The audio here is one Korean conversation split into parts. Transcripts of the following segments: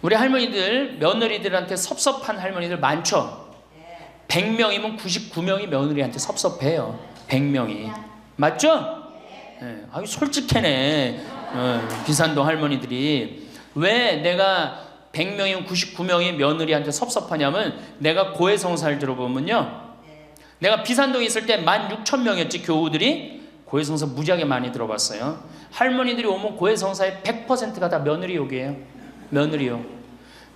우리 할머니들, 며느리들한테 섭섭한 할머니들 많죠? 100명이면 99명이 며느리한테 섭섭해요. 100명이. 맞죠? 네. 아유, 솔직해네. 비산동 할머니들이. 왜 내가 100명이면 99명이 며느리한테 섭섭하냐면, 내가 고해성사를 들어보면요, 내가 비산동에 있을 때 16,000명이었지 교우들이. 고해성사 무지하게 많이 들어봤어요. 할머니들이 오면 고해성사의 100%가 다 며느리 욕이에요. 며느리 욕.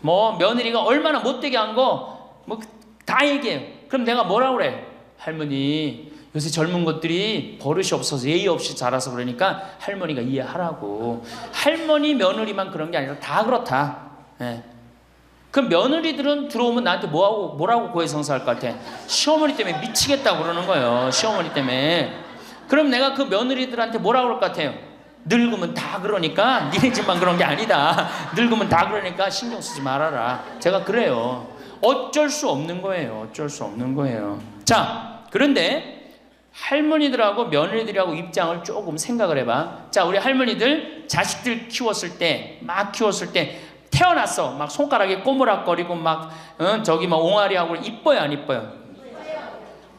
뭐 며느리가 얼마나 못되게 한 거 뭐 다 얘기해요. 그럼 내가 뭐라고 그래? 할머니, 요새 젊은 것들이 버릇이 없어서 예의 없이 자라서 그러니까 할머니가 이해하라고. 할머니 며느리만 그런 게 아니라 다 그렇다. 예. 그럼 며느리들은 들어오면 나한테 뭐라고 고해성사할 것 같아? 시어머니 때문에 미치겠다고 그러는 거예요. 시어머니 때문에. 그럼 내가 그 며느리들한테 뭐라고 그럴 것 같아요? 늙으면 다 그러니까, 니네 집만 그런 게 아니다. 늙으면 다 그러니까 신경 쓰지 말아라. 제가 그래요. 어쩔 수 없는 거예요. 어쩔 수 없는 거예요. 자, 그런데 할머니들하고 며느리들하고 입장을 조금 생각을 해봐. 자, 우리 할머니들 자식들 키웠을 때, 막 키웠을 때 태어났어. 막 손가락에 꼬무락거리고 막 저기 막 옹알이하고 이뻐요, 안 이뻐요?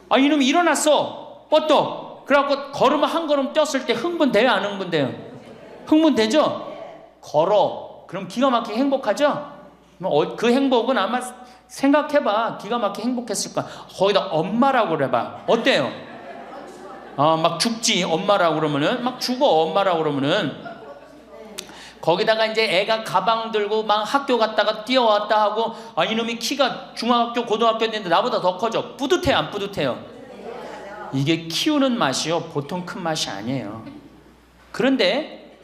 아, 이놈이 일어났어. 뻗떡. 그래갖고 걸으면 한 걸음 뛰었을 때 흥분돼요, 안 흥분돼요? 흥분되죠? 걸어. 그럼 기가 막히게 행복하죠? 그 행복은 아마 생각해봐. 기가 막히게 행복했을 거야. 거기다 엄마라고 그래봐. 어때요? 막 죽지. 엄마라고 그러면은 막 죽어. 엄마라고 그러면은. 거기다가 이제 애가 가방 들고 막 학교 갔다가 뛰어왔다 하고, 아, 이놈이 키가 중학교 고등학교 됐는데 나보다 더 커져. 뿌듯해요, 안 뿌듯해요? 이게 키우는 맛이요, 보통 큰 맛이 아니에요. 그런데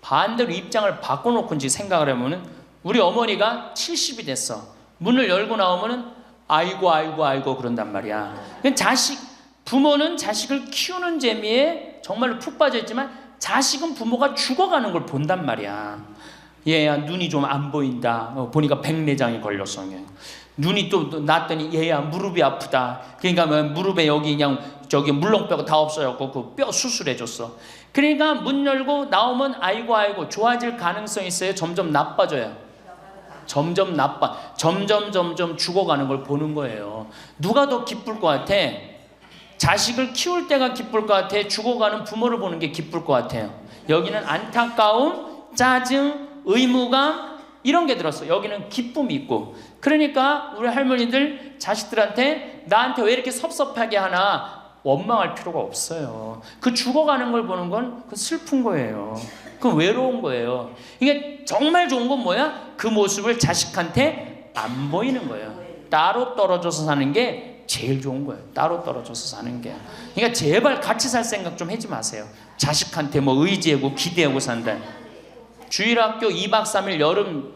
반대로 입장을 바꿔놓고 이제 생각을 해보면, 우리 어머니가 70이 됐어. 문을 열고 나오면은 아이고 그런단 말이야. 부모는 자식을 키우는 재미에 정말로 푹 빠져있지만, 자식은 부모가 죽어가는 걸 본단 말이야. 얘야 눈이 좀 안 보인다. 보니까 백내장이 걸렸어. 눈이 또 났더니 얘야 무릎이 아프다. 그러니까 무릎에 여기 그냥 저기 물렁뼈가 다 없어졌고 그 뼈 수술해줬어. 그러니까 문 열고 나오면 아이고 좋아질 가능성이 있어요? 점점 나빠져요? 점점 죽어가는 걸 보는 거예요. 누가 더 기쁠 것 같아? 자식을 키울 때가 기쁠 것 같아? 죽어가는 부모를 보는 게 기쁠 것 같아요? 여기는 안타까움, 짜증, 의무감 이런 게 들었어. 여기는 기쁨이 있고. 그러니까 우리 할머니들 자식들한테 나한테 왜 이렇게 섭섭하게 하나 원망할 필요가 없어요. 그 죽어가는 걸 보는 건 그 슬픈 거예요. 그 외로운 거예요. 이게 정말 좋은 건 뭐야? 그 모습을 자식한테 안 보이는 거예요. 따로 떨어져서 사는 게 제일 좋은 거예요. 따로 떨어져서 사는 게. 그러니까 제발 같이 살 생각 좀 하지 마세요. 자식한테 뭐 의지하고 기대하고 산다. 주일학교 2박 3일 여름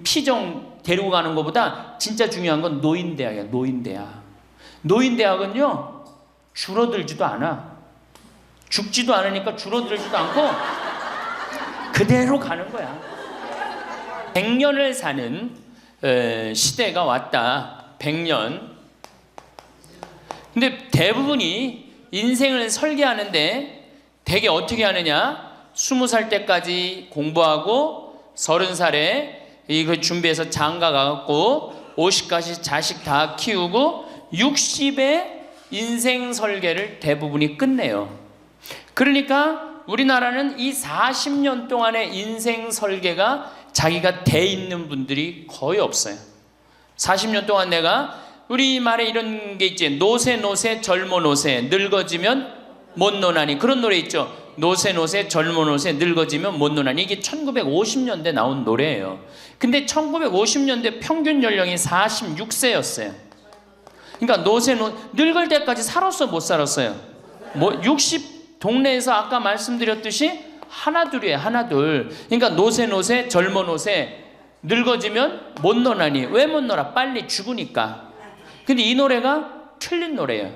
피정 데리고 가는 것보다 진짜 중요한 건 노인대학이야. 노인대학. 노인대학은요 줄어들지도 않아. 죽지도 않으니까 줄어들지도 않고 그대로 가는 거야. 100년을 사는 시대가 왔다. 100년. 근데 대부분이 인생을 설계하는데 되게 어떻게 하느냐? 20살 때까지 공부하고 30살에 이거 준비해서 장가 가갖고 50까지 자식 다 키우고 60에 인생 설계를 대부분이 끝내요. 그러니까 우리나라는 이 40년 동안의 인생 설계가 자기가 돼 있는 분들이 거의 없어요. 40년 동안 내가 우리 말에 이런 게 있지. 노세 젊어 노세 늙어지면 못 노나니. 그런 노래 있죠. 노세 젊어 노세 늙어지면 못 노나니. 이게 1950년대 나온 노래예요. 근데 1950년대 평균 연령이 46세였어요. 그러니까 늙을 때까지 살았어 못 살았어요? 뭐 60 동네에서 아까 말씀드렸듯이 하나둘이에요. 하나둘. 그러니까 노세 젊어 노세 늙어지면 못 노나니. 왜 못 놀아? 빨리 죽으니까. 근데 이 노래가 틀린 노래예요.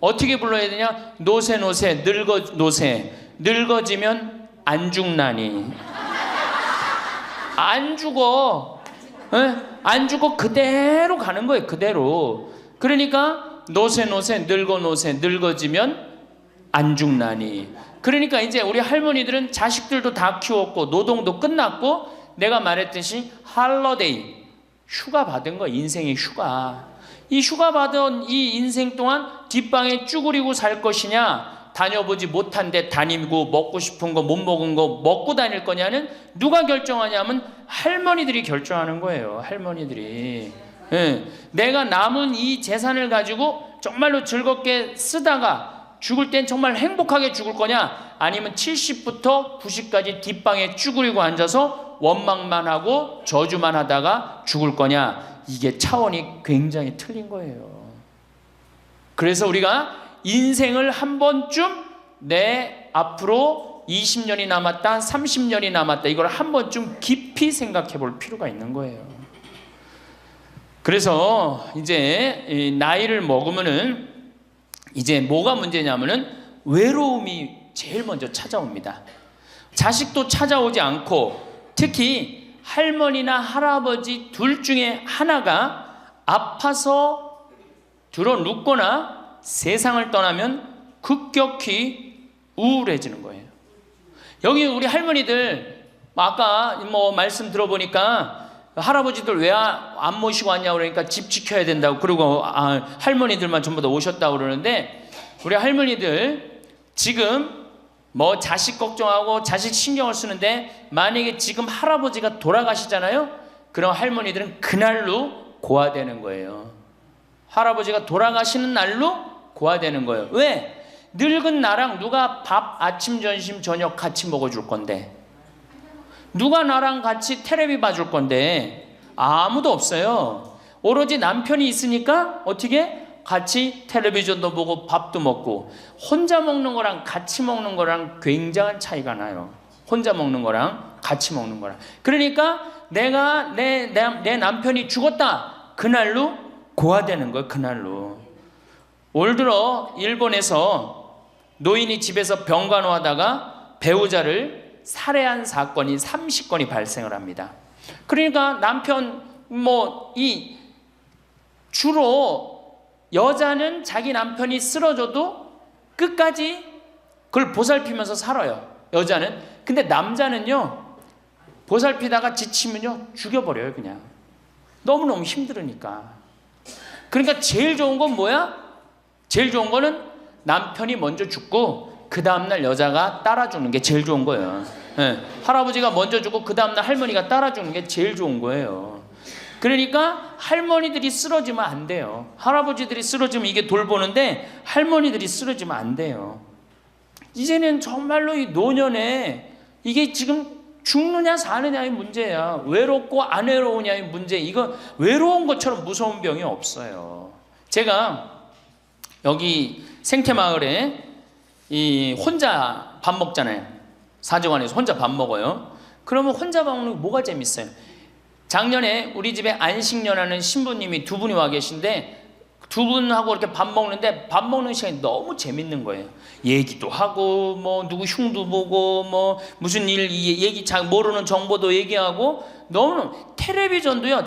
어떻게 불러야 되냐? 노세 늙어지면 안 죽나니. 안 죽어. 에? 안 죽어. 그대로 가는 거예요. 그대로. 그러니까 노세 늙어지면 안 죽나니. 그러니까 이제 우리 할머니들은 자식들도 다 키웠고 노동도 끝났고 내가 말했듯이 할러데이, 휴가 받은 거, 인생의 휴가. 이 휴가 받은 이 인생 동안 뒷방에 쭈그리고 살 것이냐, 다녀보지 못한 데 다니고 먹고 싶은 거 못 먹은 거 먹고 다닐 거냐는 누가 결정하냐면 할머니들이 결정하는 거예요. 할머니들이. 예. 내가 남은 이 재산을 가지고 정말로 즐겁게 쓰다가 죽을 땐 정말 행복하게 죽을 거냐, 아니면 70부터 90까지 뒷방에 쭈그리고 앉아서 원망만 하고 저주만 하다가 죽을 거냐. 이게 차원이 굉장히 틀린 거예요. 그래서 우리가 인생을 한 번쯤 내 앞으로 20년이 남았다, 30년이 남았다, 이걸 한 번쯤 깊이 생각해 볼 필요가 있는 거예요. 그래서 이제 나이를 먹으면은 이제 뭐가 문제냐면은 외로움이 제일 먼저 찾아옵니다. 자식도 찾아오지 않고, 특히 할머니나 할아버지 둘 중에 하나가 아파서 들어 눕거나 세상을 떠나면 급격히 우울해지는 거예요. 여기 우리 할머니들 아까 뭐 말씀 들어보니까 할아버지들 왜 안 모시고 왔냐 그러니까 집 지켜야 된다고, 그리고 할머니들만 전부 다 오셨다고 그러는데, 우리 할머니들 지금 뭐 자식 걱정하고 자식 신경을 쓰는데, 만약에 지금 할아버지가 돌아가시잖아요. 그럼 할머니들은 그날로 고아되는 거예요. 할아버지가 돌아가시는 날로 고아되는 거예요. 왜? 늙은 나랑 누가 밥 아침 점심 저녁 같이 먹어줄 건데, 누가 나랑 같이 텔레비 봐줄 건데, 아무도 없어요. 오로지 남편이 있으니까 어떻게 같이 텔레비전도 보고 밥도 먹고. 혼자 먹는 거랑 같이 먹는 거랑 굉장한 차이가 나요. 혼자 먹는 거랑 같이 먹는 거랑. 그러니까 내가 내 남편이 죽었다, 그날로 고아되는 거예요. 그날로. 올 들어 일본에서 노인이 집에서 병간호하다가 배우자를 살해한 사건이 30건이 발생을 합니다. 그러니까 남편 주로 여자는 자기 남편이 쓰러져도 끝까지 그걸 보살피면서 살아요. 여자는. 근데 남자는요, 보살피다가 지치면요 죽여버려요. 그냥 너무너무 힘들으니까. 그러니까 제일 좋은 건 뭐야? 제일 좋은 거는 남편이 먼저 죽고 그 다음날 여자가 따라주는 게 제일 좋은 거예요. 네. 할아버지가 먼저 죽고 그 다음날 할머니가 따라주는 게 제일 좋은 거예요. 그러니까 할머니들이 쓰러지면 안 돼요. 할아버지들이 쓰러지면 이게 돌보는데 할머니들이 쓰러지면 안 돼요. 이제는 정말로 이 노년에 이게 지금 죽느냐 사느냐의 문제야. 외롭고 안 외로우냐의 문제. 이거 외로운 것처럼 무서운 병이 없어요. 제가 여기 생태마을에 혼자 밥 먹잖아요. 사정원에서 혼자 밥 먹어요. 그러면 혼자 밥 먹는 게 뭐가 재밌어요? 작년에 우리 집에 안식년하는 신부님이 두 분이 와 계신데, 두 분하고 이렇게 밥 먹는데 밥 먹는 시간이 너무 재밌는 거예요. 얘기도 하고 뭐 누구 흉도 보고 뭐 무슨 일 얘기 잘 모르는 정보도 얘기하고. 너무 텔레비전도요.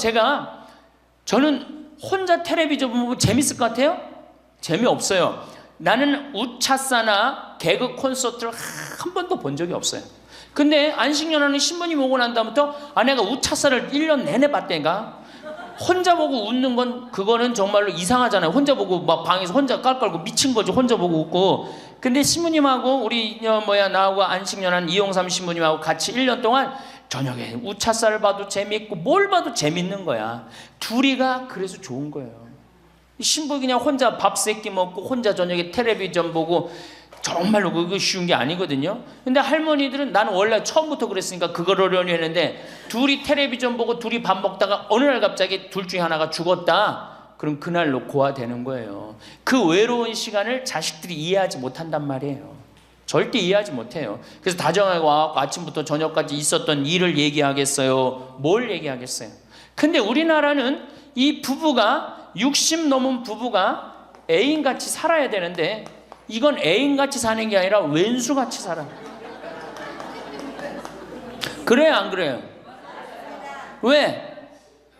저는 혼자 텔레비전 보면 재밌을 것 같아요? 재미없어요. 나는 우차사나 개그 콘서트를 한 번도 본 적이 없어요. 근데 안식년하는 신부님 오고 난 다음부터 내가 우차사를 1년 내내 봤다니까. 혼자 보고 웃는 건 그거는 정말로 이상하잖아요. 혼자 보고 막 방에서 혼자 깔깔고 미친 거지. 혼자 보고 웃고. 근데 신부님하고 나하고 안식년한 이용삼 신부님하고 같이 1년 동안 저녁에 우차사를 봐도 재밌고 뭘 봐도 재밌는 거야. 둘이가 그래서 좋은 거예요. 신부 그냥 혼자 밥 세끼 먹고 혼자 저녁에 텔레비전 보고, 정말로 그거 쉬운 게 아니거든요. 근데 할머니들은, 나는 원래 처음부터 그랬으니까 그걸 어려니 했는데, 둘이 텔레비전 보고 둘이 밥 먹다가 어느 날 갑자기 둘 중에 하나가 죽었다. 그럼 그날로 고아되는 거예요. 그 외로운 시간을 자식들이 이해하지 못한단 말이에요. 절대 이해하지 못해요. 그래서 다정하게 와서 아침부터 저녁까지 있었던 일을 얘기하겠어요? 뭘 얘기하겠어요? 근데 우리나라는 이 부부가 60 넘은 부부가 애인같이 살아야 되는데, 이건 애인같이 사는 게 아니라 왼수같이 살아. 그래요, 안 그래요? 왜?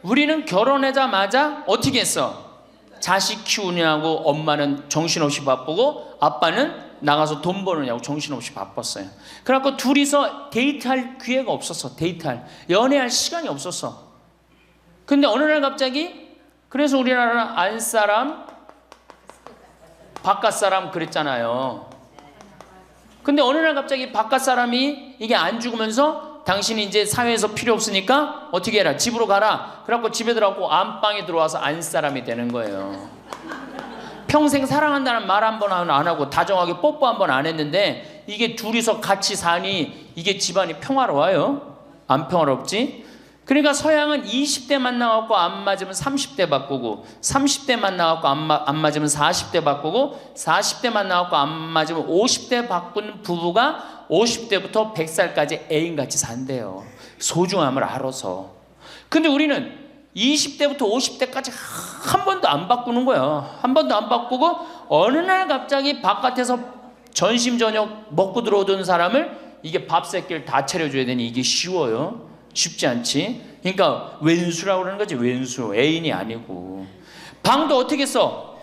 우리는 결혼하자마자 어떻게 했어? 자식 키우느냐고 엄마는 정신없이 바쁘고 아빠는 나가서 돈 버느냐고 정신없이 바빴어요. 그래갖고 둘이서 데이트할 기회가 없었어. 연애할 시간이 없었어. 근데 어느 날 갑자기, 그래서 우리나라는 안사람 바깥사람 그랬잖아요. 근데 어느 날 갑자기 바깥사람이 이게 안 죽으면서 당신이 이제 사회에서 필요 없으니까 어떻게 해라, 집으로 가라. 그래갖고 집에 들어가고 안방에 들어와서 안사람이 되는 거예요. 평생 사랑한다는 말 한 번 안 하고 다정하게 뽀뽀 한 번 안 했는데 이게 둘이서 같이 사니 이게 집안이 평화로워요? 안 평화롭지? 그러니까 서양은 20대 만나갖고 안 맞으면 30대 바꾸고, 30대 만나갖고 안 맞으면 40대 바꾸고, 40대 만나갖고 안 맞으면 50대 바꾸는 부부가 50대부터 100살까지 애인같이 산대요. 소중함을 알아서. 근데 우리는 20대부터 50대까지 한 번도 안 바꾸는 거야. 한 번도 안 바꾸고 어느 날 갑자기 바깥에서 전심 저녁 먹고 들어오던 사람을 이게 밥 새끼를 다 차려줘야 되니 이게 쉬워요? 쉽지 않지. 그러니까 왼수라고 그러는 거지. 왼수. 애인이 아니고. 방도 어떻게 써?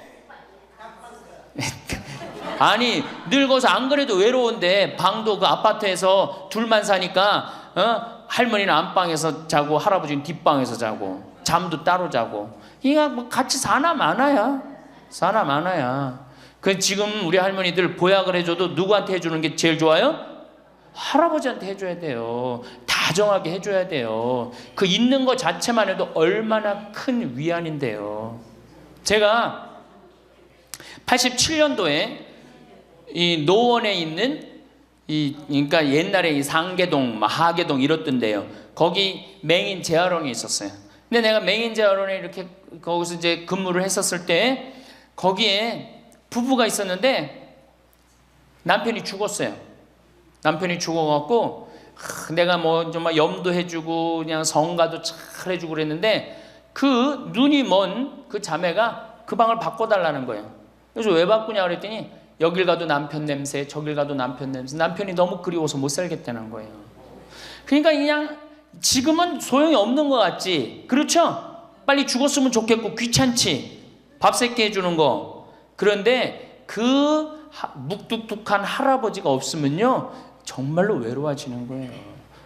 아니 늙어서 안 그래도 외로운데 방도 그 아파트에서 둘만 사니까 할머니는 안방에서 자고 할아버지는 뒷방에서 자고 잠도 따로 자고. 이거 뭐 같이 사나 마나야. 그 지금 우리 할머니들 보약을 해줘도 누구한테 해주는 게 제일 좋아요? 할아버지한테 해줘야 돼요. 다정하게 해줘야 돼요. 그 있는 것 자체만 해도 얼마나 큰 위안인데요. 제가 87년도에 이 노원에 있는 그러니까 옛날에 이 상계동, 하계동 이렇던데요. 거기 맹인 재활원이 있었어요. 근데 내가 맹인 재활원에 이렇게 거기서 이제 근무를 했었을 때 거기에 부부가 있었는데 남편이 죽었어요. 남편이 죽어갖고 내가 뭐 정말 염도해주고 그냥 성가도 잘 해주고 그랬는데 그 눈이 먼 그 자매가 그 방을 바꿔달라는 거예요. 그래서 왜 바꾸냐 그랬더니 여길 가도 남편 냄새, 저길 가도 남편 냄새. 남편이 너무 그리워서 못 살겠다는 거예요. 그러니까 그냥 지금은 소용이 없는 것 같지. 그렇죠? 빨리 죽었으면 좋겠고 귀찮지. 밥 새끼 해주는 거. 그런데 그 묵뚝뚝한 할아버지가 없으면요 정말로 외로워지는 거예요.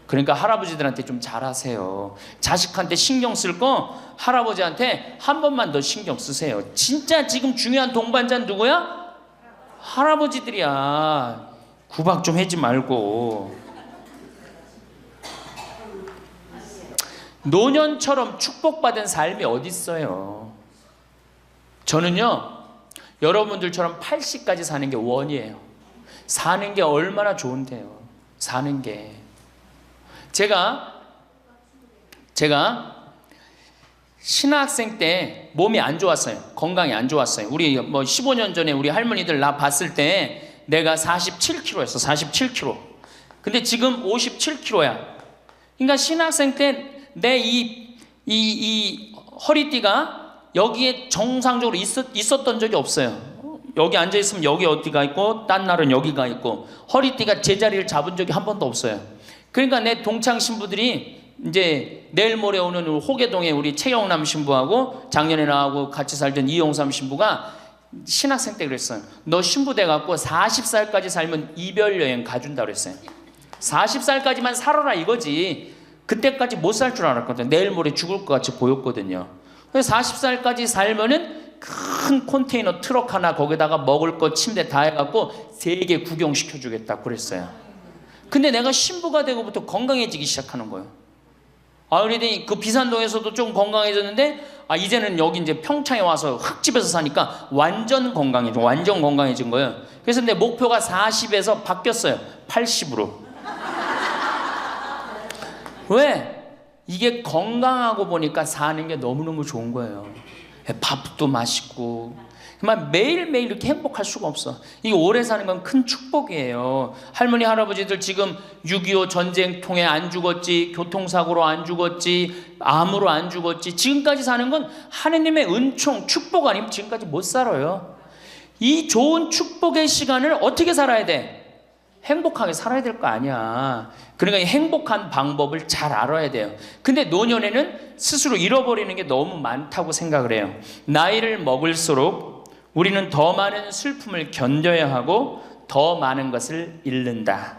그러니까 할아버지들한테 좀 잘하세요. 자식한테 신경 쓸 거 할아버지한테 한 번만 더 신경 쓰세요. 진짜 지금 중요한 동반자는 누구야? 할아버지들이야. 구박 좀 하지 말고. 노년처럼 축복받은 삶이 어딨어요. 저는요 여러분들처럼 80까지 사는 게 원이에요. 사는 게 얼마나 좋은데요. 사는 게. 제가 신학생 때 몸이 안 좋았어요. 건강이 안 좋았어요. 우리 뭐 15년 전에 우리 할머니들 나 봤을 때 내가 47kg였어. 47kg. 근데 지금 57kg야. 그러니까 신학생 때 내 이 허리띠가 여기에 정상적으로 있었던 적이 없어요. 여기 앉아있으면 여기 어디가 있고 딴 날은 여기가 있고 허리띠가 제자리를 잡은 적이 한 번도 없어요. 그러니까 내 동창 신부들이 이제 내일 모레 오는 호계동에 우리 최영남 신부하고 작년에 나하고 같이 살던 이용삼 신부가 신학생 때 그랬어요. 너 신부 돼갖고 40살까지 살면 이별 여행 가준다 그랬어요. 40살까지만 살아라 이거지. 그때까지 못 살 줄 알았거든요. 내일 모레 죽을 것 같이 보였거든요. 그래서 40살까지 살면은 큰 컨테이너 트럭 하나 거기다가 먹을 거 침대 다 해갖고 세계 구경시켜주겠다 그랬어요. 근데 내가 신부가 되고부터 건강해지기 시작하는 거예요. 그러더니 그 비산동에서도 좀 건강해졌는데 이제는 여기 이제 평창에 와서 흙집에서 사니까 완전 건강해진 거예요. 그래서 내 목표가 40에서 바뀌었어요. 80으로. 왜? 이게 건강하고 보니까 사는 게 너무너무 좋은 거예요. 밥도 맛있고 정말 매일매일 이렇게 행복할 수가 없어. 이게 오래 사는 건 큰 축복이에요. 할머니 할아버지들 지금 6.25 전쟁 통해 안 죽었지, 교통사고로 안 죽었지, 암으로 안 죽었지, 지금까지 사는 건 하느님의 은총 축복 아니면 지금까지 못 살아요. 이 좋은 축복의 시간을 어떻게 살아야 돼? 행복하게 살아야 될 거 아니야. 그러니까 행복한 방법을 잘 알아야 돼요. 근데 노년에는 스스로 잃어버리는 게 너무 많다고 생각을 해요. 나이를 먹을수록 우리는 더 많은 슬픔을 견뎌야 하고 더 많은 것을 잃는다.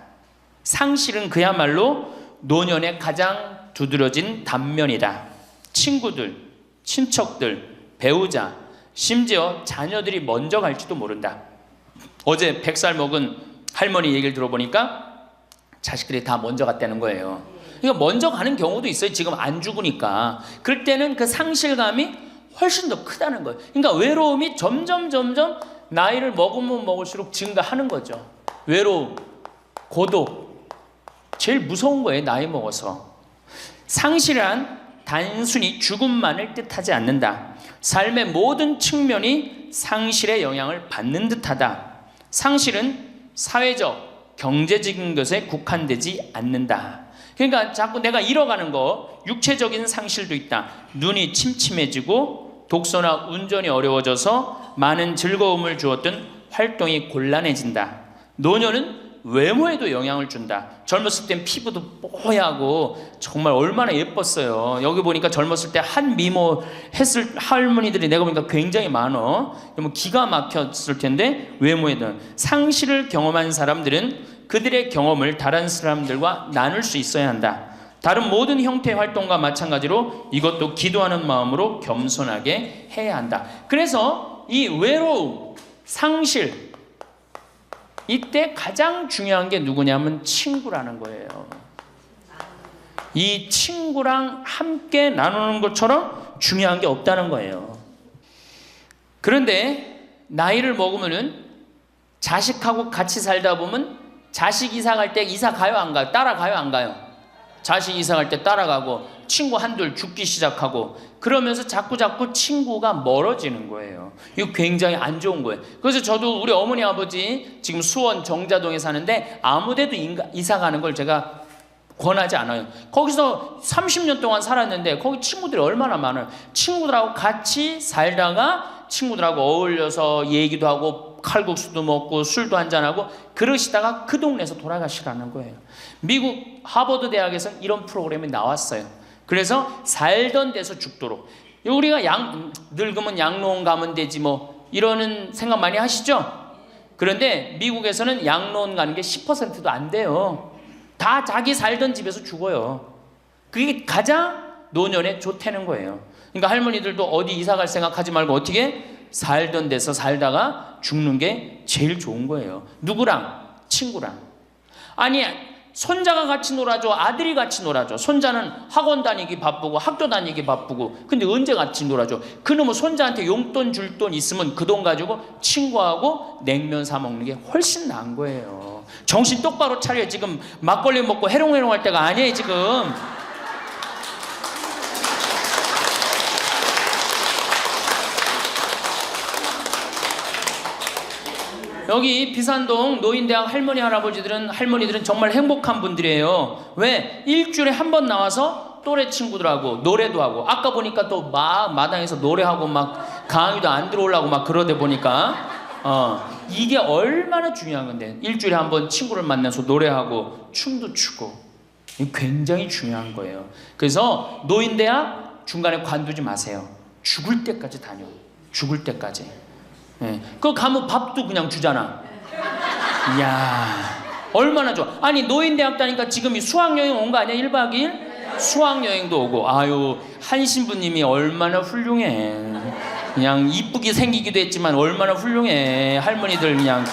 상실은 그야말로 노년의 가장 두드러진 단면이다. 친구들, 친척들, 배우자, 심지어 자녀들이 먼저 갈지도 모른다. 어제 100살 먹은 할머니 얘기를 들어보니까 자식들이 다 먼저 갔다는 거예요. 그러니까 먼저 가는 경우도 있어요. 지금 안 죽으니까. 그럴 때는 그 상실감이 훨씬 더 크다는 거예요. 그러니까 외로움이 점점 나이를 먹으면 먹을수록 증가하는 거죠. 외로움, 고독, 제일 무서운 거예요. 나이 먹어서. 상실한 단순히 죽음만을 뜻하지 않는다. 삶의 모든 측면이 상실의 영향을 받는 듯하다. 상실은 사회적, 경제적인 것에 국한되지 않는다. 그러니까 자꾸 내가 잃어가는 거, 육체적인 상실도 있다. 눈이 침침해지고 독서나 운전이 어려워져서 많은 즐거움을 주었던 활동이 곤란해진다. 노년은 외모에도 영향을 준다. 젊었을 땐 피부도 뽀얗고 정말 얼마나 예뻤어요. 여기 보니까 젊었을 때 한 미모 했을 할머니들이 내가 보니까 굉장히 많어. 기가 막혔을 텐데 외모에는. 상실을 경험한 사람들은 그들의 경험을 다른 사람들과 나눌 수 있어야 한다. 다른 모든 형태의 활동과 마찬가지로 이것도 기도하는 마음으로 겸손하게 해야 한다. 그래서 이 외로움, 상실, 이때 가장 중요한 게 누구냐면 친구라는 거예요. 이 친구랑 함께 나누는 것처럼 중요한 게 없다는 거예요. 그런데 나이를 먹으면은 자식하고 같이 살다 보면 자식 이사 갈 때 이사 가요 안 가요? 따라가요 안 가요? 자식 이사 갈 때 따라가고 친구 한둘 죽기 시작하고 그러면서 자꾸 친구가 멀어지는 거예요. 이거 굉장히 안 좋은 거예요. 그래서 저도 우리 어머니 아버지 지금 수원 정자동에 사는데 아무데도 이사 가는 걸 제가 권하지 않아요. 거기서 30년 동안 살았는데 거기 친구들이 얼마나 많아요. 친구들하고 같이 살다가 친구들하고 어울려서 얘기도 하고 칼국수도 먹고 술도 한잔하고 그러시다가 그 동네에서 돌아가시라는 거예요. 미국 하버드 대학에서 이런 프로그램이 나왔어요. 그래서 살던 데서 죽도록. 우리가 늙으면 양로원 가면 되지 뭐 이러는 생각 많이 하시죠? 그런데 미국에서는 양로원 가는 게 10%도 안 돼요. 다 자기 살던 집에서 죽어요. 그게 가장 노년에 좋다는 거예요. 그러니까 할머니들도 어디 이사 갈 생각하지 말고 어떻게 살던 데서 살다가 죽는 게 제일 좋은 거예요. 누구랑? 친구랑. 아니 손자가 같이 놀아줘, 아들이 같이 놀아줘. 손자는 학원 다니기 바쁘고 학교 다니기 바쁘고 근데 언제 같이 놀아줘? 그놈은 손자한테 용돈 줄 돈 있으면 그 돈 가지고 친구하고 냉면 사 먹는 게 훨씬 나은 거예요. 정신 똑바로 차려. 지금 막걸리 먹고 해롱해롱 할 때가 아니에요 지금. 여기 비산동 노인대학 할머니들은 정말 행복한 분들이에요. 왜? 일주일에 한 번 나와서 또래 친구들하고 노래도 하고 아까 보니까 또 막 마당에서 노래하고 막 강의도 안 들어오려고 막 그러다 보니까 이게 얼마나 중요한 건데 일주일에 한 번 친구를 만나서 노래하고 춤도 추고 굉장히 중요한 거예요. 그래서 노인대학 중간에 관두지 마세요. 죽을 때까지 다녀. 죽을 때까지. 네. 그거 가면 밥도 그냥 주잖아. 이야 얼마나 좋아. 아니 노인대학 다니까 지금 이 수학여행 온 거 아니야? 1박 2일? 수학여행도 오고. 아유 한 신부님이 얼마나 훌륭해. 그냥 이쁘게 생기기도 했지만 얼마나 훌륭해. 할머니들 그냥.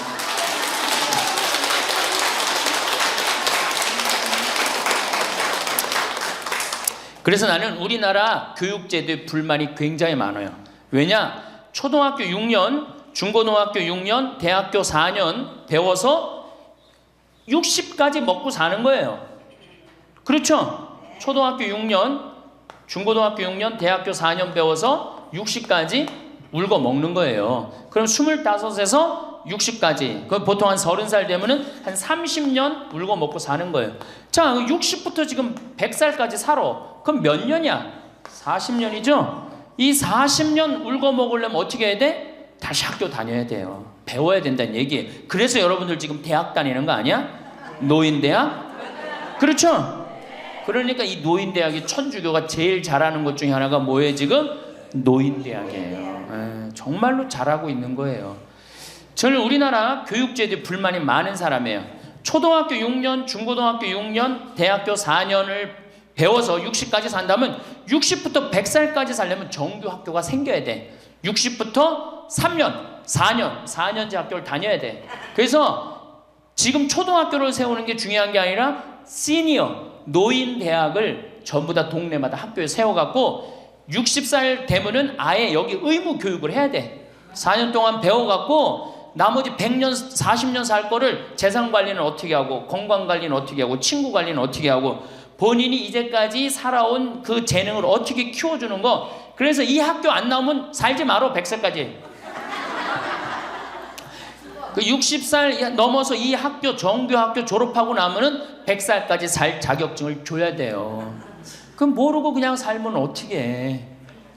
그래서 나는 우리나라 교육제도에 불만이 굉장히 많아요. 왜냐? 초등학교 6년 중고등학교 6년, 대학교 4년 배워서 60까지 먹고 사는 거예요. 그렇죠? 초등학교 6년, 중고등학교 6년, 대학교 4년 배워서 60까지 울고 먹는 거예요. 그럼 25에서 60까지. 그럼 보통 한 30살 되면은 한 30년 울고 먹고 사는 거예요. 자, 60부터 지금 100살까지 살아. 그럼 몇 년이야? 40년이죠? 이 40년 울고 먹으려면 어떻게 해야 돼? 다시 학교 다녀야 돼요. 배워야 된다는 얘기예요. 그래서 여러분들 지금 대학 다니는 거 아니야? 노인대학? 그렇죠? 그러니까 이 노인대학이 천주교가 제일 잘하는 것 중에 하나가 뭐예요 지금? 노인대학이에요. 정말로 잘하고 있는 거예요. 저는 우리나라 교육제도에 불만이 많은 사람이에요. 초등학교 6년, 중고등학교 6년, 대학교 4년을 배워서 60까지 산다면 60부터 100살까지 살려면 정규 학교가 생겨야 돼. 60부터 3년, 4년제 학교를 다녀야 돼. 그래서 지금 초등학교를 세우는 게 중요한 게 아니라 시니어, 노인 대학을 전부 다 동네마다 학교에 세워갖고 60살 되면은 아예 여기 의무 교육을 해야 돼. 4년 동안 배워갖고 나머지 100년, 40년 살 거를 재산 관리는 어떻게 하고, 건강 관리는 어떻게 하고, 친구 관리는 어떻게 하고, 본인이 이제까지 살아온 그 재능을 어떻게 키워주는 거. 그래서 이 학교 안 나오면 살지 말어, 100살까지. 그 60살 넘어서 이 학교, 정규 학교 졸업하고 나면은 100살까지 살 자격증을 줘야 돼요. 그럼 모르고 그냥 살면 어떻게 해.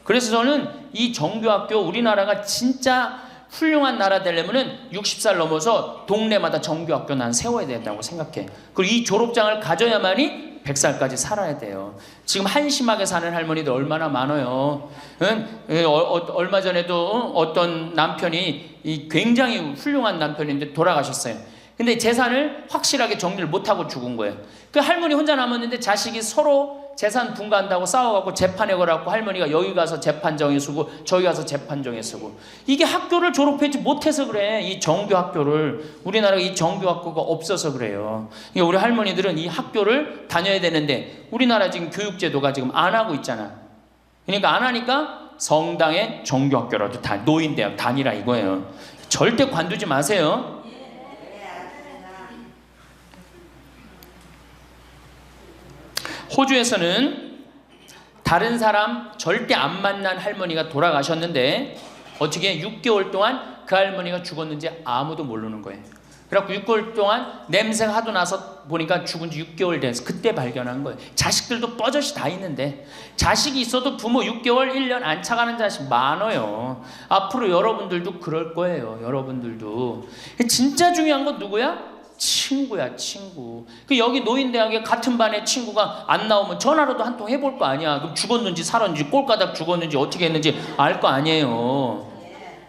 그래서 저는 이 정규학교, 우리나라가 진짜 훌륭한 나라 되려면은 60살 넘어서 동네마다 정규학교 난 세워야 된다고 생각해. 그리고 이 졸업장을 가져야만이 100살까지 살아야 돼요. 지금 한심하게 사는 할머니들 얼마나 많아요. 얼마 전에도 어떤 남편이 굉장히 훌륭한 남편인데 돌아가셨어요. 근데 재산을 확실하게 정리를 못하고 죽은 거예요. 그 할머니 혼자 남았는데 자식이 서로 재산 분가한다고 싸워갖고 재판에 걸어갖고 할머니가 여기 가서 재판정에 서고 저기 가서 재판정에 서고. 이게 학교를 졸업하지 못해서 그래. 이 정규 학교를. 우리나라가 이 정규 학교가 없어서 그래요. 그러니까 우리 할머니들은 이 학교를 다녀야 되는데 우리나라 지금 교육제도가 지금 안 하고 있잖아. 그러니까 안 하니까 성당의 정규 학교라도 노인대학 다니라 이거예요. 절대 관두지 마세요. 호주에서는 다른 사람 절대 안 만난 할머니가 돌아가셨는데 어떻게 6개월 동안 그 할머니가 죽었는지 아무도 모르는 거예요. 그래갖고 6개월 동안 냄새가 하도 나서 보니까 죽은 지 6개월 돼서 그때 발견한 거예요. 자식들도 뻐젓이 다 있는데 자식이 있어도 부모 6개월, 1년 안 차가는 자식 많아요. 앞으로 여러분들도 그럴 거예요. 여러분들도. 진짜 중요한 건 누구야? 친구야, 친구. 그 여기 노인대학에 같은 반에 친구가 안 나오면 전화로도 한 통 해볼 거 아니야. 그럼 죽었는지 살았는지 꼴가닥 죽었는지 어떻게 했는지 알 거 아니에요.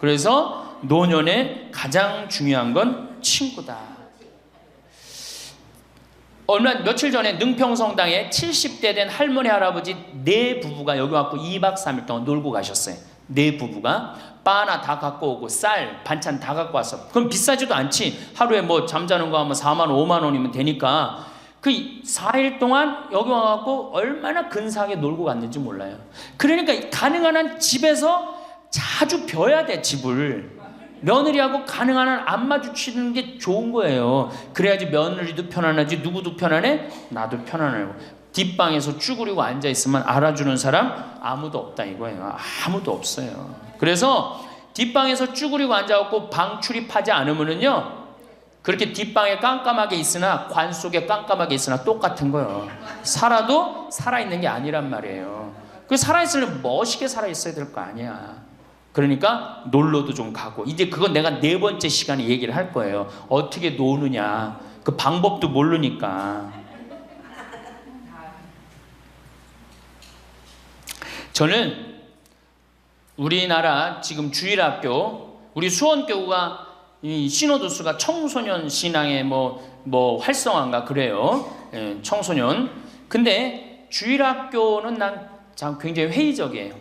그래서 노년에 가장 중요한 건 친구다. 며칠 전에 능평성당에 70대 된 할머니 할아버지 네 부부가 여기 와서 2박 3일 동안 놀고 가셨어요. 네 부부가 바나 다 갖고 오고 쌀 반찬 다 갖고 왔어. 그럼 비싸지도 않지. 하루에 뭐 잠자는 거 하면 4만 원 5만 원이면 되니까 그 4일 동안 여기 와갖고 얼마나 근사하게 놀고 갔는지 몰라요. 그러니까 가능한 한 집에서 자주 벼야 돼. 집을 며느리하고 가능한 한 안 마주치는 게 좋은 거예요. 그래야지 며느리도 편안하지. 누구도 편안해? 나도 편안하고. 뒷방에서 쭈그리고 앉아있으면 알아주는 사람 아무도 없다 이거예요. 아무도 없어요. 그래서 뒷방에서 쭈그리고 앉아갖고 방 출입하지 않으면은요, 그렇게 뒷방에 깜깜하게 있으나 관 속에 깜깜하게 있으나 똑같은 거예요. 살아도 살아있는 게 아니란 말이에요. 그 살아있으려면 멋있게 살아있어야 될 거 아니야. 그러니까 놀러도 좀 가고. 이제 그건 내가 4번째 시간에 얘기를 할 거예요. 어떻게 노느냐. 그 방법도 모르니까. 저는 우리나라 지금 주일학교, 우리 수원교구가 이 신호도수가 청소년 신앙의 뭐 활성화인가 그래요. 예, 청소년. 근데 주일학교는 난 참 굉장히 회의적이에요.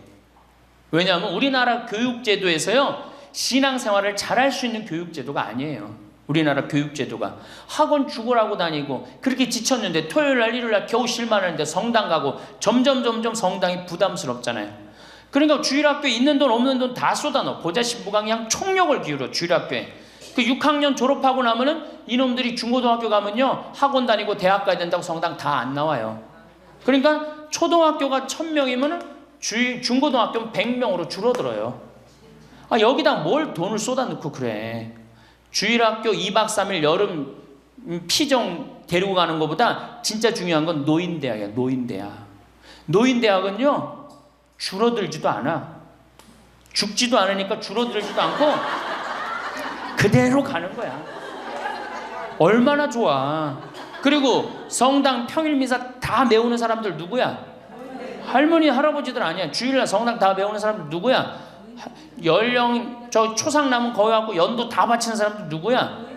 왜냐하면 우리나라 교육제도에서요, 신앙생활을 잘할 수 있는 교육제도가 아니에요. 우리나라 교육제도가. 학원 죽으라고 다니고 그렇게 지쳤는데 토요일날 일요일날 겨우 쉴만하는데 성당 가고 점점 성당이 부담스럽잖아요. 그러니까 주일학교에 있는 돈 없는 돈 다 쏟아넣어. 보자신부강양 총력을 기울여 주일학교에. 그 6학년 졸업하고 나면은 이놈들이 중고등학교 가면요, 학원 다니고 대학 가야 된다고 성당 다 안 나와요. 그러니까 초등학교가 1000명이면은 중고등학교는 100명으로 줄어들어요. 여기다 뭘 돈을 쏟아넣고 그래. 주일학교 2박 3일 여름 피정 데리고 가는 것보다 진짜 중요한 건 노인대학이야. 노인대학. 노인대학은요, 줄어들지도 않아. 죽지도 않으니까 줄어들지도 않고 그대로 가는 거야. 얼마나 좋아. 그리고 성당 평일 미사 다 메우는 사람들 누구야? 할머니 할아버지들 아니야. 주일날 성당 다 메우는 사람들 누구야? 연령 저 초상 남은 거기 갖고 연도 다 바치는 사람들 누구야?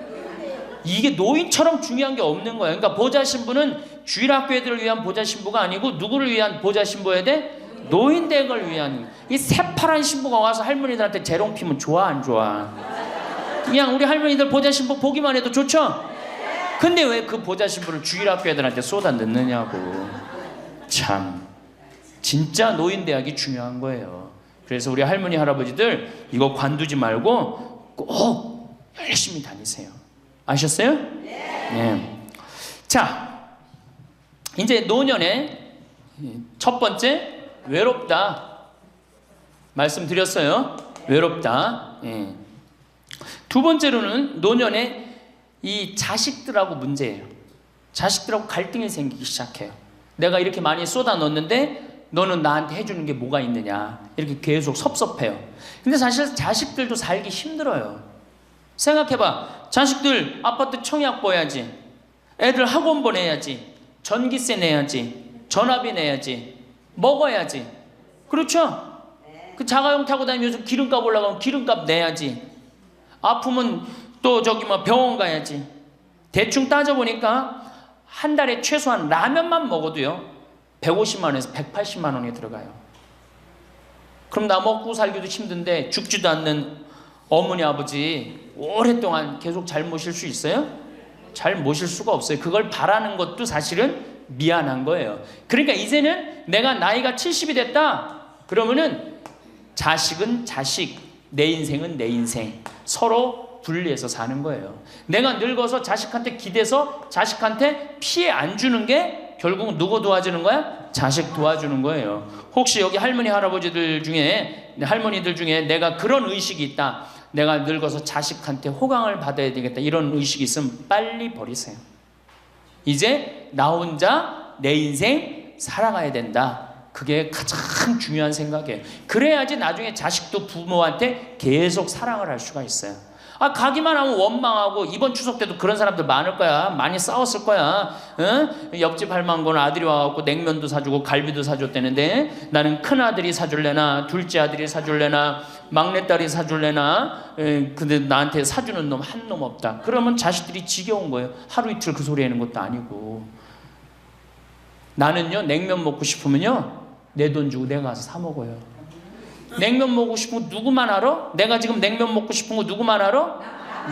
이게 노인처럼 중요한 게 없는 거예요. 그러니까 보좌 신부는 주일학교 애들을 위한 보좌 신부가 아니고 누구를 위한 보좌 신부여야 돼? 노인댁을 위한. 이 새파란 신부가 와서 할머니들한테 재롱 피면 좋아 안 좋아? 그냥 우리 할머니들 보좌 신부 보기만 해도 좋죠? 근데 왜 그 보좌 신부를 주일학교 애들한테 쏟아 넣느냐고. 참 진짜 노인대학이 중요한 거예요. 그래서 우리 할머니 할아버지들 이거 관두지 말고 꼭 열심히 다니세요. 아셨어요? 네. 자, 이제 노년의 첫 번째 외롭다 말씀드렸어요. 외롭다. 예. 두 번째로는 노년에 이 자식들하고 문제예요. 자식들하고 갈등이 생기기 시작해요. 내가 이렇게 많이 쏟아 넣었는데 너는 나한테 해주는 게 뭐가 있느냐, 이렇게 계속 섭섭해요. 근데 사실 자식들도 살기 힘들어요. 생각해봐. 자식들 아파트 청약 보야지, 애들 학원 보내야지, 전기세 내야지, 전화비 내야지, 먹어야지. 그렇죠? 그 자가용 타고 다니면 요즘 기름값 올라가면 기름값 내야지. 아프면 또 저기 뭐 병원 가야지. 대충 따져보니까 한 달에 최소한 라면만 먹어도요 150만 원에서 180만 원이 들어가요. 그럼 나 먹고 살기도 힘든데 죽지도 않는 어머니 아버지 오랫동안 계속 잘 모실 수 있어요? 잘 모실 수가 없어요. 그걸 바라는 것도 사실은 미안한 거예요. 그러니까 이제는 내가 나이가 70이 됐다 그러면은 자식은 자식, 내 인생은 내 인생, 서로 분리해서 사는 거예요. 내가 늙어서 자식한테 기대서 자식한테 피해 안 주는 게 결국 누구 도와주는 거야? 자식 도와주는 거예요. 혹시 여기 할머니 할아버지들 중에, 할머니들 중에 내가 그런 의식이 있다, 내가 늙어서 자식한테 호강을 받아야 되겠다, 이런 의식이 있으면 빨리 버리세요. 이제 나 혼자 내 인생 살아가야 된다. 그게 가장 중요한 생각이에요. 그래야지 나중에 자식도 부모한테 계속 사랑을 할 수가 있어요. 가기만 하면 원망하고, 이번 추석 때도 그런 사람들 많을 거야. 많이 싸웠을 거야. 응? 옆집 할망구는 아들이 와갖고 냉면도 사주고 갈비도 사줬다는데 나는 큰아들이 사줄래나 둘째 아들이 사줄래나 막내딸이 사줄래나, 근데 나한테 사주는 놈 한 놈 없다. 그러면 자식들이 지겨운 거예요. 하루 이틀 그 소리 하는 것도 아니고. 나는요 냉면 먹고 싶으면요 내 돈 주고 내가 가서 사 먹어요. 냉면 먹고 싶은 거 누구만 알아? 내가 지금 냉면 먹고 싶은 거 누구만 알아?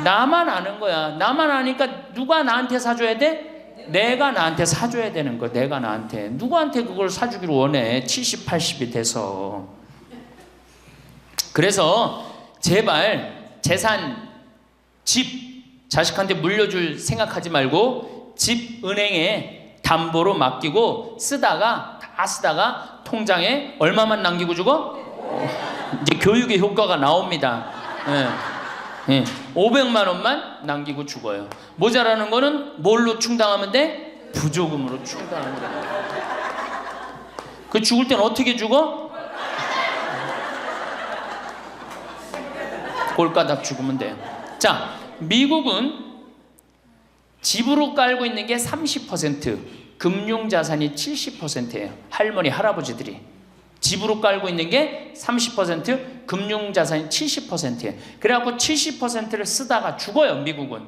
나만 아는 거야. 나만 아니까 누가 나한테 사줘야 돼? 내가 나한테 사줘야 되는 거야. 내가 나한테. 누구한테 그걸 사주기를 원해? 70, 80이 돼서. 그래서 제발 재산, 집 자식한테 물려줄 생각하지 말고 집 은행에 담보로 맡기고 쓰다가 다 쓰다가 통장에 얼마만 남기고 주고? 이제 교육의 효과가 나옵니다. 500만 원만 남기고 죽어요. 모자라는 거는 뭘로 충당하면 돼? 부조금으로 충당하면 돼. 그 죽을 땐 어떻게 죽어? 꼴가닥 죽으면 돼요. 자, 미국은 집으로 깔고 있는 게 30%, 금융자산이 70%예요. 할머니, 할아버지들이. 집으로 깔고 있는 게 30%, 금융자산이 70%예요. 그래갖고 70%를 쓰다가 죽어요, 미국은.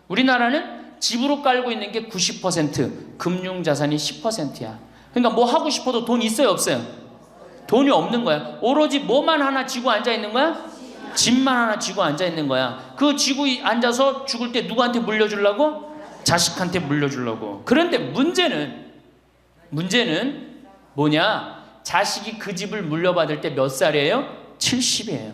우리나라는 집으로 깔고 있는 게 90%, 금융자산이 10%야. 그러니까 뭐 하고 싶어도 돈 있어요, 없어요? 돈이 없는 거야. 오로지 뭐만 하나 쥐고 앉아 있는 거야? 집만 하나 쥐고 앉아 있는 거야. 그 쥐고 앉아서 죽을 때 누구한테 물려주려고? 자식한테 물려주려고. 그런데 문제는 뭐냐? 자식이 그 집을 물려받을 때 몇 살이에요? 70이에요.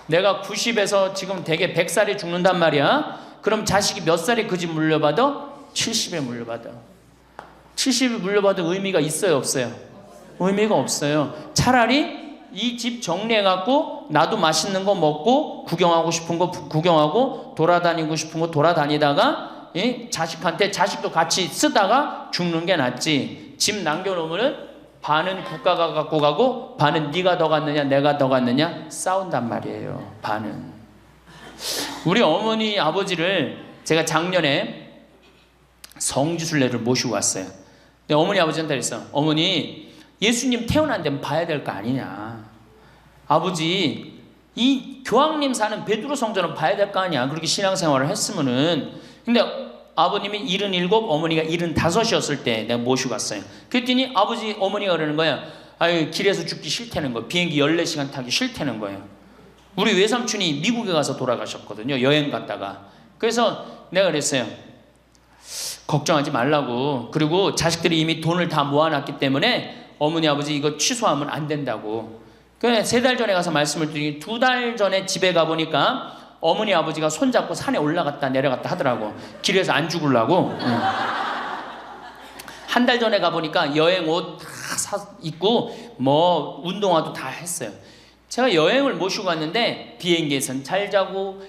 내가 90에서 지금 대개 100살에 죽는단 말이야. 그럼 자식이 몇 살에 그 집 물려받아? 70에 물려받아. 70에 물려받은 의미가 있어요, 없어요? 의미가 없어요. 차라리 이 집 정리해갖고 나도 맛있는 거 먹고 구경하고 싶은 거 구경하고 돌아다니고 싶은 거 돌아다니다가 자식한테 자식도 같이 쓰다가 죽는 게 낫지. 집 남겨놓으면 반은 국가가 갖고 가고 반은 네가 더 갔느냐 내가 더 갔느냐 싸운단 말이에요. 반은. 우리 어머니 아버지를 제가 작년에 성지순례를 모시고 왔어요. 근데 어머니 아버지한테 그랬어. 어머니, 예수님 태어난 데는 봐야 될 거 아니냐. 아버지 이 교황님 사는 베드로 성전은 봐야 될 거 아니야. 그렇게 신앙생활을 했으면은. 근데 아버님이 77, 어머니가 75이었을 때 내가 모시고 갔어요. 그랬더니 아버지 어머니가 그러는 거야. 아유, 길에서 죽기 싫다는 거예요. 비행기 14시간 타기 싫다는 거예요. 우리 외삼촌이 미국에 가서 돌아가셨거든요. 여행 갔다가. 그래서 내가 그랬어요. 걱정하지 말라고. 그리고 자식들이 이미 돈을 다 모아놨기 때문에 어머니 아버지 이거 취소하면 안 된다고. 그래 3달 전에 가서 말씀을 드리니 2달 전에 집에 가보니까 어머니 아버지가 손잡고 산에 올라갔다 내려갔다 하더라고. 길에서 안 죽으려고. 응. 한 달 전에 가보니까 여행 옷 다 입고 뭐 운동화도 다 했어요. 제가 여행을 모시고 갔는데 비행기에선 잘 자고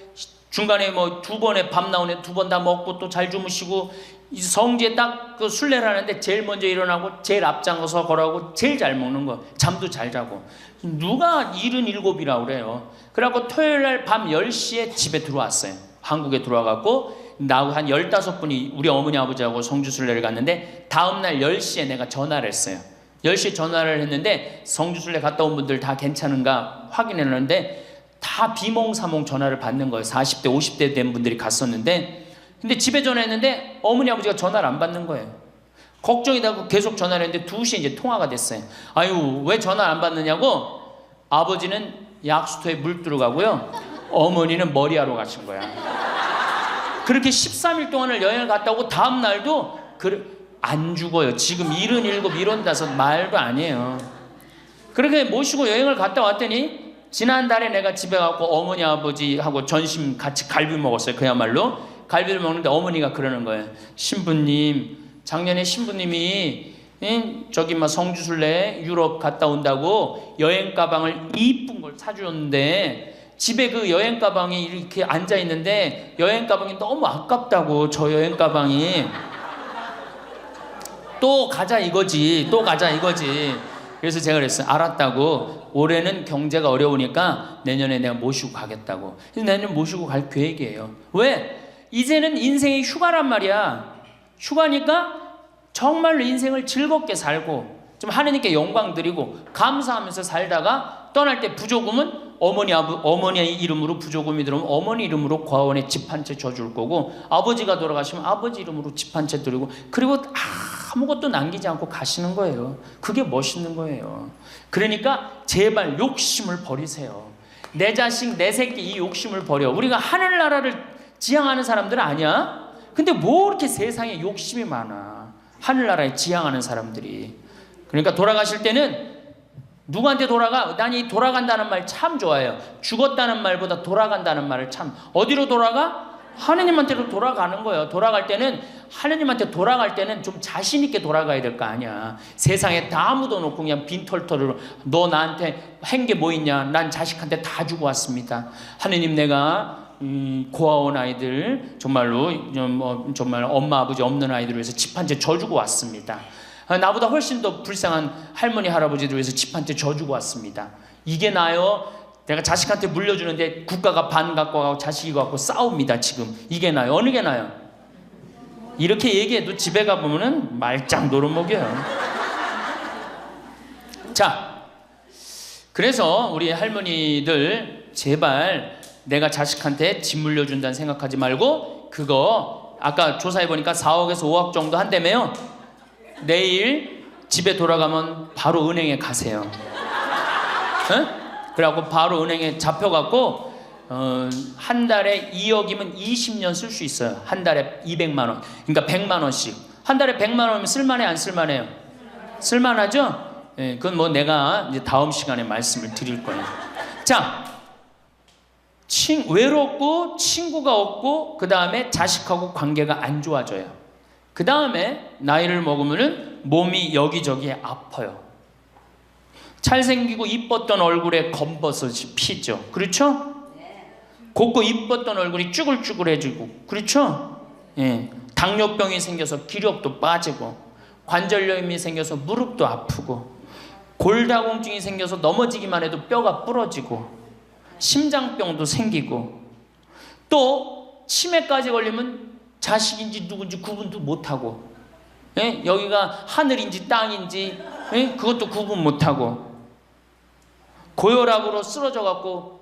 중간에 뭐 2번에 밥 나오네 2번 다 먹고 또 잘 주무시고 성지에 딱 그 순례를 하는데 제일 먼저 일어나고 제일 앞장서서 걸어가고 제일 잘 먹는 거 잠도 잘 자고 누가 77이라고 그래요. 그래갖고 토요일날 밤 10시에 집에 들어왔어요. 한국에 들어와갖고 나하고 한 15분이 우리 어머니 아버지하고 성주순례를 갔는데 다음날 10시에 내가 전화를 했어요. 10시에 전화를 했는데 성주순례 갔다 온 분들 다 괜찮은가 확인했는데 다 비몽사몽 전화를 받는 거예요. 40대 50대 된 분들이 갔었는데 근데 집에 전화했는데 어머니 아버지가 전화를 안 받는 거예요. 걱정이 되고 계속 전화를 했는데 2시에 이제 통화가 됐어요. 아유 왜 전화 안 받느냐고. 아버지는 약수터에 물 들어가고요 어머니는 머리하러 가신 거야. 그렇게 13일 동안을 여행을 갔다 오고 다음 날도 안 죽어요. 지금 77, 75 말도 아니에요. 그렇게 모시고 여행을 갔다 왔더니 지난달에 내가 집에 가고 어머니 아버지하고 전심 같이 갈비 먹었어요. 그야말로 갈비를 먹는데 어머니가 그러는 거예요. 신부님 작년에 신부님이 저기 막 성주순례 유럽 갔다 온다고 여행 가방을 이쁜 걸 사주었는데 집에 그 여행 가방이 이렇게 앉아 있는데 여행 가방이 너무 아깝다고. 저 여행 가방이 또 가자 이거지. 또 가자 이거지. 그래서 제가 그랬어요. 알았다고. 올해는 경제가 어려우니까 내년에 내가 모시고 가겠다고. 그래서 내년 모시고 갈 계획이에요. 왜? 이제는 인생이 휴가란 말이야. 휴가니까 정말로 인생을 즐겁게 살고 좀 하느님께 영광 드리고 감사하면서 살다가 떠날 때 부조금은 어머니 이름으로 부조금이 들어오면 어머니 이름으로 과원에 집 한 채 줘줄 거고 아버지가 돌아가시면 아버지 이름으로 집 한 채 드리고 그리고 아무것도 남기지 않고 가시는 거예요. 그게 멋있는 거예요. 그러니까 제발 욕심을 버리세요. 내 자식 내 새끼 이 욕심을 버려. 우리가 하늘나라를 지향하는 사람들은 아니야? 근데 뭐 이렇게 세상에 욕심이 많아. 하늘나라에 지향하는 사람들이. 그러니까 돌아가실 때는 누구한테 돌아가? 난 이 돌아간다는 말 참 좋아해요. 죽었다는 말보다 돌아간다는 말을 참. 어디로 돌아가? 하느님한테로 돌아가는 거예요. 돌아갈 때는 하느님한테 돌아갈 때는 좀 자신 있게 돌아가야 될 거 아니야. 세상에 다 묻어놓고 그냥 빈털터리로 너 나한테 한 게 뭐 있냐? 난 자식한테 다 주고 왔습니다. 하느님 내가 고아원 아이들 정말로 정말 엄마 아버지 없는 아이들을 위해서 집 한 채 져주고 왔습니다. 나보다 훨씬 더 불쌍한 할머니 할아버지들 위해서 집 한 채 져주고 왔습니다. 이게 나요? 내가 자식한테 물려주는데 국가가 반 갖고 가고 자식이 갖고 싸웁니다. 지금 이게 나요? 어느 게 나요? 이렇게 얘기해도 집에 가보면은 말짱 노릇먹여요. 자, 그래서 우리 할머니들 제발 내가 자식한테 집 물려준다는 생각하지 말고 그거 아까 조사해보니까 4억에서 5억 정도 한다며요. 내일 집에 돌아가면 바로 은행에 가세요. 응? 그래갖고 바로 은행에 잡혀갖고 한 달에 2억이면 20년 쓸 수 있어요. 한 달에 200만 원. 그러니까 100만 원씩. 한 달에 100만 원이면 쓸만해 안 쓸만해요? 쓸만하죠? 예, 그건 뭐 내가 이제 다음 시간에 말씀을 드릴 거예요. 자, 외롭고 친구가 없고 그 다음에 자식하고 관계가 안 좋아져요. 그 다음에 나이를 먹으면은 몸이 여기저기 아파요. 잘생기고 이뻤던 얼굴에 검버섯이 피죠. 그렇죠? 곱고 이뻤던 얼굴이 쭈글쭈글해지고 그렇죠? 예. 당뇨병이 생겨서 기력도 빠지고 관절염이 생겨서 무릎도 아프고 골다공증이 생겨서 넘어지기만 해도 뼈가 부러지고 심장병도 생기고 또 치매까지 걸리면 자식인지 누군지 구분도 못하고 예? 여기가 하늘인지 땅인지 예? 그것도 구분 못하고 고혈압으로 쓰러져 갖고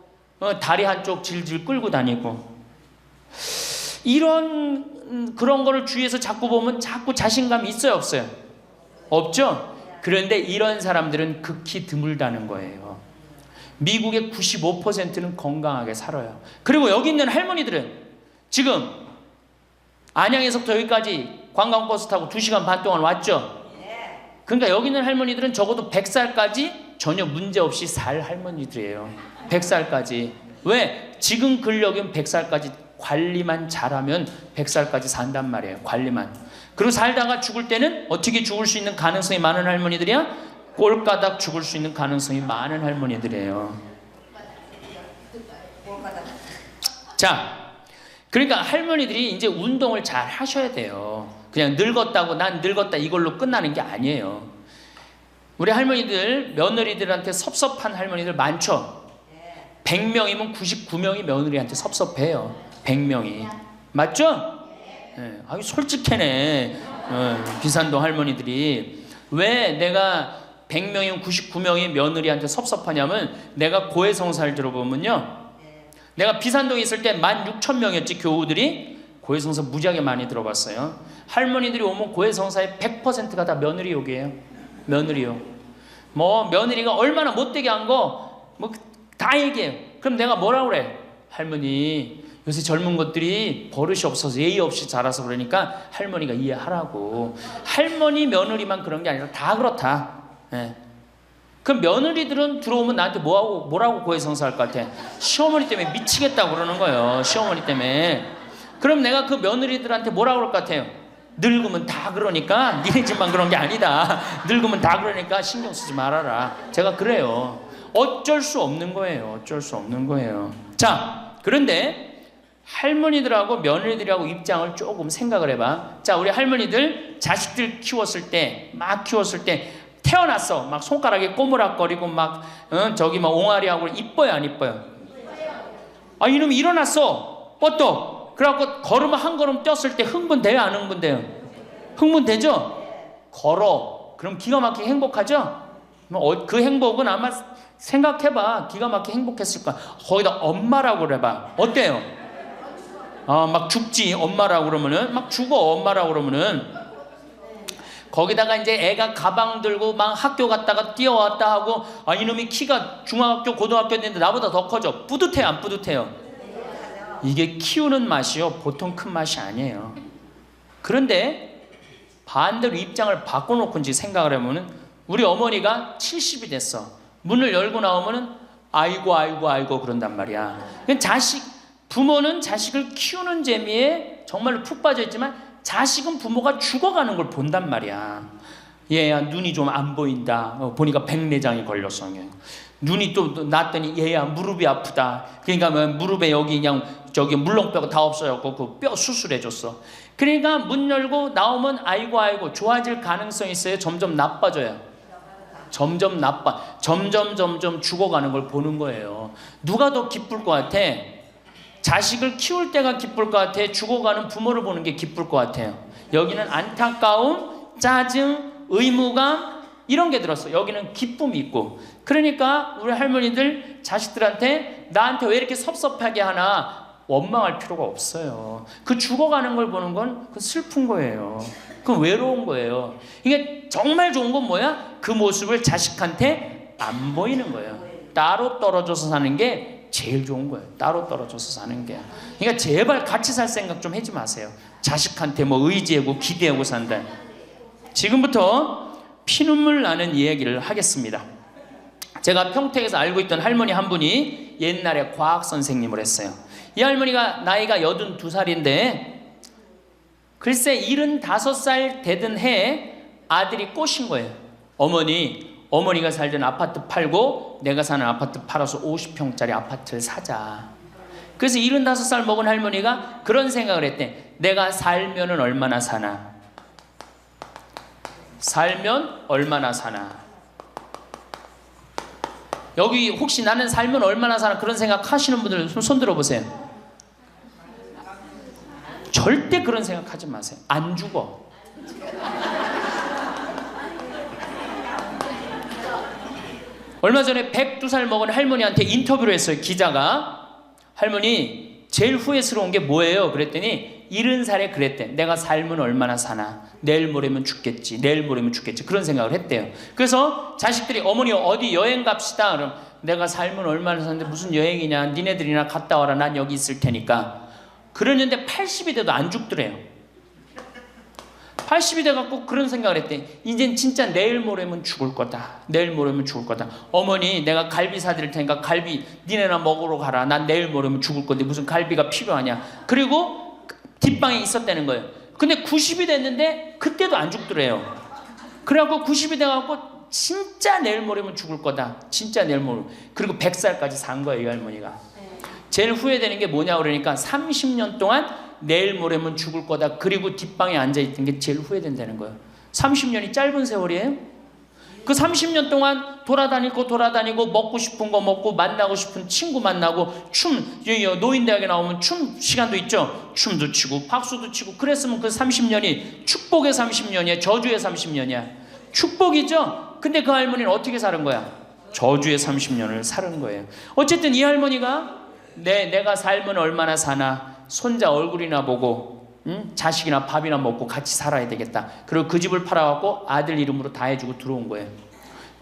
다리 한쪽 질질 끌고 다니고, 이런 그런 거를 주위에서 자꾸 보면 자꾸 자신감이 있어요, 없어요? 없죠? 그런데 이런 사람들은 극히 드물다는 거예요. 미국의 95%는 건강하게 살아요. 그리고 여기 있는 할머니들은 지금 안양에서부터 여기까지 관광버스 타고 2시간 반 동안 왔죠? 그러니까 여기 있는 할머니들은 적어도 100살까지 전혀 문제없이 살 할머니들이에요. 100살까지. 왜? 지금 근력은 100살까지 관리만 잘하면 100살까지 산단 말이에요. 관리만. 그리고 살다가 죽을 때는 어떻게 죽을 수 있는 가능성이 많은 할머니들이야? 꼴가닥 죽을 수 있는 가능성이 많은 할머니들이에요. 자, 그러니까 할머니들이 이제 운동을 잘 하셔야 돼요. 그냥 늙었다고 난 늙었다 이걸로 끝나는 게 아니에요. 우리 할머니들, 며느리들한테 섭섭한 할머니들 많죠? 100명이면 99명이 며느리한테 섭섭해요. 100명이. 맞죠? 네. 아유, 솔직해네. 비산동 할머니들이. 왜 내가 100명이면 99명이 며느리한테 섭섭하냐면, 내가 고해성사를 들어보면요, 내가 비산동에 있을 때 16,000명이었지 교우들이. 고해성사 무지하게 많이 들어봤어요. 할머니들이 오면 고해성사의 100%가 다 며느리 욕이에요. 며느리 욕. 뭐 며느리가 얼마나 못되게 한 거 뭐 다 얘기해요. 그럼 내가 뭐라 그래? 할머니, 요새 젊은 것들이 버릇이 없어서 예의 없이 자라서 그러니까 할머니가 이해하라고. 할머니 며느리만 그런 게 아니라 다 그렇다. 예. 그럼 며느리들은 들어오면 나한테 뭐라고 고해성사할 것 같아? 시어머니 때문에 미치겠다고 그러는 거예요. 시어머니 때문에. 그럼 내가 그 며느리들한테 뭐라고 그럴 것 같아요? 늙으면 다 그러니까, 니네 집만 그런 게 아니다. 늙으면 다 그러니까 신경 쓰지 말아라. 제가 그래요. 어쩔 수 없는 거예요. 어쩔 수 없는 거예요. 자, 그런데 할머니들하고 며느리들하고 입장을 조금 생각을 해봐. 자, 우리 할머니들 자식들 키웠을 때, 막 키웠을 때 태어났어. 막 손가락에 꼬무락거리고 막 저기 막 옹알이하고 이뻐요, 안 이뻐요? 아, 이놈이 일어났어. 뻗떡. 그래갖고 걸으면 한 걸음 뛰었을 때 흥분돼요, 안 흥분돼요? 흥분되죠? 걸어. 그럼 기가 막히게 행복하죠? 그 행복은 아마 생각해봐. 기가 막히게 행복했을 거야. 거기다 엄마라고 그래봐. 어때요? 막 죽지, 엄마라고 그러면은. 막 죽어, 엄마라고 그러면은. 거기다가 이제 애가 가방 들고 막 학교 갔다가 뛰어왔다 하고, 아, 이놈이 키가 중학교, 고등학교 됐는데 나보다 더 커져. 뿌듯해요, 안 뿌듯해요? 이게 키우는 맛이요, 보통 큰 맛이 아니에요. 그런데 반대로 입장을 바꿔놓고 이제 생각을 해보면, 우리 어머니가 70이 됐어. 문을 열고 나오면은 아이고 아이고 아이고 그런단 말이야. 부모는 자식을 키우는 재미에 정말로 푹 빠져있지만, 자식은 부모가 죽어가는 걸 본단 말이야. 얘야 눈이 좀 안 보인다. 보니까 백내장이 걸렸어. 눈이 또 났더니 얘야 무릎이 아프다. 그러니까 무릎에 여기 그냥 저기 물렁뼈가 다 없어졌고 그 뼈 수술해줬어. 그러니까 문 열고 나오면 아이고 아이고. 좋아질 가능성이 있어요? 점점 나빠져요? 점점 점점 죽어가는 걸 보는 거예요. 누가 더 기쁠 것 같아? 자식을 키울 때가 기쁠 것 같아? 죽어가는 부모를 보는 게 기쁠 것 같아요? 여기는 안타까움, 짜증, 의무감 이런 게 들었어. 여기는 기쁨이 있고. 그러니까 우리 할머니들 자식들한테 나한테 왜 이렇게 섭섭하게 하나 원망할 필요가 없어요. 그 죽어가는 걸 보는 건 그 슬픈 거예요. 그 외로운 거예요. 이게 정말 좋은 건 뭐야? 그 모습을 자식한테 안 보이는 거예요. 따로 떨어져서 사는 게 제일 좋은 거예요. 따로 떨어져서 사는 게. 그러니까 제발 같이 살 생각 좀 하지 마세요. 자식한테 뭐 의지하고 기대하고 산다. 지금부터 피눈물 나는 이야기를 하겠습니다. 제가 평택에서 알고 있던 할머니 한 분이 옛날에 과학 선생님을 했어요. 이 할머니가 나이가 82살인데 글쎄 75살 되던 해에 아들이 꼬신 거예요. 어머니가 살던 아파트 팔고 내가 사는 아파트 팔아서 50평짜리 아파트를 사자. 그래서 75살 먹은 할머니가 그런 생각을 했대. 내가 살면은 얼마나 사나? 살면 얼마나 사나? 여기 혹시 나는 살면 얼마나 사나 그런 생각 하시는 분들 손 들어보세요. 절대 그런 생각하지 마세요. 안 죽어. 얼마 전에 102살 먹은 할머니한테 인터뷰를 했어요. 기자가. 할머니 제일 후회스러운 게 뭐예요? 그랬더니 70살에 그랬대. 내가 삶은 얼마나 사나. 내일 모레면 죽겠지. 내일 모레면 죽겠지. 그런 생각을 했대요. 그래서 자식들이 어머니 어디 여행 갑시다. 그럼 내가 삶은 얼마나 사는데 무슨 여행이냐. 니네들이나 갔다 와라. 난 여기 있을 테니까. 그러는데 80이 돼도 안 죽더래요. 80이 돼갖고 그런 생각을 했대. 이젠 진짜 내일 모레면 죽을 거다. 내일 모레면 죽을 거다. 어머니 내가 갈비 사드릴 테니까 갈비 니네나 먹으러 가라. 난 내일 모레면 죽을 건데 무슨 갈비가 필요하냐. 그리고 뒷방에 있었다는 거예요. 근데 90이 됐는데 그때도 안 죽더래요. 그래갖고 90이 돼갖고 진짜 내일 모레면 죽을 거다. 진짜 내일 모레. 그리고 100살까지 산 거예요. 이 할머니가. 제일 후회되는 게 뭐냐 그러니까 30년 동안 내일 모레면 죽을 거다. 그리고 뒷방에 앉아있던 게 제일 후회된다는 거예요. 30년이 짧은 세월이에요? 그 30년 동안 돌아다니고 먹고 싶은 거 먹고 만나고 싶은 친구 만나고 노인대학에 나오면 춤 시간도 있죠. 춤도 추고 박수도 치고 그랬으면 그 30년이 축복의 30년이야? 저주의 30년이야? 축복이죠. 근데 그 할머니는 어떻게 사는 거야? 저주의 30년을 사는 거예요. 어쨌든 이 할머니가 내가 삶은 얼마나 사나 손자 얼굴이나 보고 자식이나 밥이나 먹고 같이 살아야 되겠다. 그리고 그 집을 팔아갖고 아들 이름으로 다 해주고 들어온 거예요.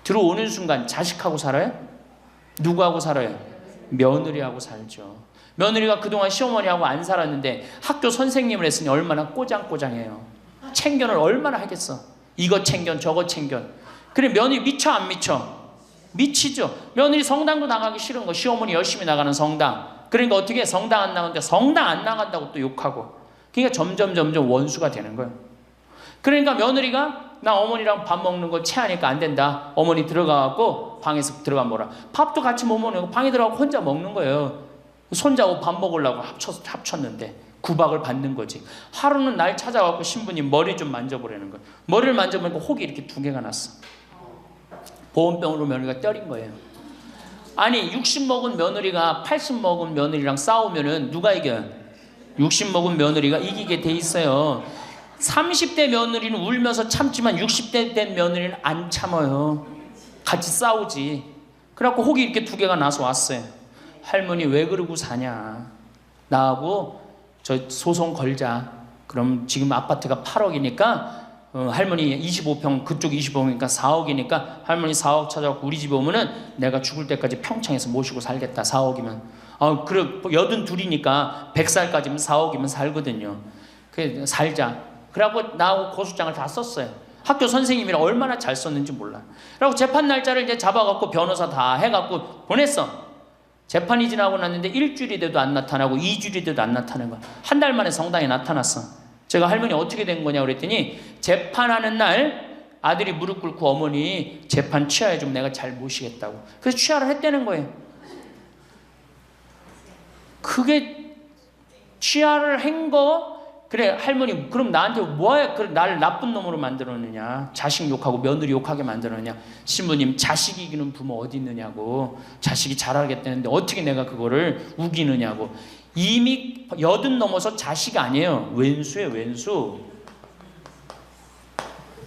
들어오는 순간 자식하고 살아요? 누구하고 살아요? 며느리하고 살죠. 며느리가 그동안 시어머니하고 안 살았는데 학교 선생님을 했으니 얼마나 꼬장꼬장해요. 챙견을 얼마나 하겠어. 이거 챙견 저거 챙견. 그래 며느리 미쳐 안 미쳐? 미치죠. 며느리 성당도 나가기 싫은 거. 시어머니 열심히 나가는 성당. 그러니까 어떻게 성당 안 나가는데 성당 안 나간다고 또 욕하고. 그러니까 점점 원수가 되는 거예요. 그러니까 며느리가 나 어머니랑 밥 먹는 거 체하니까 안 된다. 어머니 들어가갖고 방에서 들어가 먹어라. 밥도 같이 못 먹는 거 방에 들어가고 혼자 먹는 거예요. 손자하고 밥 먹으려고 합쳤는데 구박을 받는 거지. 하루는 날 찾아갖고 신부님 머리 좀 만져보라는 거예요. 머리를 만져보니까 혹이 이렇게 2개가 났어. 보온병으로 며느리가 때린 거예요. 아니 60 먹은 며느리가 80 먹은 며느리랑 싸우면은 누가 이겨요? 60 먹은 며느리가 이기게 돼 있어요. 30대 며느리는 울면서 참지만 60대 된 며느리는 안 참아요. 같이 싸우지. 그래갖고 혹이 이렇게 2개가 나서 왔어요. 할머니 왜 그러고 사냐. 나하고 저 소송 걸자. 그럼 지금 아파트가 8억이니까 할머니 25평 그쪽 25평이니까 4억이니까 할머니 4억 찾아갖고 우리 집에 오면은 내가 죽을 때까지 평창에서 모시고 살겠다. 4억이면 그래 82이니까 100살까지면 4억이면 살거든요. 그래 살자. 그래갖고 나하고 고소장을 다 썼어요. 학교 선생님이라 얼마나 잘 썼는지 몰라. 그래갖고 재판 날짜를 이제 잡아갖고 변호사 다 해갖고 보냈어. 재판이 지나고 났는데 1주일이 돼도 안 나타나고 2주일이 돼도 안 나타나는 거야. 한 달 만에 성당에 나타났어. 제가 할머니 어떻게 된 거냐 그랬더니 재판하는 날 아들이 무릎 꿇고 어머니 재판 취하해 주면 내가 잘 모시겠다고. 그래서 취하를 했다는 거예요. 그게 취하를 한 거. 그래 할머니 그럼 나한테 뭐야 그래 나를 나쁜 놈으로 만들었느냐. 자식 욕하고 며느리 욕하게 만들었느냐. 신부님 자식 이기는 부모 어디 있느냐고. 자식이 잘하겠다는데 어떻게 내가 그거를 우기느냐고. 이미 80 넘어서 자식 아니에요. 왼수예요 왼수.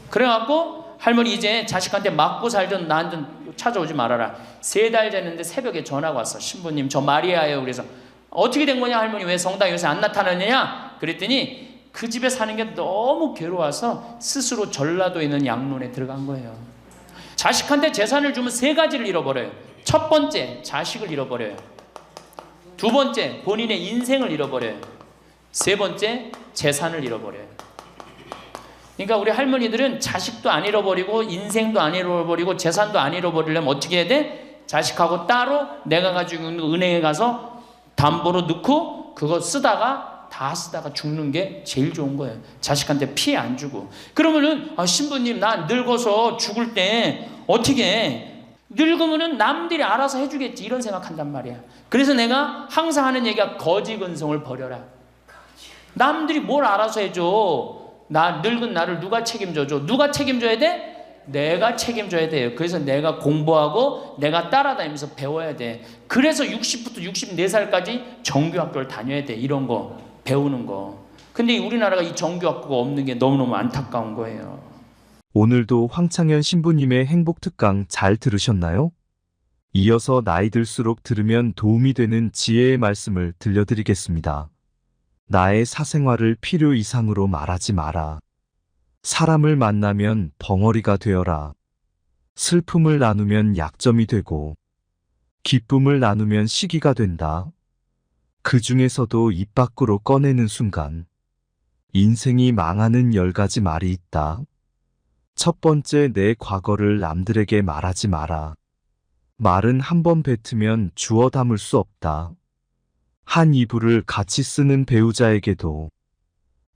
그래갖고 할머니 이제 자식한테 맞고 살던 나한테 찾아오지 말아라. 3달 됐는데 새벽에 전화가 왔어. 신부님 저 마리아예요. 그래서 어떻게 된 거냐 할머니 왜 성당 요새 안 나타나느냐 그랬더니 그 집에 사는 게 너무 괴로워서 스스로 전라도에 있는 양론에 들어간 거예요. 자식한테 재산을 주면 3가지를 잃어버려요. 첫 번째 자식을 잃어버려요. 2번째 본인의 인생을 잃어버려요. 3번째 재산을 잃어버려요. 그러니까 우리 할머니들은 자식도 안 잃어버리고 인생도 안 잃어버리고 재산도 안 잃어버리려면 어떻게 해야 돼? 자식하고 따로 내가 가지고 있는 은행에 가서 담보로 넣고 그거 다 쓰다가 죽는 게 제일 좋은 거예요. 자식한테 피해 안 주고. 그러면은 신부님 나 늙어서 죽을 때 어떻게 해? 늙으면은 남들이 알아서 해주겠지 이런 생각한단 말이야. 그래서 내가 항상 하는 얘기가 거지근성을 버려라. 남들이 뭘 알아서 해줘. 나 늙은 나를 누가 책임져줘? 누가 책임져야 돼? 내가 책임져야 돼요. 그래서 내가 공부하고 내가 따라다니면서 배워야 돼. 그래서 60부터 64살까지 정규학교를 다녀야 돼. 이런 거 배우는 거. 근데 우리나라가 이 정규학교가 없는 게 너무너무 안타까운 거예요. 오늘도 황창현 신부님의 행복 특강 잘 들으셨나요? 이어서 나이 들수록 들으면 도움이 되는 지혜의 말씀을 들려드리겠습니다. 나의 사생활을 필요 이상으로 말하지 마라. 사람을 만나면 벙어리가 되어라. 슬픔을 나누면 약점이 되고 기쁨을 나누면 시기가 된다. 그 중에서도 입 밖으로 꺼내는 순간 인생이 망하는 10가지 말이 있다. 첫 번째, 내 과거를 남들에게 말하지 마라. 말은 한 번 뱉으면 주워 담을 수 없다. 한 이불을 같이 쓰는 배우자에게도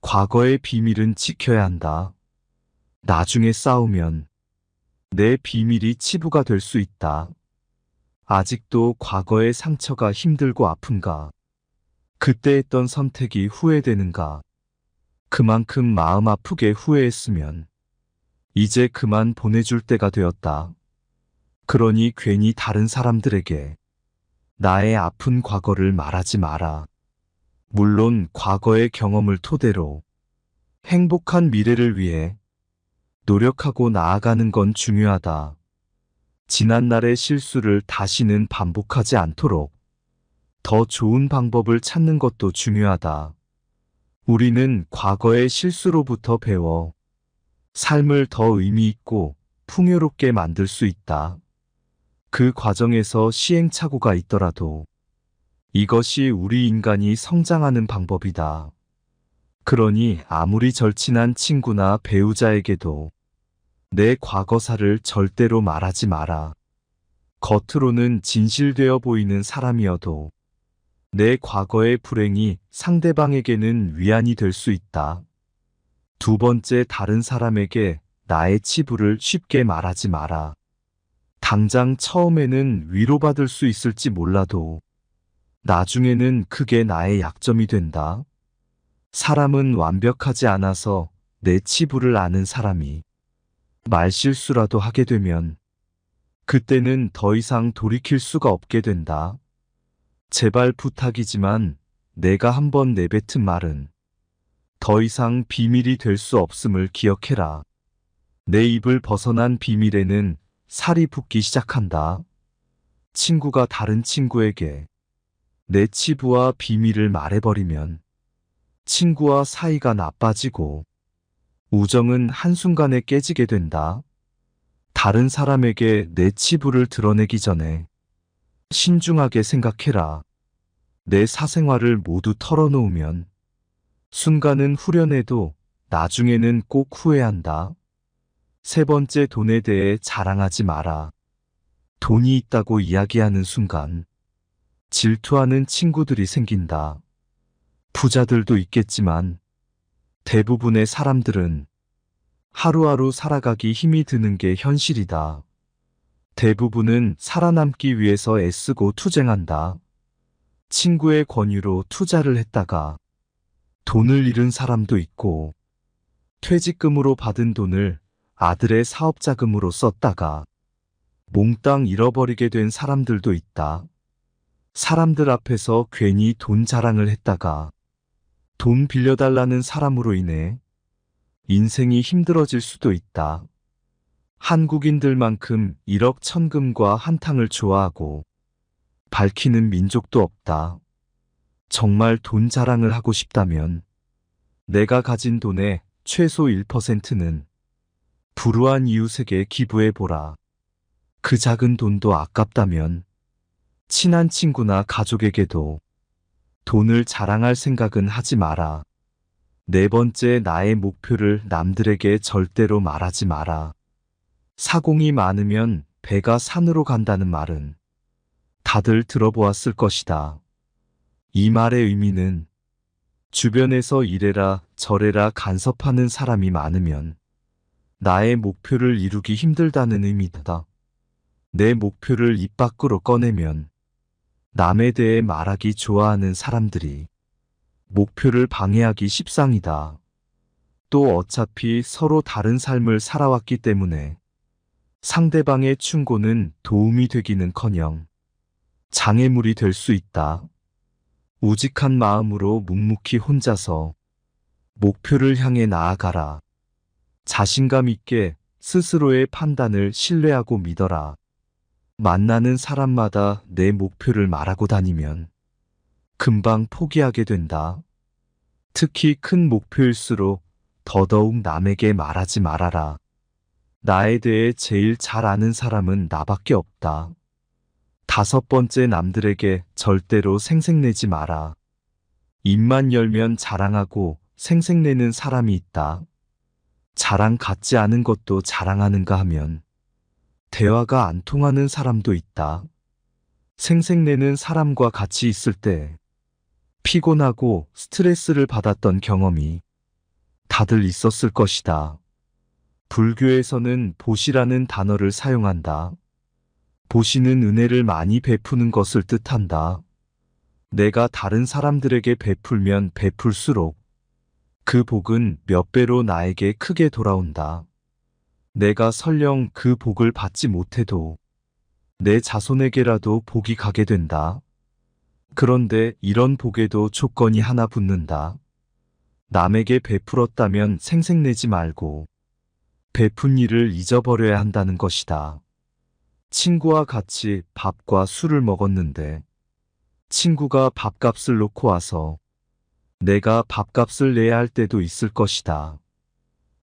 과거의 비밀은 지켜야 한다. 나중에 싸우면 내 비밀이 치부가 될 수 있다. 아직도 과거의 상처가 힘들고 아픈가? 그때 했던 선택이 후회되는가? 그만큼 마음 아프게 후회했으면 이제 그만 보내줄 때가 되었다. 그러니 괜히 다른 사람들에게 나의 아픈 과거를 말하지 마라. 물론 과거의 경험을 토대로 행복한 미래를 위해 노력하고 나아가는 건 중요하다. 지난날의 실수를 다시는 반복하지 않도록 더 좋은 방법을 찾는 것도 중요하다. 우리는 과거의 실수로부터 배워 삶을 더 의미 있고 풍요롭게 만들 수 있다. 그 과정에서 시행착오가 있더라도 이것이 우리 인간이 성장하는 방법이다. 그러니 아무리 절친한 친구나 배우자에게도 내 과거사를 절대로 말하지 마라. 겉으로는 진실되어 보이는 사람이어도 내 과거의 불행이 상대방에게는 위안이 될 수 있다. 두 번째, 다른 사람에게 나의 치부를 쉽게 말하지 마라. 당장 처음에는 위로받을 수 있을지 몰라도 나중에는 그게 나의 약점이 된다. 사람은 완벽하지 않아서 내 치부를 아는 사람이 말실수라도 하게 되면 그때는 더 이상 돌이킬 수가 없게 된다. 제발 부탁이지만 내가 한번 내뱉은 말은 더 이상 비밀이 될 수 없음을 기억해라. 내 입을 벗어난 비밀에는 살이 붙기 시작한다. 친구가 다른 친구에게 내 치부와 비밀을 말해버리면 친구와 사이가 나빠지고 우정은 한순간에 깨지게 된다. 다른 사람에게 내 치부를 드러내기 전에 신중하게 생각해라. 내 사생활을 모두 털어놓으면 순간은 후련해도 나중에는 꼭 후회한다. 세 번째, 돈에 대해 자랑하지 마라. 돈이 있다고 이야기하는 순간 질투하는 친구들이 생긴다. 부자들도 있겠지만 대부분의 사람들은 하루하루 살아가기 힘이 드는 게 현실이다. 대부분은 살아남기 위해서 애쓰고 투쟁한다. 친구의 권유로 투자를 했다가 돈을 잃은 사람도 있고, 퇴직금으로 받은 돈을 아들의 사업자금으로 썼다가 몽땅 잃어버리게 된 사람들도 있다. 사람들 앞에서 괜히 돈 자랑을 했다가 돈 빌려달라는 사람으로 인해 인생이 힘들어질 수도 있다. 한국인들만큼 1억 천금과 한탕을 좋아하고 밝히는 민족도 없다. 정말 돈 자랑을 하고 싶다면 내가 가진 돈의 최소 1%는 불우한 이웃에게 기부해보라. 그 작은 돈도 아깝다면 친한 친구나 가족에게도 돈을 자랑할 생각은 하지 마라. 네 번째, 나의 목표를 남들에게 절대로 말하지 마라. 사공이 많으면 배가 산으로 간다는 말은 다들 들어보았을 것이다. 이 말의 의미는 주변에서 이래라 저래라 간섭하는 사람이 많으면 나의 목표를 이루기 힘들다는 의미다. 내 목표를 입 밖으로 꺼내면 남에 대해 말하기 좋아하는 사람들이 목표를 방해하기 십상이다. 또 어차피 서로 다른 삶을 살아왔기 때문에 상대방의 충고는 도움이 되기는커녕 장애물이 될 수 있다. 우직한 마음으로 묵묵히 혼자서 목표를 향해 나아가라. 자신감 있게 스스로의 판단을 신뢰하고 믿어라. 만나는 사람마다 내 목표를 말하고 다니면 금방 포기하게 된다. 특히 큰 목표일수록 더더욱 남에게 말하지 말아라. 나에 대해 제일 잘 아는 사람은 나밖에 없다. 5번째, 남들에게 절대로 생색내지 마라. 입만 열면 자랑하고 생색내는 사람이 있다. 자랑 같지 않은 것도 자랑하는가 하면 대화가 안 통하는 사람도 있다. 생색내는 사람과 같이 있을 때 피곤하고 스트레스를 받았던 경험이 다들 있었을 것이다. 불교에서는 보시라는 단어를 사용한다. 보시는 은혜를 많이 베푸는 것을 뜻한다. 내가 다른 사람들에게 베풀면 베풀수록 그 복은 몇 배로 나에게 크게 돌아온다. 내가 설령 그 복을 받지 못해도 내 자손에게라도 복이 가게 된다. 그런데 이런 복에도 조건이 하나 붙는다. 남에게 베풀었다면 생색내지 말고 베푼 일을 잊어버려야 한다는 것이다. 친구와 같이 밥과 술을 먹었는데 친구가 밥값을 놓고 와서 내가 밥값을 내야 할 때도 있을 것이다.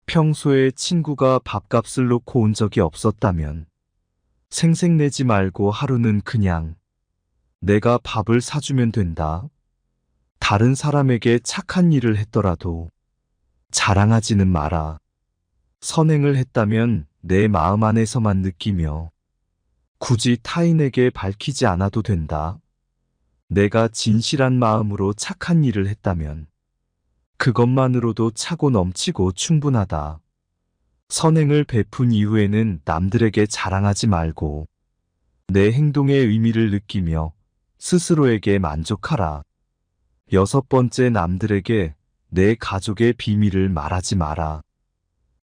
평소에 친구가 밥값을 놓고 온 적이 없었다면 생색내지 말고 하루는 그냥 내가 밥을 사주면 된다. 다른 사람에게 착한 일을 했더라도 자랑하지는 마라. 선행을 했다면 내 마음 안에서만 느끼며 굳이 타인에게 밝히지 않아도 된다. 내가 진실한 마음으로 착한 일을 했다면 그것만으로도 차고 넘치고 충분하다. 선행을 베푼 이후에는 남들에게 자랑하지 말고 내 행동의 의미를 느끼며 스스로에게 만족하라. 6번째, 남들에게 내 가족의 비밀을 말하지 마라.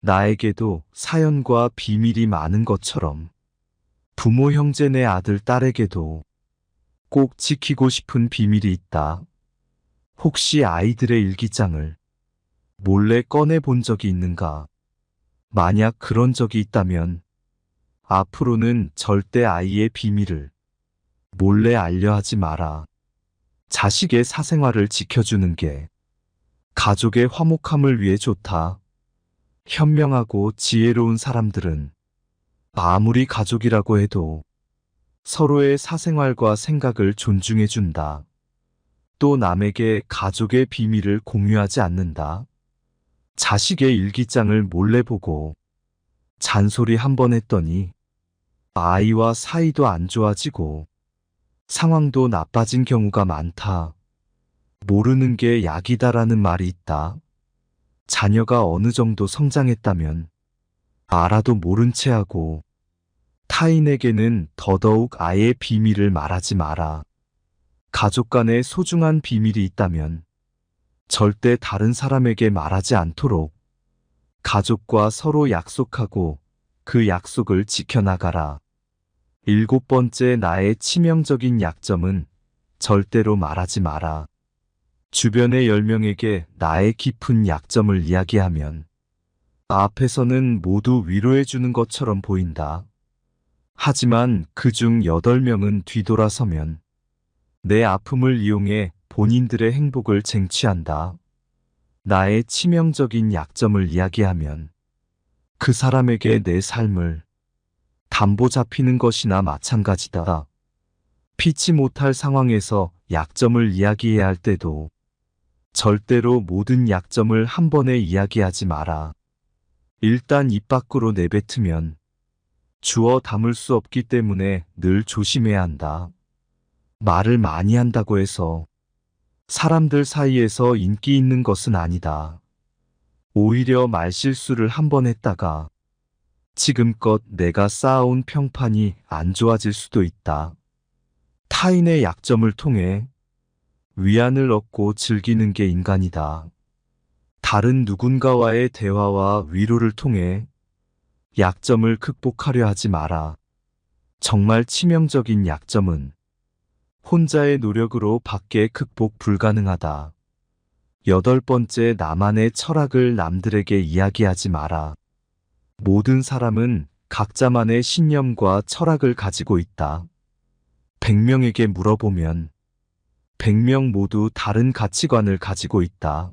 나에게도 사연과 비밀이 많은 것처럼 부모, 형제, 내 아들, 딸에게도 꼭 지키고 싶은 비밀이 있다. 혹시 아이들의 일기장을 몰래 꺼내 본 적이 있는가? 만약 그런 적이 있다면 앞으로는 절대 아이의 비밀을 몰래 알려하지 마라. 자식의 사생활을 지켜주는 게 가족의 화목함을 위해 좋다. 현명하고 지혜로운 사람들은 아무리 가족이라고 해도 서로의 사생활과 생각을 존중해준다. 또 남에게 가족의 비밀을 공유하지 않는다. 자식의 일기장을 몰래 보고 잔소리 한 번 했더니 아이와 사이도 안 좋아지고 상황도 나빠진 경우가 많다. 모르는 게 약이다라는 말이 있다. 자녀가 어느 정도 성장했다면 알아도 모른 채 하고 타인에게는 더더욱 아이의 비밀을 말하지 마라. 가족 간에 소중한 비밀이 있다면 절대 다른 사람에게 말하지 않도록 가족과 서로 약속하고 그 약속을 지켜나가라. 7번째, 나의 치명적인 약점은 절대로 말하지 마라. 주변의 10명에게 나의 깊은 약점을 이야기하면 앞에서는 모두 위로해주는 것처럼 보인다. 하지만 그중 8명은 뒤돌아서면 내 아픔을 이용해 본인들의 행복을 쟁취한다. 나의 치명적인 약점을 이야기하면 그 사람에게 내 삶을 담보 잡히는 것이나 마찬가지다. 피치 못할 상황에서 약점을 이야기해야 할 때도 절대로 모든 약점을 한 번에 이야기하지 마라. 일단 입 밖으로 내뱉으면 주워 담을 수 없기 때문에 늘 조심해야 한다. 말을 많이 한다고 해서 사람들 사이에서 인기 있는 것은 아니다. 오히려 말실수를 한 번 했다가 지금껏 내가 쌓아온 평판이 안 좋아질 수도 있다. 타인의 약점을 통해 위안을 얻고 즐기는 게 인간이다. 다른 누군가와의 대화와 위로를 통해 약점을 극복하려 하지 마라. 정말 치명적인 약점은 혼자의 노력으로 밖에 극복 불가능하다. 8번째, 나만의 철학을 남들에게 이야기하지 마라. 모든 사람은 각자만의 신념과 철학을 가지고 있다. 100명에게 물어보면 100명 모두 다른 가치관을 가지고 있다.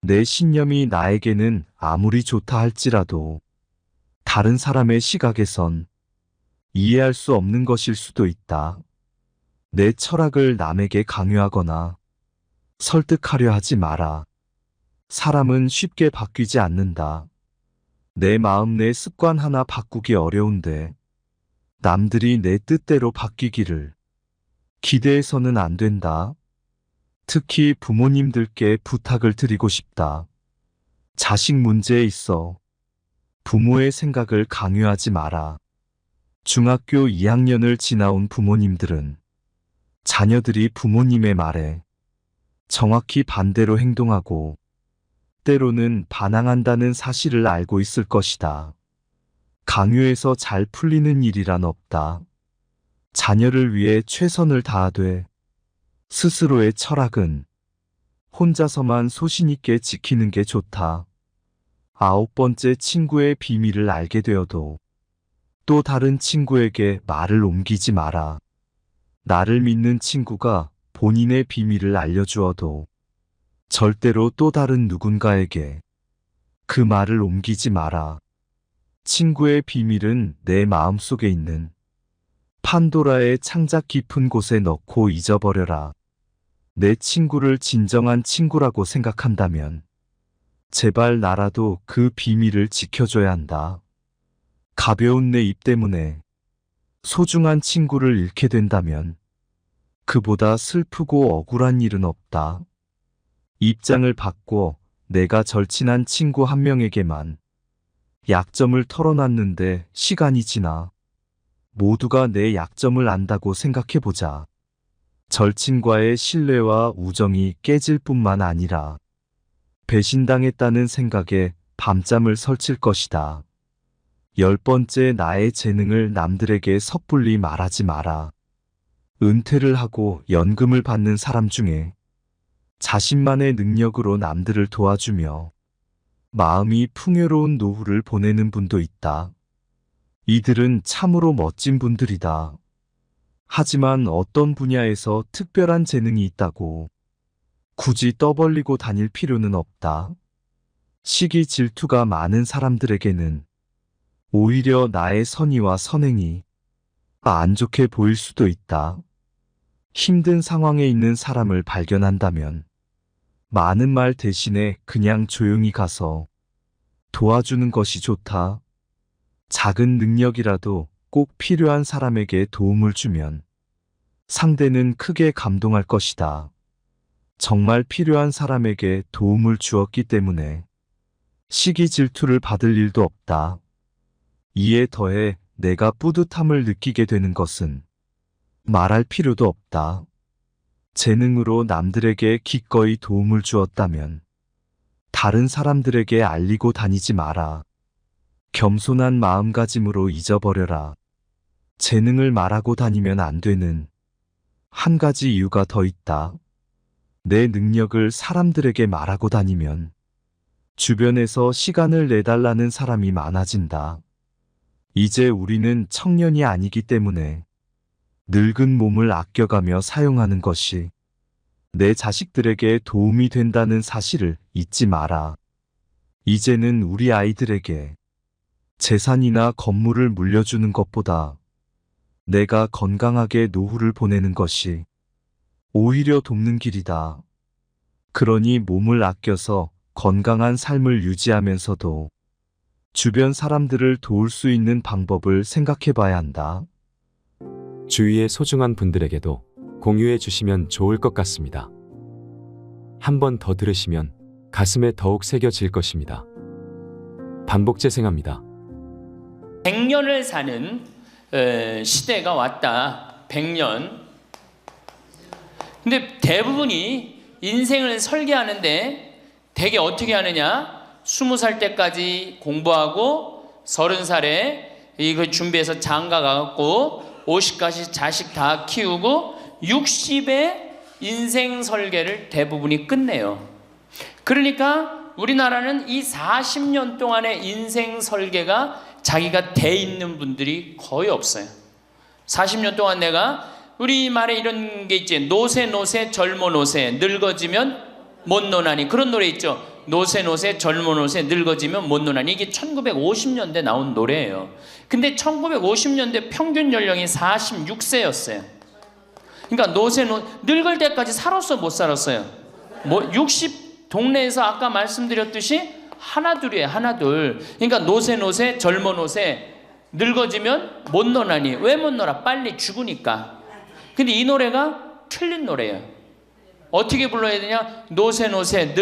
내 신념이 나에게는 아무리 좋다 할지라도 다른 사람의 시각에선 이해할 수 없는 것일 수도 있다. 내 철학을 남에게 강요하거나 설득하려 하지 마라. 사람은 쉽게 바뀌지 않는다. 내 마음 내 습관 하나 바꾸기 어려운데 남들이 내 뜻대로 바뀌기를 기대해서는 안 된다. 특히 부모님들께 부탁을 드리고 싶다. 자식 문제에 있어 부모의 생각을 강요하지 마라. 중학교 2학년을 지나온 부모님들은 자녀들이 부모님의 말에 정확히 반대로 행동하고 때로는 반항한다는 사실을 알고 있을 것이다. 강요해서 잘 풀리는 일이란 없다. 자녀를 위해 최선을 다하되 스스로의 철학은 혼자서만 소신 있게 지키는 게 좋다. 9번째 친구의 비밀을 알게 되어도 또 다른 친구에게 말을 옮기지 마라. 나를 믿는 친구가 본인의 비밀을 알려주어도 절대로 또 다른 누군가에게 그 말을 옮기지 마라. 친구의 비밀은 내 마음속에 있는 판도라의 창작 깊은 곳에 넣고 잊어버려라. 내 친구를 진정한 친구라고 생각한다면 제발 나라도 그 비밀을 지켜줘야 한다. 가벼운 내 입 때문에 소중한 친구를 잃게 된다면 그보다 슬프고 억울한 일은 없다. 입장을 바꿔 내가 절친한 친구 한 명에게만 약점을 털어놨는데 시간이 지나 모두가 내 약점을 안다고 생각해보자. 절친과의 신뢰와 우정이 깨질 뿐만 아니라 배신당했다는 생각에 밤잠을 설칠 것이다. 10번째 나의 재능을 남들에게 섣불리 말하지 마라. 은퇴를 하고 연금을 받는 사람 중에 자신만의 능력으로 남들을 도와주며 마음이 풍요로운 노후를 보내는 분도 있다. 이들은 참으로 멋진 분들이다. 하지만 어떤 분야에서 특별한 재능이 있다고 굳이 떠벌리고 다닐 필요는 없다. 시기 질투가 많은 사람들에게는 오히려 나의 선의와 선행이 안 좋게 보일 수도 있다. 힘든 상황에 있는 사람을 발견한다면 많은 말 대신에 그냥 조용히 가서 도와주는 것이 좋다. 작은 능력이라도 꼭 필요한 사람에게 도움을 주면 상대는 크게 감동할 것이다. 정말 필요한 사람에게 도움을 주었기 때문에 시기 질투를 받을 일도 없다. 이에 더해 내가 뿌듯함을 느끼게 되는 것은 말할 필요도 없다. 재능으로 남들에게 기꺼이 도움을 주었다면 다른 사람들에게 알리고 다니지 마라. 겸손한 마음가짐으로 잊어버려라. 재능을 말하고 다니면 안 되는 한 가지 이유가 더 있다. 내 능력을 사람들에게 말하고 다니면 주변에서 시간을 내달라는 사람이 많아진다. 이제 우리는 청년이 아니기 때문에 늙은 몸을 아껴가며 사용하는 것이 내 자식들에게 도움이 된다는 사실을 잊지 마라. 이제는 우리 아이들에게 재산이나 건물을 물려주는 것보다 내가 건강하게 노후를 보내는 것이 오히려 돕는 길이다. 그러니 몸을 아껴서 건강한 삶을 유지하면서도 주변 사람들을 도울 수 있는 방법을 생각해 봐야 한다. 주위의 소중한 분들에게도 공유해 주시면 좋을 것 같습니다. 한 번 더 들으시면 가슴에 더욱 새겨질 것입니다. 반복 재생합니다. 100년을 사는 시대가 왔다. 100년. 근데 대부분이 인생을 설계하는데 되게 어떻게 하느냐? 20살 때까지 공부하고 30살에 이거 준비해서 장가 가갖고 50까지 자식 다 키우고 60에 인생 설계를 대부분이 끝내요. 그러니까 우리나라는 이 40년 동안의 인생 설계가 자기가 돼 있는 분들이 거의 없어요. 40년 동안 내가 우리말에 이런 게 있지. 노세 노세 젊어 노세 늙어지면 못 노나니. 그런 노래 있죠. 노세 노세 젊어 노세 늙어지면 못 노나니. 이게 1950년대 나온 노래예요. 근데 1950년대 평균 연령이 46세였어요. 그러니까 늙을 때까지 살았어 못 살았어요? 뭐 60 동네에서 아까 말씀드렸듯이 하나둘이에요. 하나둘. 그러니까 노세 노세 젊어 노세 늙어지면 못 노나니. 왜 못 놀아? 빨리 죽으니까. 근데 이 노래가 틀린 노래예요. 어떻게 불러야 되냐? 노세 노세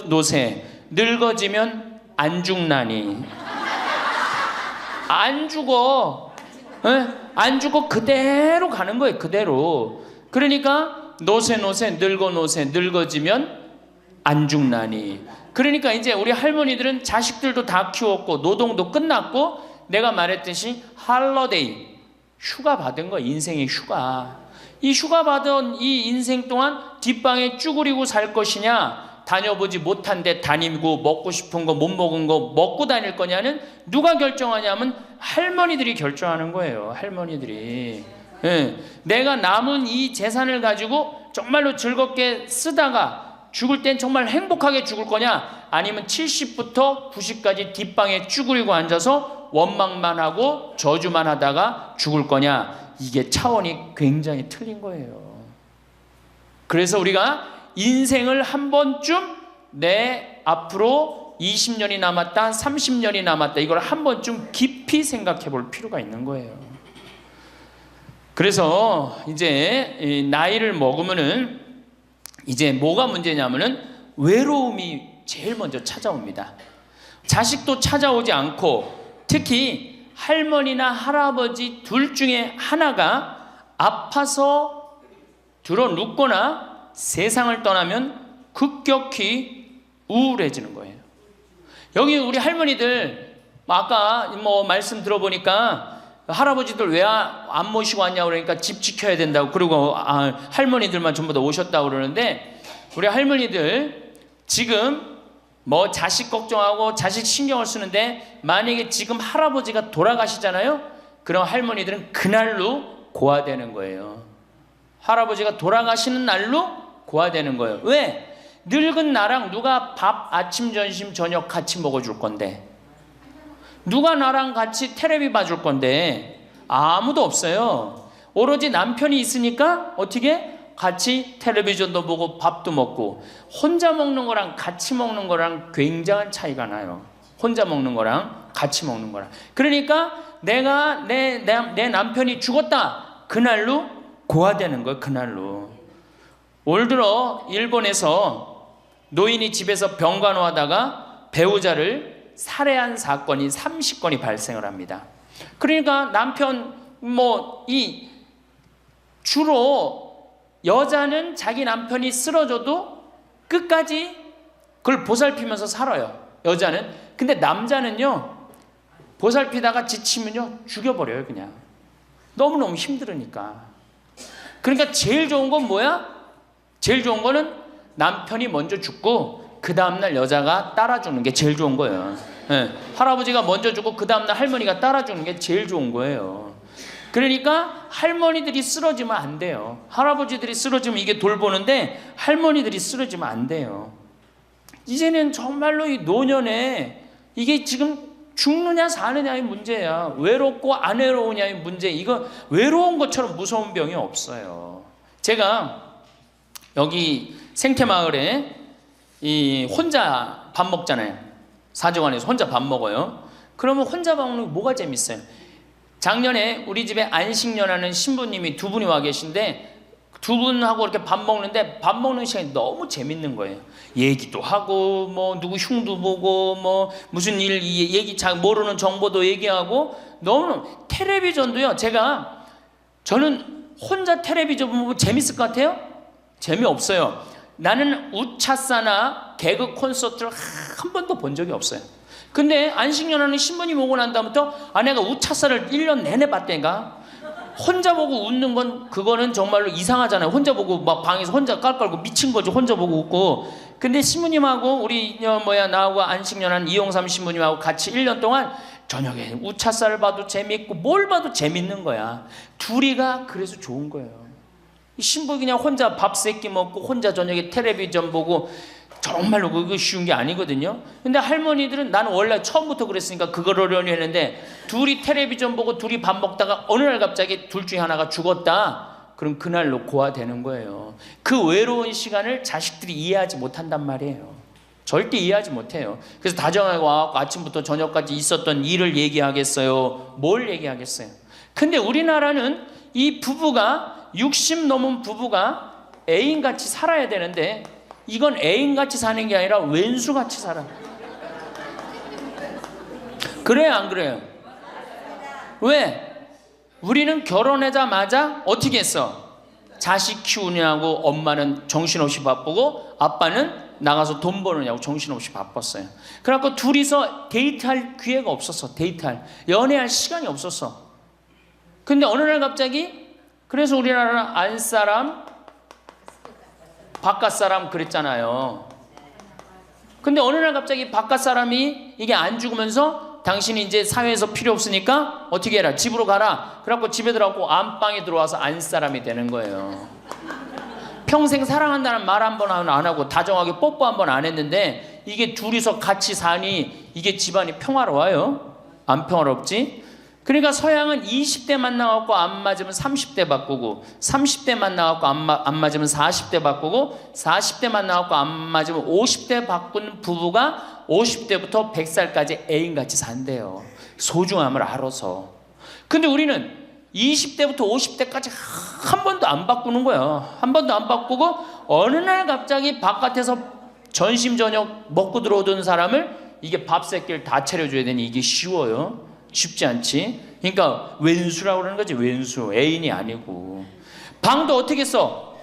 노세 늙어지면 안 죽나니. 안 죽어. 에? 안 죽어. 그대로 가는 거예요. 그대로. 그러니까 노세 노세 늙어지면 안 죽나니. 그러니까 이제 우리 할머니들은 자식들도 다 키웠고 노동도 끝났고 내가 말했듯이 할러데이 휴가 받은 거. 인생의 휴가. 이 휴가 받은 이 인생 동안 뒷방에 쭈그리고 살 것이냐, 다녀보지 못한 데 다니고 먹고 싶은 거 못 먹은 거 먹고 다닐 거냐는 누가 결정하냐면 할머니들이 결정하는 거예요. 할머니들이. 예. 내가 남은 이 재산을 가지고 정말로 즐겁게 쓰다가 죽을 땐 정말 행복하게 죽을 거냐, 아니면 70부터 90까지 뒷방에 쭈그리고 앉아서 원망만 하고 저주만 하다가 죽을 거냐. 이게 차원이 굉장히 틀린 거예요. 그래서 우리가 인생을 한 번쯤 내 앞으로 20년이 남았다, 30년이 남았다, 이걸 한 번쯤 깊이 생각해 볼 필요가 있는 거예요. 그래서 이제 나이를 먹으면은 이제 뭐가 문제냐면은 외로움이 제일 먼저 찾아옵니다. 자식도 찾아오지 않고 특히 할머니나 할아버지 둘 중에 하나가 아파서 들어 눕거나 세상을 떠나면 급격히 우울해지는 거예요. 여기 우리 할머니들 아까 뭐 말씀 들어보니까 할아버지들 왜 안 모시고 왔냐고 그러니까 집 지켜야 된다고, 그리고 할머니들만 전부 다 오셨다고 그러는데, 우리 할머니들 지금 뭐 자식 걱정하고 자식 신경을 쓰는데 만약에 지금 할아버지가 돌아가시잖아요. 그럼 할머니들은 그날로 고아되는 거예요. 할아버지가 돌아가시는 날로 고아되는 거예요. 왜? 늙은 나랑 누가 밥 아침 점심 저녁 같이 먹어줄 건데, 누가 나랑 같이 텔레비 봐줄 건데, 아무도 없어요. 오로지 남편이 있으니까 어떻게? 같이 텔레비전도 보고 밥도 먹고. 혼자 먹는 거랑 같이 먹는 거랑 굉장한 차이가 나요. 혼자 먹는 거랑 같이 먹는 거랑. 그러니까 내가 내 남편이 죽었다, 그날로 고아되는 거예요. 그날로. 올 들어 일본에서 노인이 집에서 병간호하다가 배우자를 살해한 사건이 30건이 발생을 합니다. 그러니까 남편 주로 여자는 자기 남편이 쓰러져도 끝까지 그걸 보살피면서 살아요. 여자는. 근데 남자는요, 보살피다가 지치면요 죽여버려요. 그냥 너무너무 힘들으니까. 그러니까 제일 좋은 건 뭐야? 제일 좋은 거는 남편이 먼저 죽고 그 다음날 여자가 따라 죽는 게 제일 좋은 거예요. 네. 할아버지가 먼저 죽고 그 다음날 할머니가 따라 죽는 게 제일 좋은 거예요. 그러니까 할머니들이 쓰러지면 안 돼요. 할아버지들이 쓰러지면 이게 돌보는데 할머니들이 쓰러지면 안 돼요. 이제는 정말로 이 노년에 이게 지금 죽느냐 사느냐의 문제야. 외롭고 안 외로우냐의 문제. 이거 외로운 것처럼 무서운 병이 없어요. 제가 여기 생태마을에 혼자 밥 먹잖아요. 사정원에서 혼자 밥 먹어요. 그러면 혼자 밥 먹는 게 뭐가 재밌어요? 작년에 우리 집에 안식년하는 신부님이 두 분이 와 계신데, 두 분하고 이렇게 밥 먹는데 밥 먹는 시간이 너무 재밌는 거예요. 얘기도 하고 뭐 누구 흉도 보고 뭐 무슨 일 얘기 잘 모르는 정보도 얘기하고, 너무 텔레비전도요. 저는 혼자 텔레비전 보면 재밌을 것 같아요? 재미없어요. 나는 우차사나 개그 콘서트를 한 번도 본 적이 없어요. 근데 안식년하는 신부님 오고 난 다음부터 내가 우차사를 1년 내내 봤다니까. 혼자 보고 웃는 건 그거는 정말로 이상하잖아요. 혼자 보고 막 방에서 혼자 깔깔고 미친 거지. 혼자 보고 웃고. 근데 신부님하고 우리 나하고 안식년한 이용삼 신부님하고 같이 1년 동안 저녁에 우차사를 봐도 재밌고 뭘 봐도 재밌는 거야. 둘이가 그래서 좋은 거예요. 이 신부 그냥 혼자 밥 세끼 먹고 혼자 저녁에 텔레비전 보고 정말로 그거 쉬운 게 아니거든요. 근데 할머니들은 나는 원래 처음부터 그랬으니까 그거를 했는데 둘이 텔레비전 보고 둘이 밥 먹다가 어느 날 갑자기 둘 중에 하나가 죽었다. 그럼 그날로 고아되는 거예요. 그 외로운 시간을 자식들이 이해하지 못한단 말이에요. 절대 이해하지 못해요. 그래서 다정하고 와갖고 아침부터 저녁까지 있었던 일을 얘기하겠어요? 뭘 얘기하겠어요? 근데 우리나라는 이 부부가 60 넘은 부부가 애인같이 살아야 되는데 이건 애인같이 사는 게 아니라 왼수같이 살아. 그래요 안 그래요? 왜? 우리는 결혼하자마자 어떻게 했어? 자식 키우냐고 엄마는 정신없이 바쁘고 아빠는 나가서 돈 버느냐고 정신없이 바빴어요. 그래갖고 둘이서 데이트할 기회가 없었어. 데이트할, 연애할 시간이 없었어. 근데 어느 날 갑자기, 그래서 우리나라는 안사람 바깥사람 그랬잖아요. 근데 어느 날 갑자기 바깥사람이 이게 안 죽으면서 당신이 이제 사회에서 필요 없으니까 어떻게 해라, 집으로 가라. 그래갖고 집에 들어가고 안방에 들어와서 안사람이 되는 거예요. 평생 사랑한다는 말 한 번 안 하고 다정하게 뽀뽀 한 번 안 했는데 이게 둘이서 같이 사니 이게 집안이 평화로워요? 안 평화롭지? 그러니까 서양은 20대 만나갖고 안 맞으면 30대 바꾸고 30대 만나갖고 안 맞으면 40대 바꾸고 40대 만나갖고 안 맞으면 50대 바꾼 부부가 50대부터 100살까지 애인같이 산대요. 소중함을 알아서. 근데 우리는 20대부터 50대까지 한 번도 안 바꾸는 거야. 한 번도 안 바꾸고 어느 날 갑자기 바깥에서 점심 저녁 먹고 들어오던 사람을 이게 밥 새끼를 다 차려줘야 되니 이게 쉬워요? 쉽지 않지. 그러니까 왼수라고 그러는 거지. 왼수, 애인이 아니고. 방도 어떻게 써?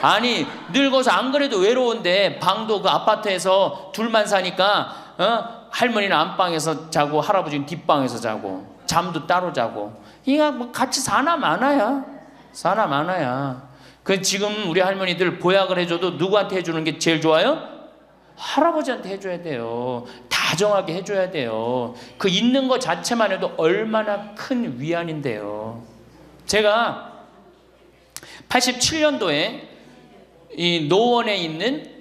아니 늙어서 안 그래도 외로운데 방도 그 아파트에서 둘만 사니까 할머니는 안방에서 자고 할아버지는 뒷방에서 자고 잠도 따로 자고. 이거 뭐 같이 사나 마나야. 사나 마나야. 그 지금 우리 할머니들 보약을 해줘도 누구한테 해주는 게 제일 좋아요? 할아버지한테 해줘야 돼요. 다정하게 해줘야 돼요. 그 있는 것 자체만 해도 얼마나 큰 위안인데요. 제가 87년도에 이 노원에 있는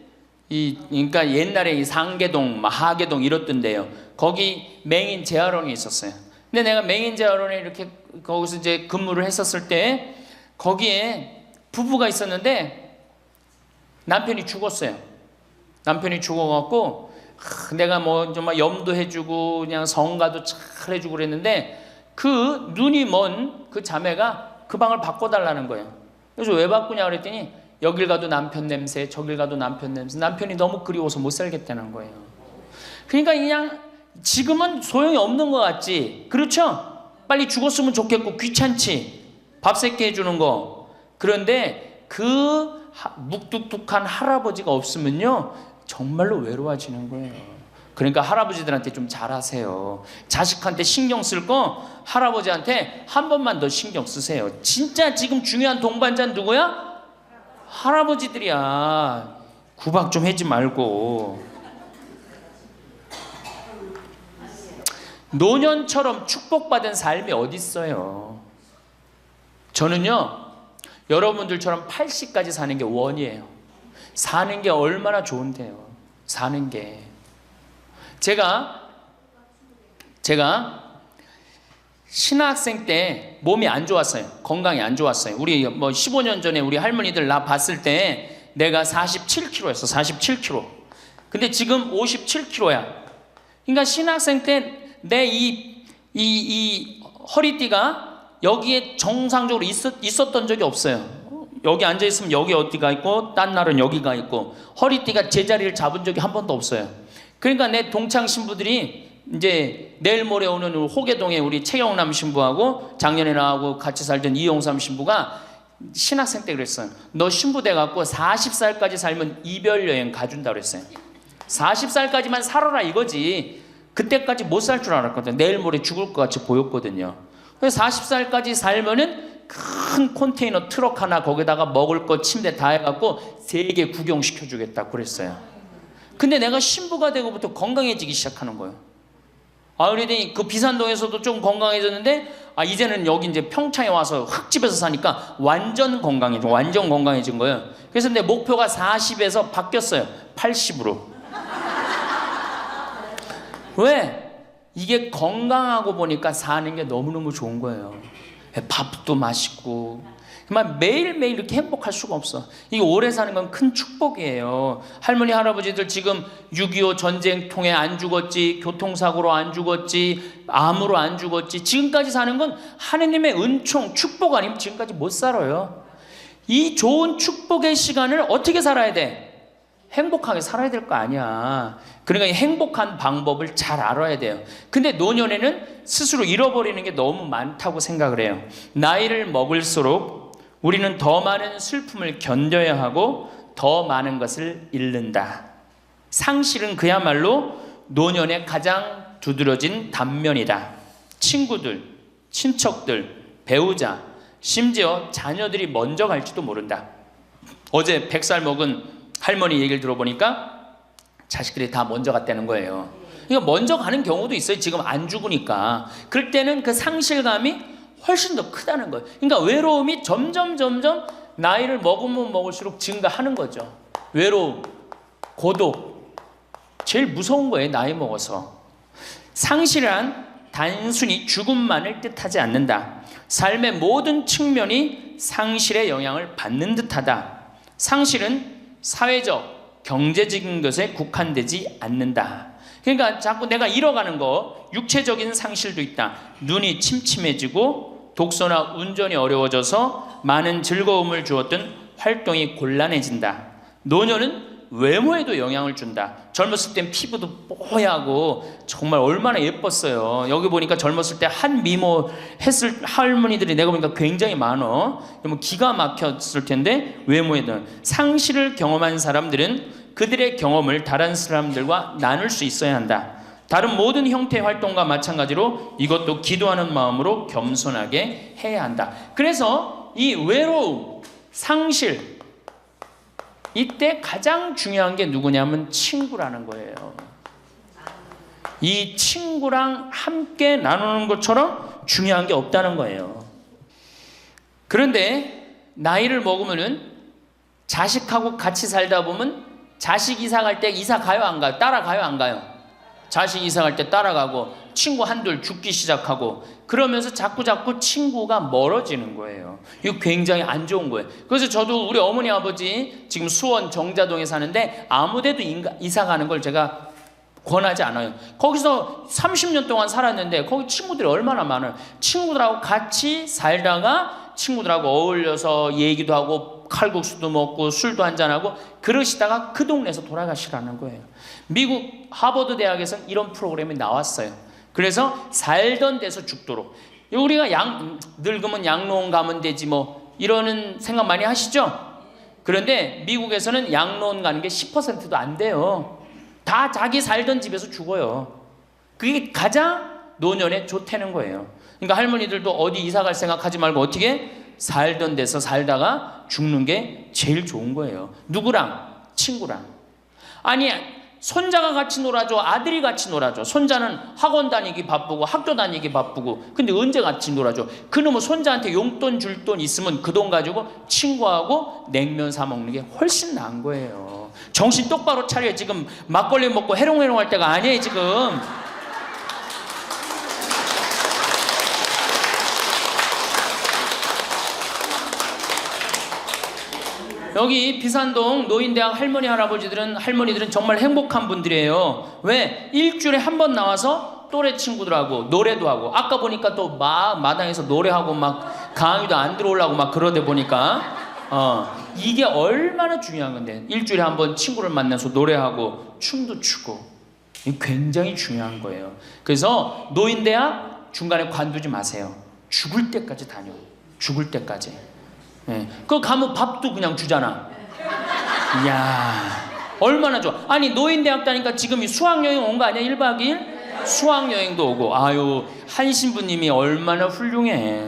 그러니까 옛날에 이 상계동, 하계동 이렇던데요. 거기 맹인 재활원이 있었어요. 근데 내가 맹인 재활원에 이렇게 거기서 이제 근무를 했었을 때 거기에 부부가 있었는데 남편이 죽었어요. 남편이 죽어갖고 내가 뭐 정말 염도해주고 그냥 성가도 잘 해주고 그랬는데 그 눈이 먼 그 자매가 그 방을 바꿔달라는 거예요. 그래서 왜 바꾸냐 그랬더니 여길 가도 남편 냄새, 저길 가도 남편 냄새. 남편이 너무 그리워서 못 살겠다는 거예요. 그러니까 그냥 지금은 소용이 없는 것 같지. 그렇죠? 빨리 죽었으면 좋겠고 귀찮지. 밥 새끼 해주는 거. 그런데 그 묵뚝뚝한 할아버지가 없으면요 정말로 외로워지는 거예요. 그러니까 할아버지들한테 좀 잘하세요. 자식한테 신경 쓸 거 할아버지한테 한 번만 더 신경 쓰세요. 진짜 지금 중요한 동반자는 누구야? 할아버지들이야. 구박 좀 하지 말고. 노년처럼 축복받은 삶이 어디 있어요? 저는요 여러분들처럼 80까지 사는 게 원이에요. 사는 게 얼마나 좋은데요. 사는 게. 제가 신학생 때 몸이 안 좋았어요. 건강이 안 좋았어요. 우리 뭐 15년 전에 우리 할머니들 나 봤을 때 내가 47kg였어. 47kg. 근데 지금 57kg야. 그러니까 신학생 때 내 이 허리띠가 여기에 정상적으로 있었던 적이 없어요. 여기 앉아 있으면 여기 어디가 있고 딴 날은 여기가 있고 허리띠가 제자리를 잡은 적이 한 번도 없어요. 그러니까 내 동창 신부들이 이제 내일 모레 오는 호계동에 우리 최영남 신부하고 작년에 나하고 같이 살던 이용삼 신부가 신학생 때 그랬어요. 너 신부 돼갖고 40살까지 살면 이별 여행 가준다 그랬어요. 40살까지만 살아라 이거지. 그때까지 못 살 줄 알았거든요. 내일 모레 죽을 것 같이 보였거든요. 그래서 40살까지 살면은 큰 컨테이너 트럭 하나 거기다가 먹을 거 침대 다 해갖고 세계 구경시켜주겠다 그랬어요. 근데 내가 신부가 되고부터 건강해지기 시작하는 거예요. 그러더니 그 비산동에서도 좀 건강해졌는데, 이제는 여기 이제 평창에 와서 흙집에서 사니까 완전 건강해진 거예요. 그래서 내 목표가 40에서 바뀌었어요. 80으로. 왜? 이게 건강하고 보니까 사는 게 너무너무 좋은 거예요. 밥도 맛있고, 정말 매일매일 이렇게 행복할 수가 없어. 이게 오래 사는 건 큰 축복이에요. 할머니, 할아버지들 지금 6.25 전쟁 통해 안 죽었지, 교통사고로 안 죽었지, 암으로 안 죽었지, 지금까지 사는 건 하느님의 은총, 축복 아니면 지금까지 못 살아요. 이 좋은 축복의 시간을 어떻게 살아야 돼? 행복하게 살아야 될 거 아니야. 그러니까 이 행복한 방법을 잘 알아야 돼요. 근데 노년에는 스스로 잃어버리는 게 너무 많다고 생각을 해요. 나이를 먹을수록 우리는 더 많은 슬픔을 견뎌야 하고 더 많은 것을 잃는다. 상실은 그야말로 노년의 가장 두드러진 단면이다. 친구들, 친척들, 배우자, 심지어 자녀들이 먼저 갈지도 모른다. 어제 100살 먹은 할머니 얘기를 들어보니까 자식들이 다 먼저 갔다는 거예요. 그러니까 먼저 가는 경우도 있어요. 지금 안 죽으니까. 그럴 때는 그 상실감이 훨씬 더 크다는 거예요. 그러니까 외로움이 점점 나이를 먹으면 먹을수록 증가하는 거죠. 외로움, 고독, 제일 무서운 거예요. 나이 먹어서. 상실은 단순히 죽음만을 뜻하지 않는다. 삶의 모든 측면이 상실의 영향을 받는 듯하다. 상실은 사회적, 경제적인 것에 국한되지 않는다. 그러니까 자꾸 내가 잃어가는 거, 육체적인 상실도 있다. 눈이 침침해지고 독서나 운전이 어려워져서 많은 즐거움을 주었던 활동이 곤란해진다. 노년은 외모에도 영향을 준다. 젊었을 땐 피부도 뽀얗고 정말 얼마나 예뻤어요. 여기 보니까 젊었을 때 한 미모 했을 할머니들이 내가 보니까 굉장히 많어. 그러면 기가 막혔을 텐데 외모에는. 상실을 경험한 사람들은 그들의 경험을 다른 사람들과 나눌 수 있어야 한다. 다른 모든 형태의 활동과 마찬가지로 이것도 기도하는 마음으로 겸손하게 해야 한다. 그래서 이 외로움, 상실, 이때 가장 중요한 게 누구냐면 친구라는 거예요. 이 친구랑 함께 나누는 것처럼 중요한 게 없다는 거예요. 그런데 나이를 먹으면은 자식하고 같이 살다 보면 자식 이사 갈 때 이사 가요 안 가요? 따라가요 안 가요? 자식 이사 갈 때 따라가고 친구 한둘 죽기 시작하고 그러면서 자꾸 친구가 멀어지는 거예요. 이거 굉장히 안 좋은 거예요. 그래서 저도 우리 어머니 아버지 지금 수원 정자동에 사는데 아무데도 이사 가는 걸 제가 권하지 않아요. 거기서 30년 동안 살았는데 거기 친구들이 얼마나 많아요. 친구들하고 같이 살다가 친구들하고 어울려서 얘기도 하고 칼국수도 먹고 술도 한잔하고 그러시다가 그 동네에서 돌아가시라는 거예요. 미국 하버드 대학에서 이런 프로그램이 나왔어요. 그래서 살던 데서 죽도록. 우리가 늙으면 양로원 가면 되지 뭐 이러는 생각 많이 하시죠? 그런데 미국에서는 양로원 가는 게 10%도 안 돼요. 다 자기 살던 집에서 죽어요. 그게 가장 노년에 좋다는 거예요. 그러니까 할머니들도 어디 이사 갈 생각하지 말고 어떻게 살던 데서 살다가 죽는 게 제일 좋은 거예요. 누구랑? 친구랑. 아니 손자가 같이 놀아줘, 아들이 같이 놀아줘. 손자는 학원 다니기 바쁘고 학교 다니기 바쁘고 근데 언제 같이 놀아줘? 그놈은 손자한테 용돈 줄 돈 있으면 그 돈 가지고 친구하고 냉면 사 먹는 게 훨씬 나은 거예요. 정신 똑바로 차려. 지금 막걸리 먹고 해롱해롱 할 때가 아니에요 지금. 여기 비산동 노인대학 할머니들은 정말 행복한 분들이에요. 왜? 일주일에 한 번 나와서 또래 친구들하고 노래도 하고 아까 보니까 또 마당에서 노래하고 막 강의도 안 들어오려고 막 그러다 보니까 이게 얼마나 중요한 건데 일주일에 한 번 친구를 만나서 노래하고 춤도 추고 이게 굉장히 중요한 거예요. 그래서 노인대학 중간에 관두지 마세요. 죽을 때까지 다녀. 죽을 때까지. 네. 그거 가면 밥도 그냥 주잖아. 이야 얼마나 좋아. 아니 노인대학 다니까 지금 수학여행 온 거 아니야? 1박 2일? 수학여행도 오고. 아유 한 신부님이 얼마나 훌륭해.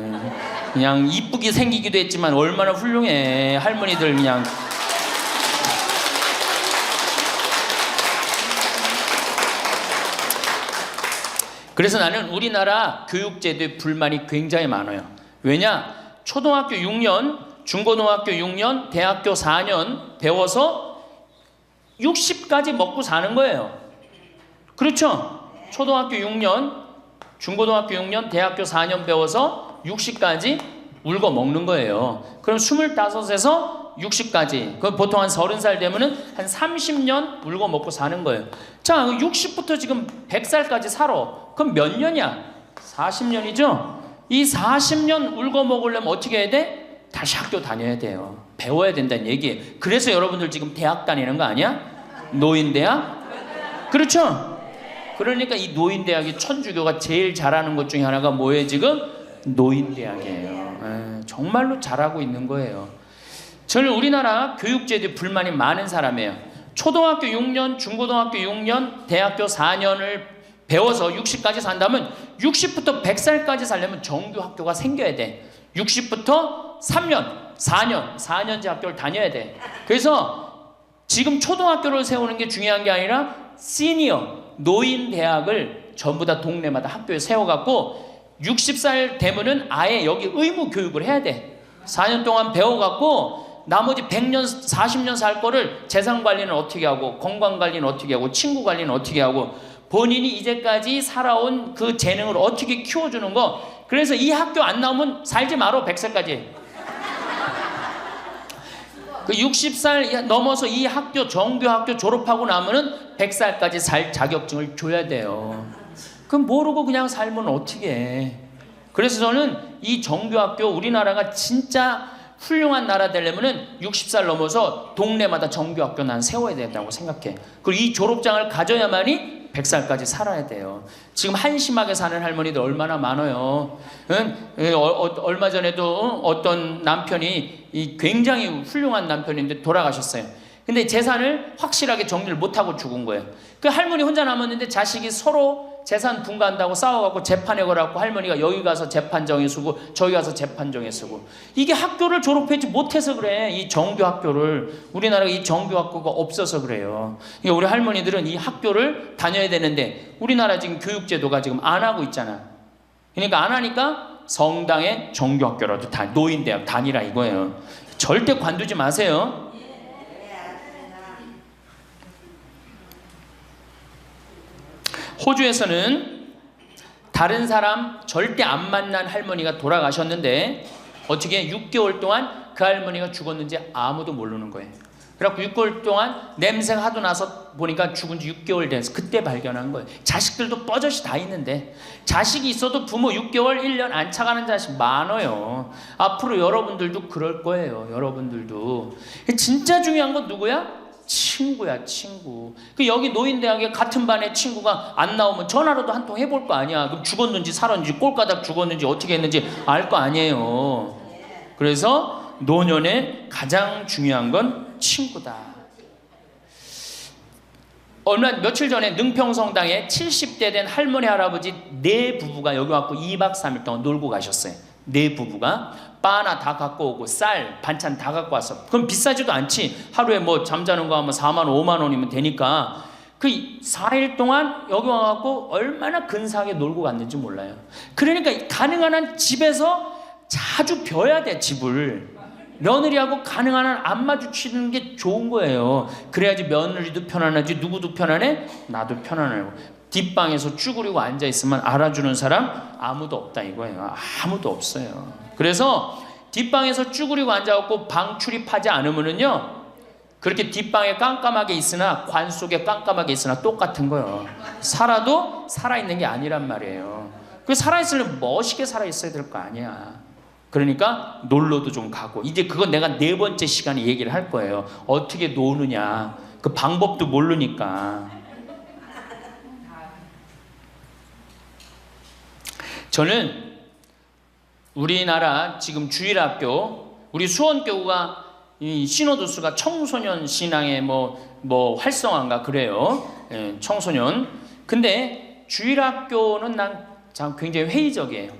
그냥 이쁘게 생기기도 했지만 얼마나 훌륭해. 할머니들 그냥 그래서 나는 우리나라 교육제도에 불만이 굉장히 많아요. 왜냐? 초등학교 6년, 중고등학교 6년, 대학교 4년 배워서 60까지 먹고 사는 거예요. 그렇죠? 초등학교 6년, 중고등학교 6년, 대학교 4년 배워서 60까지 울고 먹는 거예요. 그럼 25에서 60까지, 그럼 보통 한 30살 되면은 한 30년 울고 먹고 사는 거예요. 자, 60부터 지금 100살까지 살아. 그럼 몇 년이야? 40년이죠? 이 40년 울고 먹으려면 어떻게 해야 돼? 다시 학교 다녀야 돼요. 배워야 된다는 얘기예요. 그래서 여러분들 지금 대학 다니는 거 아니야? 노인대학? 그렇죠? 그러니까 이 노인대학이 천주교가 제일 잘하는 것 중에 하나가 뭐예요 지금? 노인대학이에요. 정말로 잘하고 있는 거예요. 저는 우리나라 교육제도에 불만이 많은 사람이에요. 초등학교 6년, 중고등학교 6년, 대학교 4년을 배워서 60까지 산다면 60부터 100살까지 살려면 정규 학교가 생겨야 돼. 60부터 3년, 4년제 학교를 다녀야 돼. 그래서 지금 초등학교를 세우는 게 중요한 게 아니라 시니어, 노인 대학을 전부 다 동네마다 학교에 세워갖고 60살 되면은 아예 여기 의무 교육을 해야 돼. 4년 동안 배워갖고 나머지 100년, 40년 살 거를 재산 관리는 어떻게 하고, 건강 관리는 어떻게 하고, 친구 관리는 어떻게 하고, 본인이 이제까지 살아온 그 재능을 어떻게 키워주는 거. 그래서 이 학교 안 나오면 살지 말어. 100살까지. 그 60살 넘어서 이 학교, 정규 학교 졸업하고 나면은 100살까지 살 자격증을 줘야 돼요. 그럼 모르고 그냥 살면 어떻게 해. 그래서 저는 이 정규 학교, 우리나라가 진짜 훌륭한 나라 되려면은 60살 넘어서 동네마다 정규 학교 난 세워야 된다고 생각해. 그리고 이 졸업장을 가져야만이 100살까지 살아야 돼요. 지금 한심하게 사는 할머니들 얼마나 많아요. 얼마 전에도 어떤 남편이 굉장히 훌륭한 남편인데 돌아가셨어요. 근데 재산을 확실하게 정리를 못하고 죽은 거예요. 그 할머니 혼자 남았는데 자식이 서로 재산 분가한다고 싸워갖고 재판에 걸어갖고 할머니가 여기 가서 재판정에 서고 저기 가서 재판정에 서고. 이게 학교를 졸업하지 못해서 그래. 이 정규 학교를. 우리나라가 이 정규 학교가 없어서 그래요. 그러니까 우리 할머니들은 이 학교를 다녀야 되는데 우리나라 지금 교육제도가 지금 안 하고 있잖아. 그러니까 안 하니까 성당의 정규 학교라도 노인대학 다니라 이거예요. 절대 관두지 마세요. 호주에서는 다른 사람 절대 안 만난 할머니가 돌아가셨는데 어떻게 6개월 동안 그 할머니가 죽었는지 아무도 모르는 거예요. 그래갖고 6개월 동안 냄새가 하도 나서 보니까 죽은 지 6개월 돼서 그때 발견한 거예요. 자식들도 뻐젓이 다 있는데 자식이 있어도 부모 6개월, 1년 안 차가는 자식 많아요. 앞으로 여러분들도 그럴 거예요. 여러분들도. 진짜 중요한 건 누구야? 친구야, 친구. 그 여기 노인대학에 같은 반에 친구가 안 나오면 전화로도 한 통 해볼 거 아니야. 그럼 죽었는지 살았는지 꼴가닥 죽었는지 어떻게 했는지 알 거 아니에요. 그래서 노년에 가장 중요한 건 친구다. 며칠 전에 능평성당에 70대 된 할머니 할아버지 네 부부가 여기 왔고 2박 3일 동안 놀고 가셨어요. 네 부부가 바나 다 갖고 오고 쌀, 반찬 다 갖고 왔어. 그럼 비싸지도 않지. 하루에 뭐 잠자는 거 하면 4만 원, 5만 원이면 되니까 그 4일 동안 여기 와갖고 얼마나 근사하게 놀고 갔는지 몰라요. 그러니까 가능한 한 집에서 자주 벼야 돼. 집을 며느리하고 가능한 한 안 마주치는 게 좋은 거예요. 그래야지 며느리도 편안하지. 누구도 편안해? 나도 편안하고. 뒷방에서 쭈그리고 앉아있으면 알아주는 사람 아무도 없다 이거예요. 아무도 없어요. 그래서 뒷방에서 쭈그리고 앉아갖고 방 출입하지 않으면은요, 그렇게 뒷방에 깜깜하게 있으나 관 속에 깜깜하게 있으나 똑같은 거예요. 살아도 살아있는 게 아니란 말이에요. 그 살아있으려면 멋있게 살아있어야 될 거 아니야. 그러니까 놀러도 좀 가고. 이제 그건 내가 4번째 시간에 얘기를 할 거예요. 어떻게 노느냐. 그 방법도 모르니까. 저는 우리나라 지금 주일학교, 우리 수원교구가 이 신호도수가 청소년 신앙의 뭐 활성화인가 그래요. 예, 청소년. 근데 주일학교는 난 참 굉장히 회의적이에요.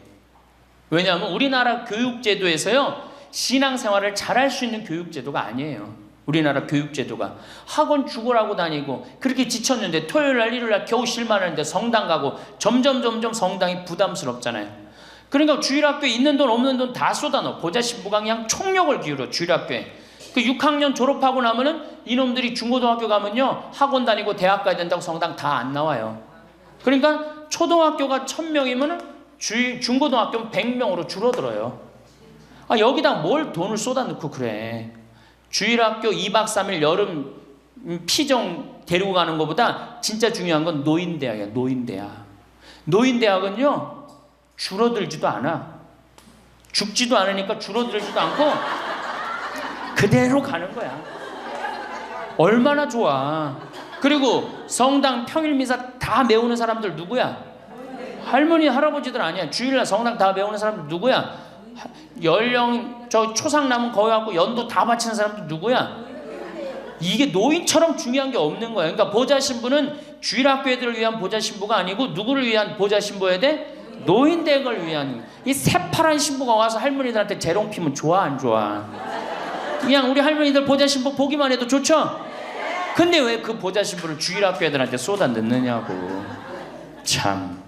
왜냐하면 우리나라 교육제도에서요, 신앙생활을 잘할 수 있는 교육제도가 아니에요. 우리나라 교육제도가. 학원 죽으라고 다니고 그렇게 지쳤는데 토요일날 일요일날 겨우 쉴만하는데 성당 가고 점점 성당이 부담스럽잖아요. 그러니까 주일학교에 있는 돈 없는 돈 다 쏟아넣어. 보좌신부가 그냥 총력을 기울여 주일학교에. 그 6학년 졸업하고 나면은 이놈들이 중고등학교 가면요 학원 다니고 대학 가야 된다고 성당 다 안 나와요. 그러니까 초등학교가 1000명이면은 중고등학교는 100명으로 줄어들어요. 아 여기다 뭘 돈을 쏟아넣고 그래. 주일학교 2박 3일 여름 피정 데리고 가는 것보다 진짜 중요한 건 노인대학이야. 노인대학은요 줄어들지도 않아. 죽지도 않으니까 줄어들지도 않고 그대로 가는 거야. 얼마나 좋아. 그리고 성당 평일 미사 다 메우는 사람들 누구야? 할머니 할아버지들 아니야. 주일날 성당 다 메우는 사람들 누구야? 연령 저 초상 남은 거기 갖고 연도 다 바치는 사람들 누구야? 이게 노인처럼 중요한 게 없는 거야. 그러니까 보좌 신부는 주일학교 애들을 위한 보좌 신부가 아니고 누구를 위한 보좌 신부여야 돼? 노인댁을 위한. 이 새파란 신부가 와서 할머니들한테 재롱 피면 좋아 안 좋아? 그냥 우리 할머니들 보좌 신부 보기만 해도 좋죠? 근데 왜 그 보좌 신부를 주일학교 애들한테 쏟아 넣느냐고. 참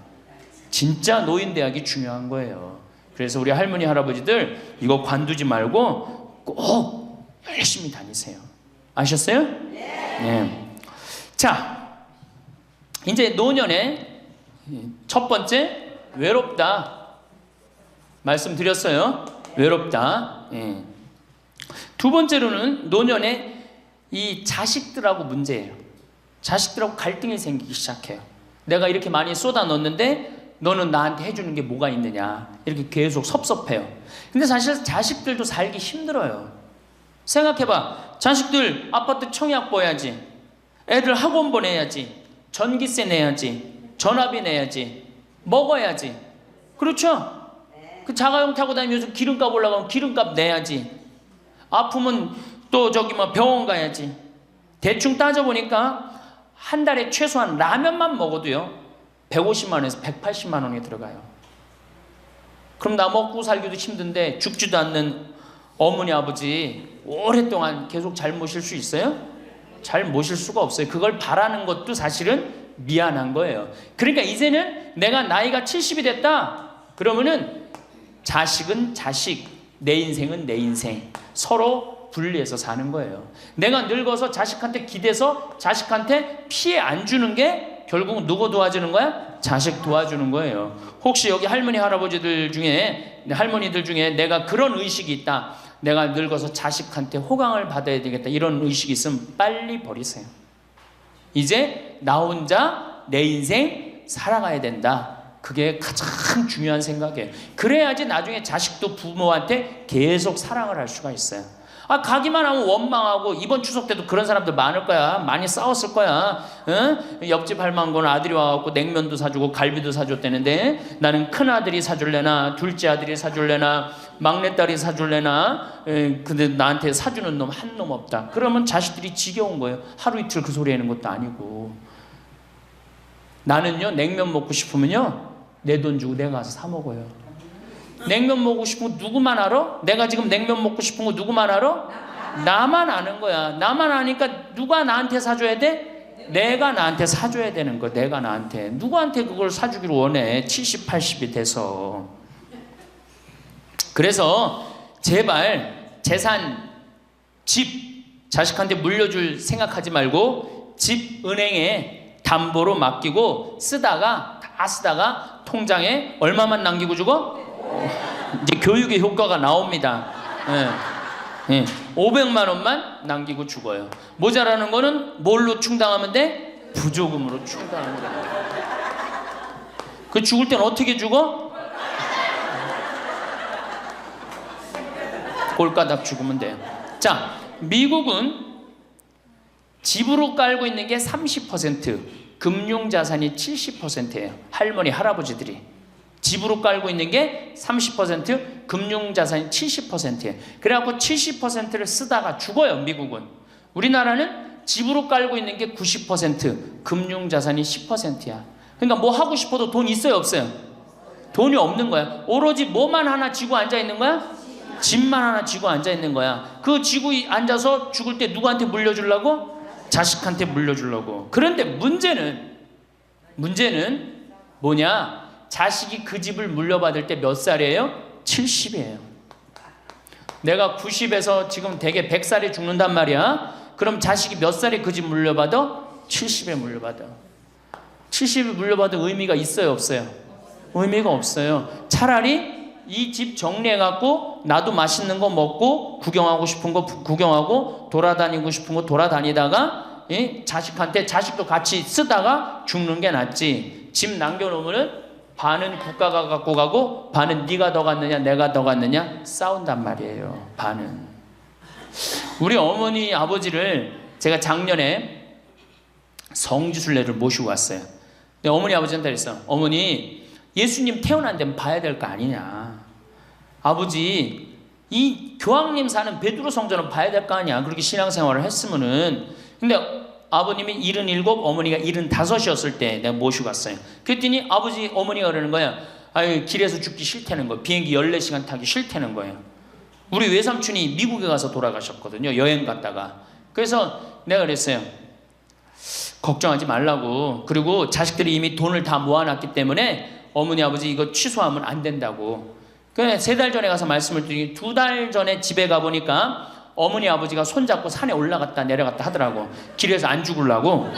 진짜 노인대학이 중요한 거예요. 그래서 우리 할머니 할아버지들 이거 관두지 말고 꼭 열심히 다니세요. 아셨어요? 네. 자, 이제 노년의 첫 번째 외롭다 말씀드렸어요. 외롭다. 예. 두 번째로는 노년에 이 자식들하고 문제예요. 자식들하고 갈등이 생기기 시작해요. 내가 이렇게 많이 쏟아 넣었는데 너는 나한테 해주는 게 뭐가 있느냐 이렇게 계속 섭섭해요. 근데 사실 자식들도 살기 힘들어요. 생각해봐. 자식들 아파트 청약 보야지, 애들 학원 보내야지, 전기세 내야지, 전화비 내야지, 먹어야지. 그렇죠? 그 자가용 타고 다니면서 기름값 올라가면 기름값 내야지. 아프면 또 저기 뭐 병원 가야지. 대충 따져보니까 한 달에 최소한 라면만 먹어도요 150만 원에서 180만 원이 들어가요. 그럼 나 먹고 살기도 힘든데 죽지도 않는 어머니 아버지 오랫동안 계속 잘 모실 수 있어요? 잘 모실 수가 없어요. 그걸 바라는 것도 사실은 미안한 거예요. 그러니까 이제는 내가 나이가 70이 됐다 그러면은 자식은 자식, 내 인생은 내 인생, 서로 분리해서 사는 거예요. 내가 늙어서 자식한테 기대서 자식한테 피해 안 주는 게 결국은 누구 도와주는 거야? 자식 도와주는 거예요. 혹시 여기 할머니 할아버지들 중에, 할머니들 중에 내가 그런 의식이 있다, 내가 늙어서 자식한테 호강을 받아야 되겠다, 이런 의식이 있으면 빨리 버리세요. 이제 나 혼자 내 인생 살아가야 된다. 그게 가장 중요한 생각이에요. 그래야지 나중에 자식도 부모한테 계속 사랑을 할 수가 있어요. 아, 가기만 하면 원망하고, 이번 추석 때도 그런 사람들 많을 거야. 많이 싸웠을 거야. 응? 옆집 할망구는 아들이 와갖고 냉면도 사주고 갈비도 사줬다는데 나는 큰아들이 사줄래나 둘째 아들이 사줄래나 막내딸이 사줄래나, 근데 나한테 사주는 놈 한 놈 없다. 그러면 자식들이 지겨운 거예요. 하루 이틀 그 소리 하는 것도 아니고. 나는요 냉면 먹고 싶으면요 내 돈 주고 내가 가서 사 먹어요. 냉면 먹고 싶은 거 누구만 알아? 내가 지금 냉면 먹고 싶은 거 누구만 알아? 나만 아는 거야. 나만 아니까 누가 나한테 사줘야 돼? 내가 나한테 사줘야 되는 거야. 내가 나한테. 누구한테 그걸 사주기를 원해? 70, 80이 돼서. 그래서 제발 재산, 집 자식한테 물려줄 생각하지 말고 집 은행에 담보로 맡기고 쓰다가 다 쓰다가 통장에 얼마만 남기고 주고? 이제 교육의 효과가 나옵니다. 500만 원만 남기고 죽어요. 모자라는 거는 뭘로 충당하면 돼? 부조금으로 충당하면 돼. 그 죽을 땐 어떻게 죽어? 꼴가닥 죽으면 돼요. 자, 미국은 집으로 깔고 있는 게 30%, 금융자산이 70%예요. 할머니, 할아버지들이. 집으로 깔고 있는 게 30%, 금융자산이 70%예요. 그래갖고 70%를 쓰다가 죽어요, 미국은. 우리나라는 집으로 깔고 있는 게 90%, 금융자산이 10%야. 그러니까 뭐 하고 싶어도 돈 있어요, 없어요? 돈이 없는 거야. 오로지 뭐만 하나 쥐고 앉아 있는 거야? 집만 하나 쥐고 앉아 있는 거야. 그 쥐고 앉아서 죽을 때 누구한테 물려주려고? 자식한테 물려주려고. 그런데 문제는 뭐냐? 자식이 그 집을 물려받을 때 몇 살이에요? 70이에요. 내가 90에서 지금 대개 100살에 죽는단 말이야. 그럼 자식이 몇 살에 그 집 물려받아? 70에 물려받아. 70에 물려받을 의미가 있어요, 없어요? 의미가 없어요. 차라리 이 집 정리해갖고 나도 맛있는 거 먹고 구경하고 싶은 거 구경하고 돌아다니고 싶은 거 돌아다니다가 자식한테 자식도 같이 쓰다가 죽는 게 낫지. 집 남겨놓으면은 반은 국가가 갖고 가고 반은 네가 더 갖느냐 내가 더 갖느냐 싸운단 말이에요. 반은. 우리 어머니 아버지를 제가 작년에 성지순례를 모시고 왔어요. 근데 어머니 아버지한테 그랬어. 어머니 예수님 태어난 데는 봐야 될 거 아니냐. 아버지 이 교황님 사는 베드로 성전은 봐야 될 거 아니야. 그렇게 신앙생활을 했으면은. 근데 아버님이 77, 어머니가 75이었을 때 내가 모시고 갔어요. 그랬더니 아버지 어머니가 그러는 거야. 아유 길에서 죽기 싫다는 거예요. 비행기 14시간 타기 싫다는 거예요. 우리 외삼촌이 미국에 가서 돌아가셨거든요. 여행 갔다가. 그래서 내가 그랬어요. 걱정하지 말라고. 그리고 자식들이 이미 돈을 다 모아놨기 때문에 어머니 아버지 이거 취소하면 안 된다고. 그래 3달 전에 가서 말씀을 드리니 2달 전에 집에 가보니까 어머니 아버지가 손잡고 산에 올라갔다 내려갔다 하더라고. 길에서 안 죽으려고.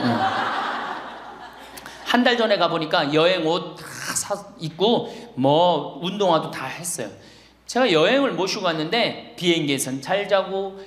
한 달 전에 가보니까 여행 옷 다 입고 뭐 운동화도 다 했어요. 제가 여행을 모시고 갔는데 비행기에선 잘 자고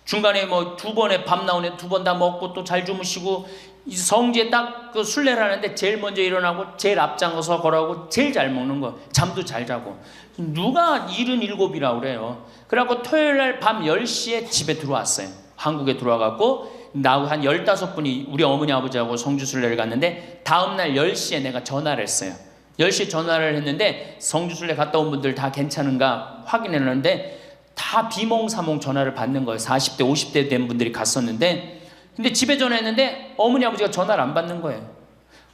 중간에 뭐 2번에 밥 나오네 2번 다 먹고 또 잘 주무시고 성지에 딱 그 순례를 하는데 제일 먼저 일어나고 제일 앞장서서 걸어가고 제일 잘 먹는 거. 잠도 잘 자고. 누가 77이라고 그래요. 그래갖고 토요일날 밤 10시에 집에 들어왔어요. 한국에 들어와갖고 나하고 한 15분이 우리 어머니 아버지하고 성주순례를 갔는데 다음날 10시에 내가 전화를 했어요. 10시에 전화를 했는데 성주순례 갔다 온 분들 다 괜찮은가 확인했는데 다 비몽사몽 전화를 받는 거예요. 40대 50대 된 분들이 갔었는데 근데 집에 전화했는데 어머니 아버지가 전화를 안 받는 거예요.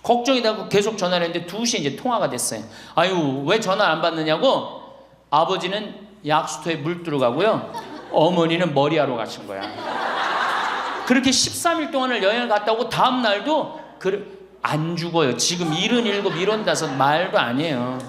걱정이 되고 계속 전화를 했는데 2시에 이제 통화가 됐어요. 아유 왜 전화 안 받느냐고. 아버지는 약수터에 물 들어가고요. 어머니는 머리하러 가신 거야. 그렇게 13일 동안을 여행을 갔다 오고 다음 날도 안 죽어요. 지금 77, 75 말도 아니에요.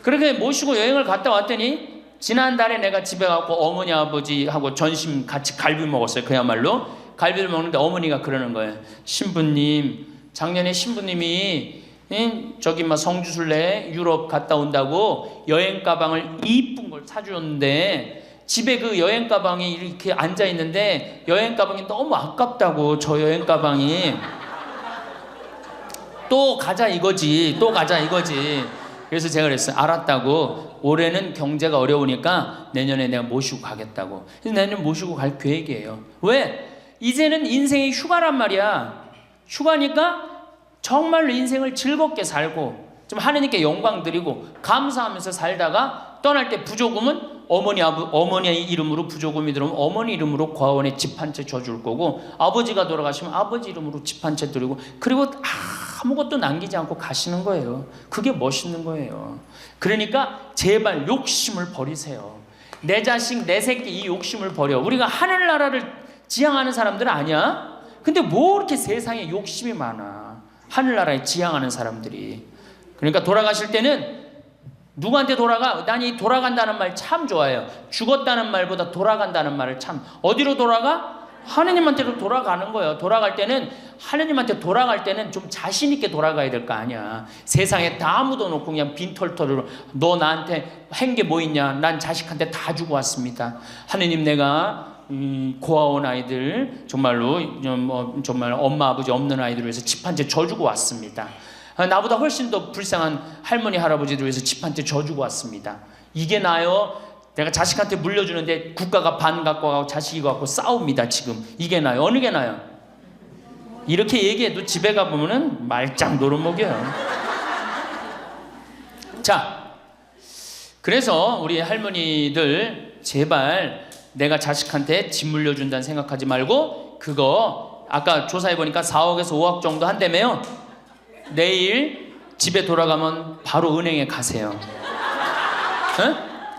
그렇게 모시고 여행을 갔다 왔더니 지난달에 내가 집에 가고 어머니 아버지하고 점심 같이 갈비 먹었어요. 그야말로 갈비를 먹는데 어머니가 그러는 거예요. 신부님 작년에 신부님이 저기 막 성주순례 유럽 갔다 온다고 여행 가방을 이쁜 걸 사주었는데 집에 그 여행 가방이 이렇게 앉아 있는데 여행 가방이 너무 아깝다고. 저 여행 가방이 또 가자 이거지. 그래서 제가 그랬어요. 알았다고. 올해는 경제가 어려우니까 내년에 내가 모시고 가겠다고. 그래서 내년 모시고 갈 계획이에요. 왜? 이제는 인생이 휴가란 말이야. 휴가니까 정말로 인생을 즐겁게 살고 좀 하느님께 영광 드리고 감사하면서 살다가 떠날 때 부조금은 어머니 이름으로 부조금이 들어오면 어머니 이름으로 과원에 집 한 채 줘줄 거고 아버지가 돌아가시면 아버지 이름으로 집 한 채 드리고 그리고 아무것도 남기지 않고 가시는 거예요. 그게 멋있는 거예요. 그러니까 제발 욕심을 버리세요. 내 자식 내 새끼 이 욕심을 버려. 우리가 하늘나라를 지향하는 사람들은 아니야? 근데 뭐 이렇게 세상에 욕심이 많아. 하늘나라에 지향하는 사람들이. 그러니까 돌아가실 때는 누구한테 돌아가? 난 이 돌아간다는 말 참 좋아해요. 죽었다는 말보다 돌아간다는 말을 참. 어디로 돌아가? 하느님한테로 돌아가는 거예요. 돌아갈 때는 하느님한테 돌아갈 때는 좀 자신 있게 돌아가야 될 거 아니야. 세상에 다 묻어놓고 그냥 빈털터리로 너 나한테 한 게 뭐 있냐? 난 자식한테 다 주고 왔습니다. 하느님 내가 고아원 아이들 정말로 정말 엄마 아버지 없는 아이들을 위해서 집 한 채 져주고 왔습니다. 나보다 훨씬 더 불쌍한 할머니 할아버지들 위해서 집 한 채 져주고 왔습니다. 이게 나요? 내가 자식한테 물려주는데 국가가 반 갖고 가고 자식이 갖고 싸웁니다. 지금 이게 나요? 어느 게 나요? 이렇게 얘기해도 집에 가보면은 말짱 노릇먹여요. 자, 그래서 우리 할머니들 제발 내가 자식한테 집 물려준다는 생각하지 말고 그거 아까 조사해보니까 4억에서 5억 정도 한다며요. 내일 집에 돌아가면 바로 은행에 가세요. 응?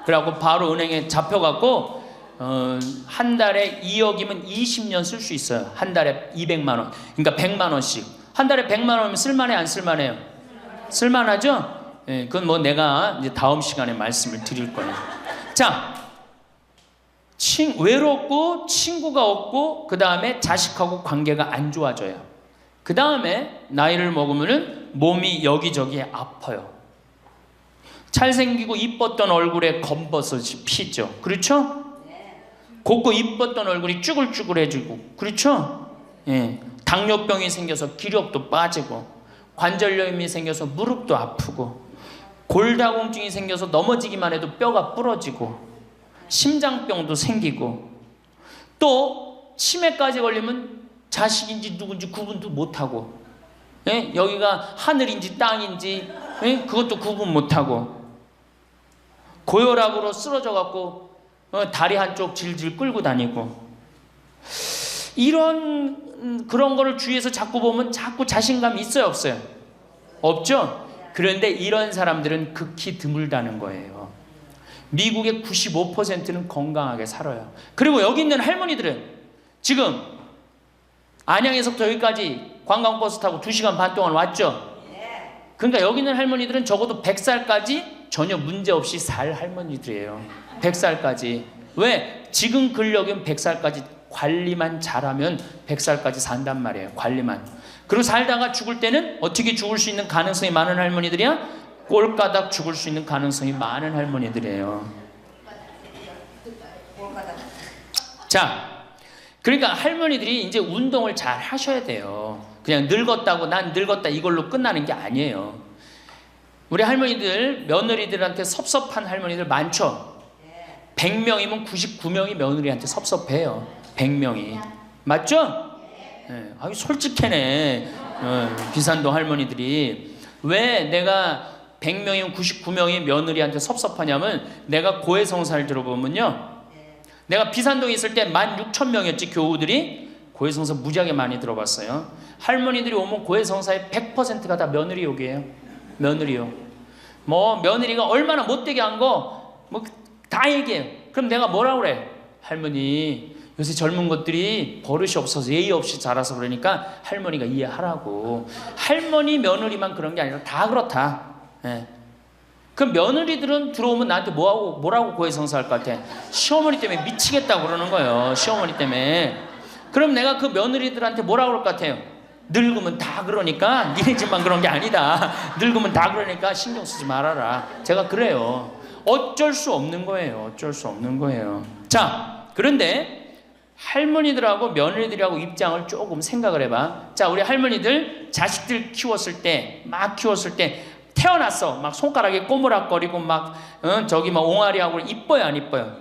그래갖고 바로 은행에 잡혀갖고 한 달에 2억이면 20년 쓸 수 있어요. 한 달에 200만 원. 그러니까 100만 원씩. 한 달에 100만 원이면 쓸만해 안 쓸만해요? 쓸만하죠? 예, 그건 뭐 내가 이제 다음 시간에 말씀을 드릴 거예요. 자, 외롭고 친구가 없고 그 다음에 자식하고 관계가 안 좋아져요. 그 다음에 나이를 먹으면은 몸이 여기저기 아파요. 잘생기고 이뻤던 얼굴에 검버섯이 피죠. 그렇죠? 곱고 이뻤던 얼굴이 쭈글쭈글해지고, 그렇죠? 예. 당뇨병이 생겨서 기력도 빠지고, 관절염이 생겨서 무릎도 아프고, 골다공증이 생겨서 넘어지기만 해도 뼈가 부러지고, 심장병도 생기고, 또 치매까지 걸리면 자식인지 누군지 구분도 못하고, 예? 여기가 하늘인지 땅인지, 예? 그것도 구분 못하고, 고혈압으로 쓰러져 갖고 다리 한쪽 질질 끌고 다니고, 이런 그런 거를 주위에서 자꾸 보면 자꾸 자신감이 있어요, 없어요? 없죠? 그런데 이런 사람들은 극히 드물다는 거예요. 미국의 95%는 건강하게 살아요. 그리고 여기 있는 할머니들은 지금 안양에서부터 여기까지 관광버스 타고 2시간 반 동안 왔죠? 그러니까 여기 있는 할머니들은 적어도 100살까지 전혀 문제없이 살 할머니들이에요. 100살까지. 왜? 지금 근력은 100살까지 관리만 잘하면 100살까지 산단 말이에요. 관리만. 그리고 살다가 죽을 때는 어떻게 죽을 수 있는 가능성이 많은 할머니들이야? 꼴가닥 죽을 수 있는 가능성이 많은 할머니들이에요. 자, 그러니까 할머니들이 이제 운동을 잘 하셔야 돼요. 그냥 늙었다고 난 늙었다 이걸로 끝나는 게 아니에요. 우리 할머니들, 며느리들한테 섭섭한 할머니들 많죠? 100명이면 99명이 며느리한테 섭섭해요. 100명이. 맞죠? 네. 아유, 솔직해네. 비산동 할머니들이. 왜 내가 100명이면 99명이 며느리한테 섭섭하냐면, 내가 고해성사를 들어보면요, 내가 비산동에 있을 때 16,000명이었지, 교우들이. 고해성사 무지하게 많이 들어봤어요. 할머니들이 오면 고해성사의 100%가 다 며느리 욕이에요. 며느리요. 뭐 며느리가 얼마나 못되게 한 거 뭐 다 얘기해요. 그럼 내가 뭐라 그래? 할머니, 요새 젊은 것들이 버릇이 없어서 예의 없이 자라서 그러니까 할머니가 이해하라고. 할머니 며느리만 그런 게 아니라 다 그렇다. 예. 그럼 며느리들은 들어오면 나한테 뭐라고 고해성사할 것 같아? 시어머니 때문에 미치겠다고 그러는 거예요. 시어머니 때문에. 그럼 내가 그 며느리들한테 뭐라고 그럴 것 같아요? 늙으면 다 그러니까, 니네 집만 그런 게 아니다. 늙으면 다 그러니까 신경 쓰지 말아라. 제가 그래요. 어쩔 수 없는 거예요. 어쩔 수 없는 거예요. 자, 그런데 할머니들하고 며느리들하고 입장을 조금 생각을 해봐. 자, 우리 할머니들 자식들 키웠을 때, 막 키웠을 때 태어났어. 막 손가락에 꼬무락거리고 막 저기 막 옹알이하고 이뻐요, 안 이뻐요?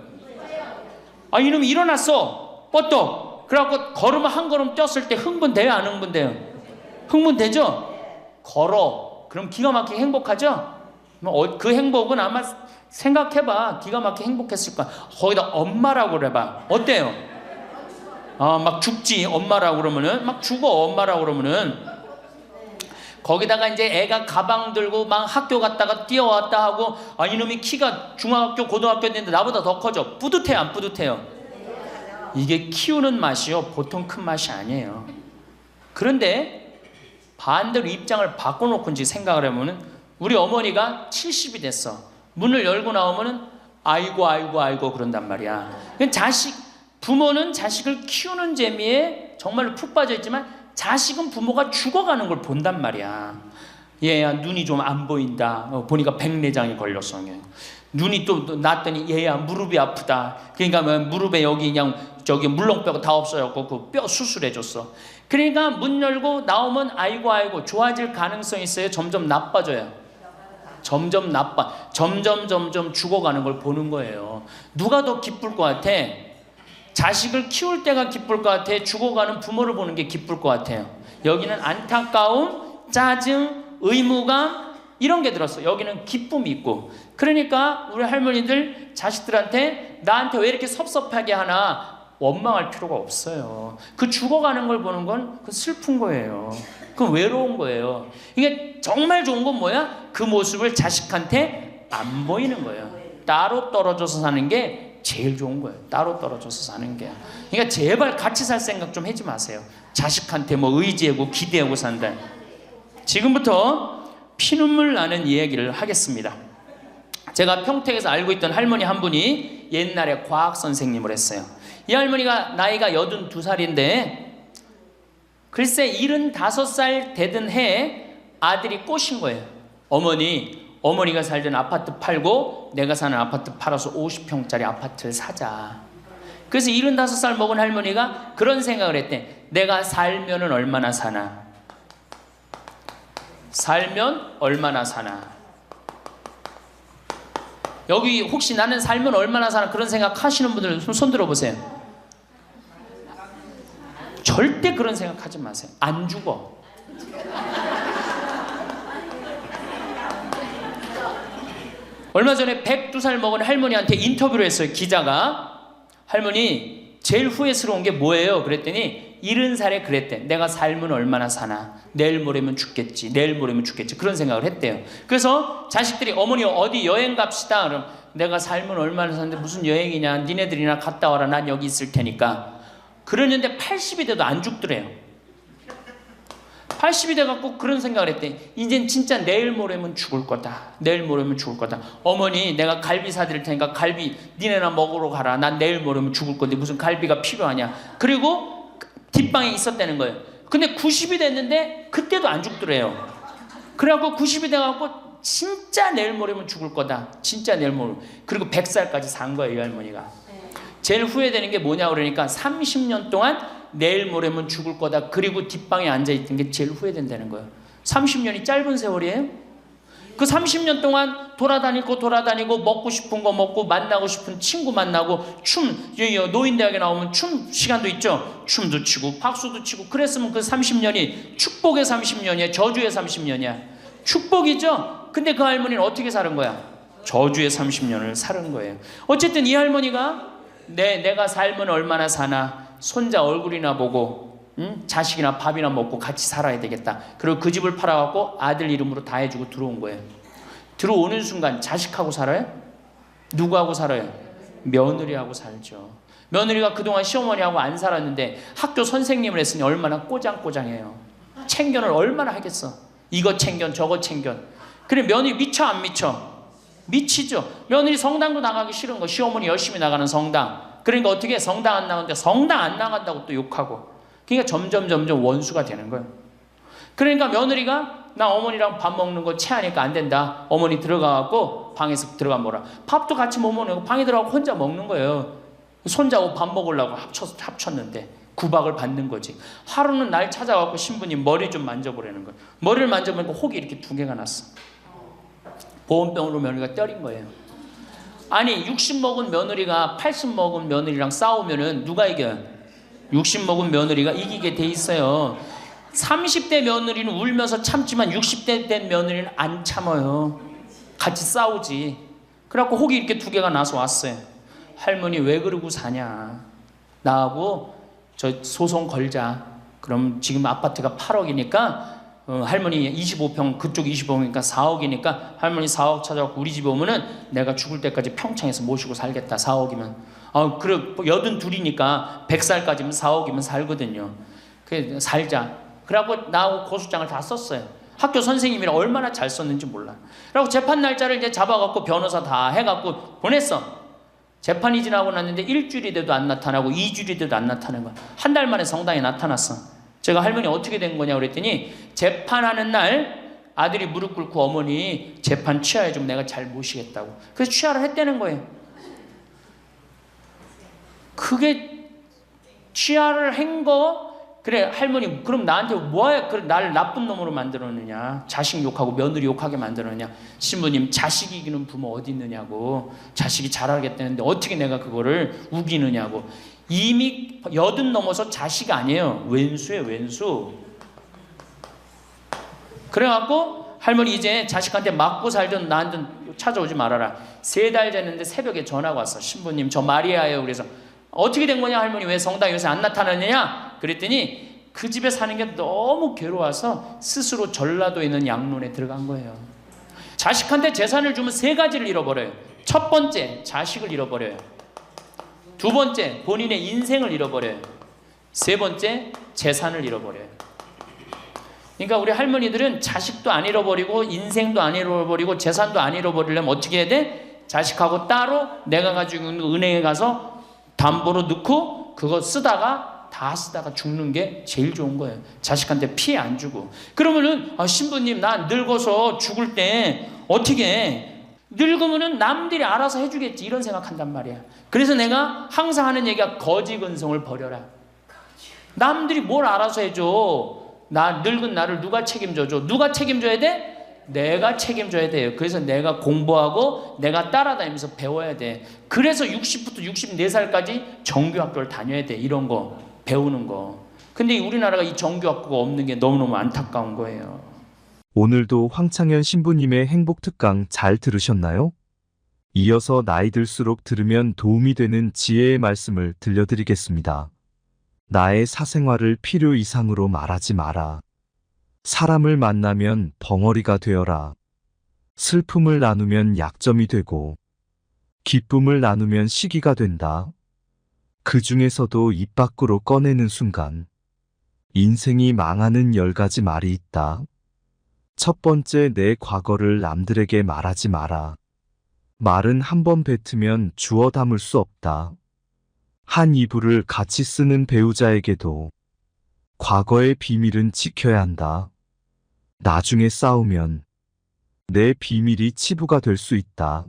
아, 이놈이 일어났어. 뻗떡. 그래갖고 걸으면 한 걸음 뛰었을 때 흥분돼요, 안 흥분돼요? 흥분되죠? 걸어. 그럼 기가 막히게 행복하죠? 그 행복은 아마 생각해봐. 기가 막히게 행복했을 거야. 거기다 엄마라고 그래봐. 어때요? 막 죽지, 엄마라고 그러면은. 막 죽어, 엄마라고 그러면은. 거기다가 이제 애가 가방 들고 막 학교 갔다가 뛰어왔다 하고, 아, 이놈이 키가 중학교, 고등학교 됐는데 나보다 더 커져. 뿌듯해요, 안 뿌듯해요? 이게 키우는 맛이요, 보통 큰 맛이 아니에요. 그런데 반대로 입장을 바꿔놓고 이제 생각을 해보면, 우리 어머니가 70이 됐어. 문을 열고 나오면은 아이고 아이고 아이고 그런단 말이야. 부모는 자식을 키우는 재미에 정말로 푹 빠져 있지만, 자식은 부모가 죽어가는 걸 본단 말이야. 얘야 눈이 좀 안 보인다. 보니까 백내장이 걸렸어. 눈이 또 났더니 얘야 무릎이 아프다. 그러니까 무릎에 여기 그냥 저기 물렁뼈가 다 없어졌고 그 뼈 수술해줬어. 그러니까 문 열고 나오면 아이고 아이고. 좋아질 가능성이 있어요? 점점 나빠져요? 점점 점점 죽어가는 걸 보는 거예요. 누가 더 기쁠 것 같아? 자식을 키울 때가 기쁠 것 같아? 죽어가는 부모를 보는 게 기쁠 것 같아요? 여기는 안타까움, 짜증, 의무감 이런 게 들었어. 여기는 기쁨이 있고. 그러니까 우리 할머니들 자식들한테 나한테 왜 이렇게 섭섭하게 하나 원망할 필요가 없어요. 그 죽어가는 걸 보는 건 그 슬픈 거예요. 그 외로운 거예요. 이게 정말 좋은 건 뭐야? 그 모습을 자식한테 안 보이는 거예요. 따로 떨어져서 사는 게 제일 좋은 거예요. 따로 떨어져서 사는 게. 그러니까 제발 같이 살 생각 좀 하지 마세요. 자식한테 뭐 의지하고 기대하고 산다. 지금부터 피눈물 나는 이야기를 하겠습니다. 제가 평택에서 알고 있던 할머니 한 분이 옛날에 과학 선생님을 했어요. 이 할머니가 나이가 82살인데 글쎄 75살 되던 해에 아들이 꼬신 거예요. 어머니가 살던 아파트 팔고 내가 사는 아파트 팔아서 50평짜리 아파트를 사자. 그래서 75살 먹은 할머니가 그런 생각을 했대. 내가 살면은 얼마나 사나? 살면 얼마나 사나? 여기 혹시 나는 살면 얼마나 사나 그런 생각 하시는 분들 손 들어보세요. 절대 그런 생각 하지 마세요. 안 죽어. 얼마 전에 102살 먹은 할머니한테 인터뷰를 했어요. 기자가. 할머니 제일 후회스러운 게 뭐예요? 그랬더니 70살에 그랬대. 내가 살면 얼마나 사나? 내일 모레면 죽겠지. 내일 모레면 죽겠지. 그런 생각을 했대요. 그래서 자식들이 어머니 어디 여행 갑시다. 그럼 내가 살면 얼마나 사는데 무슨 여행이냐. 니네들이나 갔다 와라. 난 여기 있을 테니까. 그러는데 80이 돼도 안 죽더래요. 80이 돼갖고 그런 생각을 했대. 이젠 진짜 내일 모레면 죽을 거다. 내일 모레면 죽을 거다. 어머니 내가 갈비 사드릴 테니까 갈비 니네나 먹으러 가라. 난 내일 모레면 죽을 건데 무슨 갈비가 필요하냐. 그리고 뒷방에 있었다는 거예요. 근데 90이 됐는데 그때도 안 죽더래요. 그래갖고 90이 돼갖고 진짜 내일 모레면 죽을 거다. 진짜 내일 모레. 그리고 100살까지 산 거예요. 이 할머니가. 제일 후회되는 게 뭐냐 그러니까 30년 동안 내일 모레면 죽을 거다. 그리고 뒷방에 앉아있던 게 제일 후회된다는 거예요. 30년이 짧은 세월이에요? 그 30년 동안 돌아다니고 먹고 싶은 거 먹고 만나고 싶은 친구 만나고 노인대학에 나오면 춤 시간도 있죠. 춤도 치고 박수도 치고 그랬으면 그 30년이 축복의 30년이야? 저주의 30년이야? 축복이죠? 근데 그 할머니는 어떻게 사는 거야? 저주의 30년을 사는 거예요. 어쨌든 이 할머니가 내가 살면 얼마나 사나? 손자 얼굴이나 보고 자식이나 밥이나 먹고 같이 살아야 되겠다. 그리고 그 집을 팔아갖고 아들 이름으로 다 해주고 들어온 거예요. 들어오는 순간 자식하고 살아요? 누구하고 살아요? 며느리하고 살죠. 며느리가 그동안 시어머니하고 안 살았는데 학교 선생님을 했으니 얼마나 꼬장꼬장해요. 챙견을 얼마나 하겠어. 이거 챙견 저거 챙견. 그래 며느리 미쳐 안 미쳐? 미치죠. 며느리 성당도 나가기 싫은 거. 시어머니 열심히 나가는 성당. 그러니까 어떻게 성당 안 나가는데 성당 안 나간다고 또 욕하고. 그러니까 점점 원수가 되는 거예요. 그러니까 며느리가 나 어머니랑 밥 먹는 거 체하니까 안 된다. 어머니 들어가갖고 방에서 들어가 먹어라. 밥도 같이 못 먹는 거 방에 들어가고 혼자 먹는 거예요. 손자하고 밥 먹으려고 합쳤는데 구박을 받는 거지. 하루는 날 찾아갖고 신부님 머리 좀 만져보라는 거예요. 머리를 만져보니까 혹이 이렇게 2개가 났어. 보온병으로 며느리가 때린 거예요. 아니 60 먹은 며느리가 80 먹은 며느리랑 싸우면은 누가 이겨요? 60 먹은 며느리가 이기게 돼 있어요. 30대 며느리는 울면서 참지만 60대 된 며느리는 안 참아요. 같이 싸우지. 그래갖고 혹이 이렇게 2개가 나서 왔어요. 할머니 왜 그러고 사냐. 나하고 저 소송 걸자. 그럼 지금 아파트가 8억이니까 할머니 25평 그쪽 25평이니까 4억이니까 할머니 4억 찾아갖고 우리 집에 오면은 내가 죽을 때까지 평창에서 모시고 살겠다. 4억이면 그래 82이니까 100살까지면 4억이면 살거든요. 그래 살자. 그래갖고 나하고 고소장을 다 썼어요. 학교 선생님이라 얼마나 잘 썼는지 몰라. 그래갖고 재판 날짜를 이제 잡아갖고 변호사 다 해갖고 보냈어. 재판이 지나고 났는데 일주일이 돼도 안 나타나고 2주일이 돼도 안 나타나는 거야. 한 달 만에 성당에 나타났어. 제가 할머니 어떻게 된 거냐 그랬더니 재판하는 날 아들이 무릎 꿇고 어머니 재판 취하해 좀 내가 잘 모시겠다고. 그래서 취하를 했다는 거예요. 그게 취하를 한 거. 그래 할머니 그럼 나한테 뭐야 나를 나쁜 놈으로 만들었느냐. 자식 욕하고 며느리 욕하게 만들었느냐. 신부님 자식 이기는 부모 어디 있느냐고. 자식이 잘하겠다는데 어떻게 내가 그거를 우기느냐고. 이미 80 넘어서 자식 아니에요. 왼수예요 왼수. 그래갖고 할머니 이제 자식한테 맞고 살던 나한테 찾아오지 말아라. 3달 됐는데 새벽에 전화가 왔어. 신부님 저 마리아예요. 그래서 어떻게 된 거냐 할머니 왜 성당 요새 안 나타나느냐 그랬더니 그 집에 사는 게 너무 괴로워서 스스로 전라도에 있는 양론에 들어간 거예요. 자식한테 재산을 주면 3가지를 잃어버려요. 첫 번째, 자식을 잃어버려요. 두 번째, 본인의 인생을 잃어버려요. 세 번째, 재산을 잃어버려요. 그러니까 우리 할머니들은 자식도 안 잃어버리고 인생도 안 잃어버리고 재산도 안 잃어버리려면 어떻게 해야 돼? 자식하고 따로 내가 가지고 있는 은행에 가서 담보로 넣고 그거 쓰다가 다 쓰다가 죽는 게 제일 좋은 거예요. 자식한테 피해 안 주고. 그러면은 신부님 나 늙어서 죽을 때 어떻게 해? 늙으면은 남들이 알아서 해주겠지 이런 생각한단 말이야. 그래서 내가 항상 하는 얘기가 거지 근성을 버려라. 남들이 뭘 알아서 해줘. 나 늙은 나를 누가 책임져줘? 누가 책임져야 돼? 내가 책임져야 돼요. 그래서 내가 공부하고 내가 따라다니면서 배워야 돼. 그래서 60부터 64살까지 정규학교를 다녀야 돼. 이런 거 배우는 거. 근데 우리나라가 이 정규학교가 없는 게 너무너무 안타까운 거예요. 오늘도 황창현 신부님의 행복특강 잘 들으셨나요? 이어서 나이 들수록 들으면 도움이 되는 지혜의 말씀을 들려드리겠습니다. 나의 사생활을 필요 이상으로 말하지 마라. 사람을 만나면 벙어리가 되어라. 슬픔을 나누면 약점이 되고 기쁨을 나누면 시기가 된다. 그 중에서도 입 밖으로 꺼내는 순간 인생이 망하는 10가지 말이 있다. 첫 번째, 내 과거를 남들에게 말하지 마라. 말은 한 번 뱉으면 주워 담을 수 없다. 한 이불을 같이 쓰는 배우자에게도 과거의 비밀은 지켜야 한다. 나중에 싸우면 내 비밀이 치부가 될 수 있다.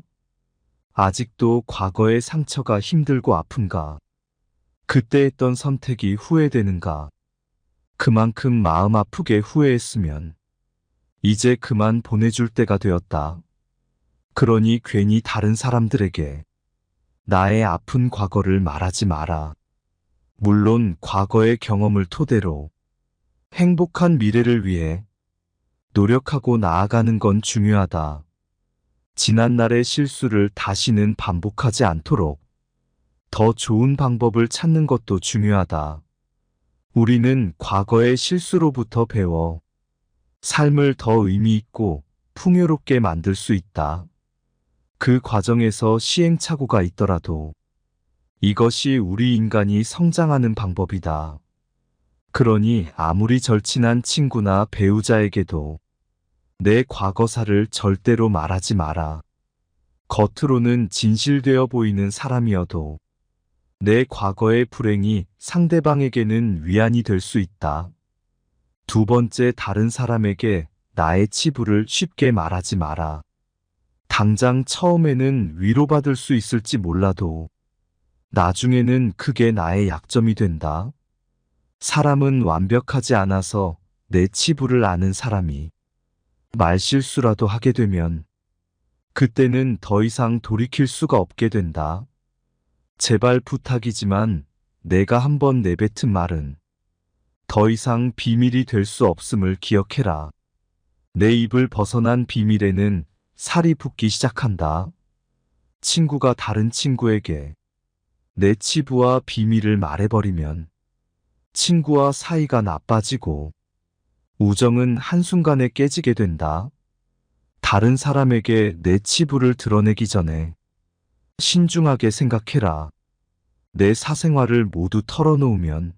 아직도 과거의 상처가 힘들고 아픈가? 그때 했던 선택이 후회되는가? 그만큼 마음 아프게 후회했으면 이제 그만 보내줄 때가 되었다. 그러니 괜히 다른 사람들에게 나의 아픈 과거를 말하지 마라. 물론 과거의 경험을 토대로 행복한 미래를 위해 노력하고 나아가는 건 중요하다. 지난날의 실수를 다시는 반복하지 않도록 더 좋은 방법을 찾는 것도 중요하다. 우리는 과거의 실수로부터 배워 삶을 더 의미 있고 풍요롭게 만들 수 있다. 그 과정에서 시행착오가 있더라도 이것이 우리 인간이 성장하는 방법이다. 그러니 아무리 절친한 친구나 배우자에게도 내 과거사를 절대로 말하지 마라. 겉으로는 진실되어 보이는 사람이어도 내 과거의 불행이 상대방에게는 위안이 될 수 있다. 두 번째, 다른 사람에게 나의 치부를 쉽게 말하지 마라. 당장 처음에는 위로받을 수 있을지 몰라도 나중에는 그게 나의 약점이 된다. 사람은 완벽하지 않아서 내 치부를 아는 사람이 말실수라도 하게 되면 그때는 더 이상 돌이킬 수가 없게 된다. 제발 부탁이지만 내가 한번 내뱉은 말은 더 이상 비밀이 될 수 없음을 기억해라. 내 입을 벗어난 비밀에는 살이 붙기 시작한다. 친구가 다른 친구에게 내 치부와 비밀을 말해버리면 친구와 사이가 나빠지고 우정은 한순간에 깨지게 된다. 다른 사람에게 내 치부를 드러내기 전에 신중하게 생각해라. 내 사생활을 모두 털어놓으면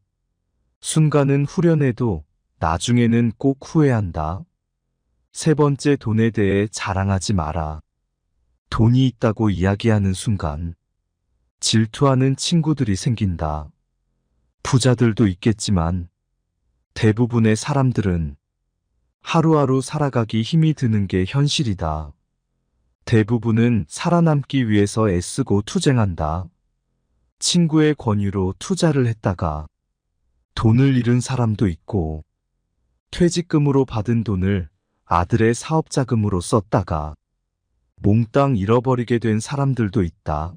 순간은 후련해도 나중에는 꼭 후회한다. 세 번째, 돈에 대해 자랑하지 마라. 돈이 있다고 이야기하는 순간 질투하는 친구들이 생긴다. 부자들도 있겠지만 대부분의 사람들은 하루하루 살아가기 힘이 드는 게 현실이다. 대부분은 살아남기 위해서 애쓰고 투쟁한다. 친구의 권유로 투자를 했다가 돈을 잃은 사람도 있고 퇴직금으로 받은 돈을 아들의 사업자금으로 썼다가 몽땅 잃어버리게 된 사람들도 있다.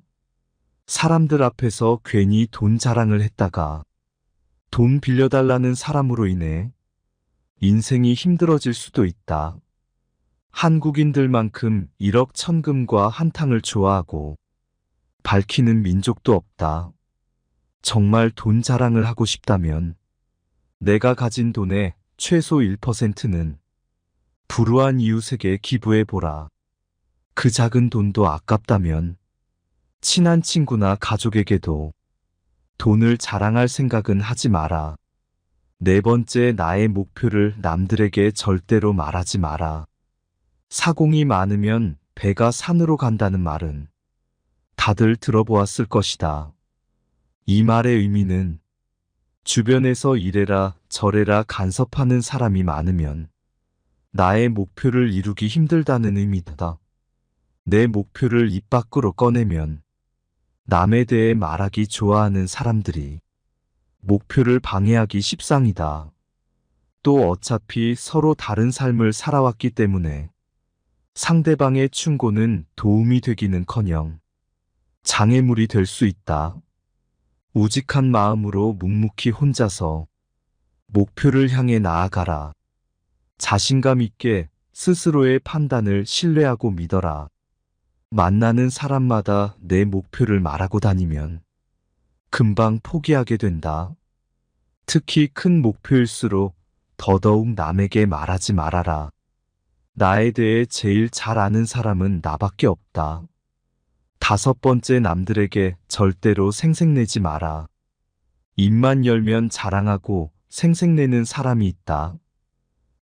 사람들 앞에서 괜히 돈 자랑을 했다가 돈 빌려달라는 사람으로 인해 인생이 힘들어질 수도 있다. 한국인들만큼 일억천금과 한탕을 좋아하고 밝히는 민족도 없다. 정말 돈 자랑을 하고 싶다면 내가 가진 돈의 최소 1%는 불우한 이웃에게 기부해보라. 그 작은 돈도 아깝다면 친한 친구나 가족에게도 돈을 자랑할 생각은 하지 마라. 네 번째, 나의 목표를 남들에게 절대로 말하지 마라. 사공이 많으면 배가 산으로 간다는 말은 다들 들어보았을 것이다. 이 말의 의미는 주변에서 이래라 저래라 간섭하는 사람이 많으면 나의 목표를 이루기 힘들다는 의미다. 내 목표를 입 밖으로 꺼내면 남에 대해 말하기 좋아하는 사람들이 목표를 방해하기 십상이다. 또 어차피 서로 다른 삶을 살아왔기 때문에 상대방의 충고는 도움이 되기는커녕 장애물이 될 수 있다. 우직한 마음으로 묵묵히 혼자서 목표를 향해 나아가라. 자신감 있게 스스로의 판단을 신뢰하고 믿어라. 만나는 사람마다 내 목표를 말하고 다니면 금방 포기하게 된다. 특히 큰 목표일수록 더더욱 남에게 말하지 말아라. 나에 대해 제일 잘 아는 사람은 나밖에 없다. 다섯 번째, 남들에게 절대로 생색내지 마라. 입만 열면 자랑하고 생색내는 사람이 있다.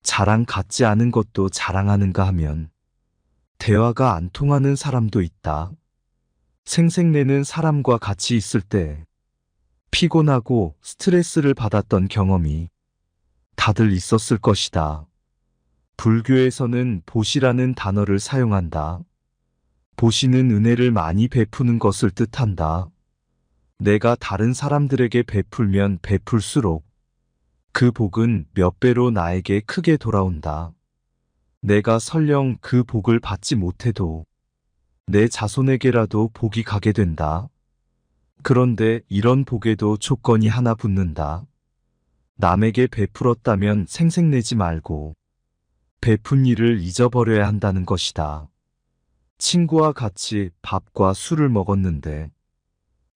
자랑 같지 않은 것도 자랑하는가 하면 대화가 안 통하는 사람도 있다. 생색내는 사람과 같이 있을 때 피곤하고 스트레스를 받았던 경험이 다들 있었을 것이다. 불교에서는 보시라는 단어를 사용한다. 보시는 은혜를 많이 베푸는 것을 뜻한다. 내가 다른 사람들에게 베풀면 베풀수록 그 복은 몇 배로 나에게 크게 돌아온다. 내가 설령 그 복을 받지 못해도 내 자손에게라도 복이 가게 된다. 그런데 이런 복에도 조건이 하나 붙는다. 남에게 베풀었다면 생색내지 말고 베푼 일을 잊어버려야 한다는 것이다. 친구와 같이 밥과 술을 먹었는데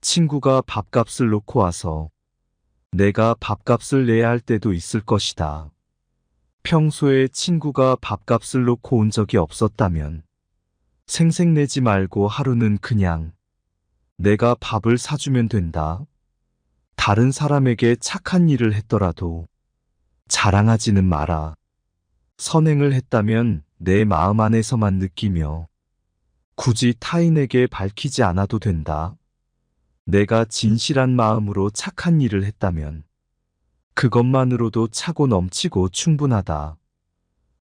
친구가 밥값을 놓고 와서 내가 밥값을 내야 할 때도 있을 것이다. 평소에 친구가 밥값을 놓고 온 적이 없었다면 생색내지 말고 하루는 그냥 내가 밥을 사주면 된다. 다른 사람에게 착한 일을 했더라도 자랑하지는 마라. 선행을 했다면 내 마음 안에서만 느끼며 굳이 타인에게 밝히지 않아도 된다. 내가 진실한 마음으로 착한 일을 했다면 그것만으로도 차고 넘치고 충분하다.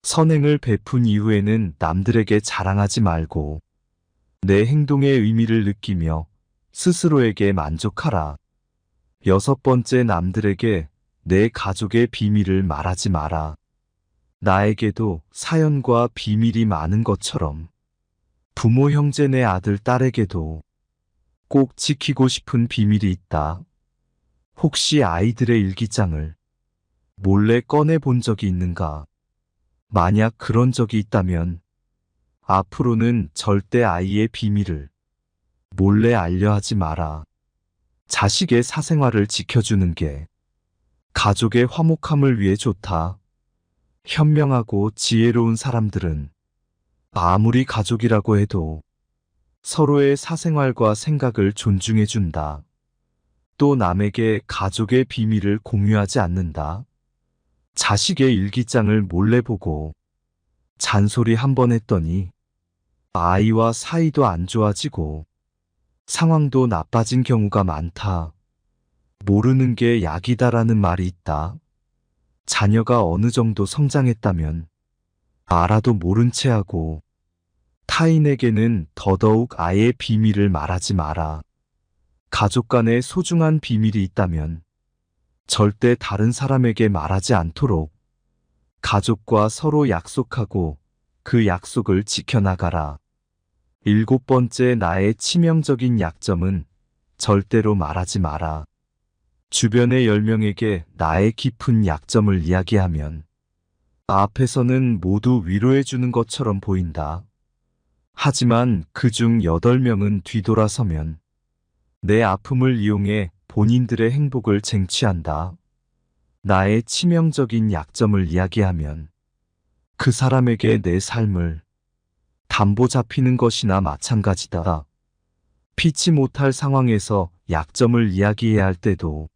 선행을 베푼 이후에는 남들에게 자랑하지 말고 내 행동의 의미를 느끼며 스스로에게 만족하라. 여섯 번째, 남들에게 내 가족의 비밀을 말하지 마라. 나에게도 사연과 비밀이 많은 것처럼 부모, 형제, 내 아들, 딸에게도 꼭 지키고 싶은 비밀이 있다. 혹시 아이들의 일기장을 몰래 꺼내 본 적이 있는가? 만약 그런 적이 있다면 앞으로는 절대 아이의 비밀을 몰래 알려하지 마라. 자식의 사생활을 지켜주는 게 가족의 화목함을 위해 좋다. 현명하고 지혜로운 사람들은 아무리 가족이라고 해도 서로의 사생활과 생각을 존중해준다. 또 남에게 가족의 비밀을 공유하지 않는다. 자식의 일기장을 몰래 보고 잔소리 한 번 했더니 아이와 사이도 안 좋아지고 상황도 나빠진 경우가 많다. 모르는 게 약이다라는 말이 있다. 자녀가 어느 정도 성장했다면 알아도 모른 채 하고 타인에게는 더더욱 아이의 비밀을 말하지 마라. 가족 간에 소중한 비밀이 있다면 절대 다른 사람에게 말하지 않도록 가족과 서로 약속하고 그 약속을 지켜나가라. 일곱 번째, 나의 치명적인 약점은 절대로 말하지 마라. 주변의 10명에게 나의 깊은 약점을 이야기하면 앞에서는 모두 위로해주는 것처럼 보인다. 하지만 그중 8명은 뒤돌아서면 내 아픔을 이용해 본인들의 행복을 쟁취한다. 나의 치명적인 약점을 이야기하면 그 사람에게 내 삶을 담보 잡히는 것이나 마찬가지다. 피치 못할 상황에서 약점을 이야기해야 할 때도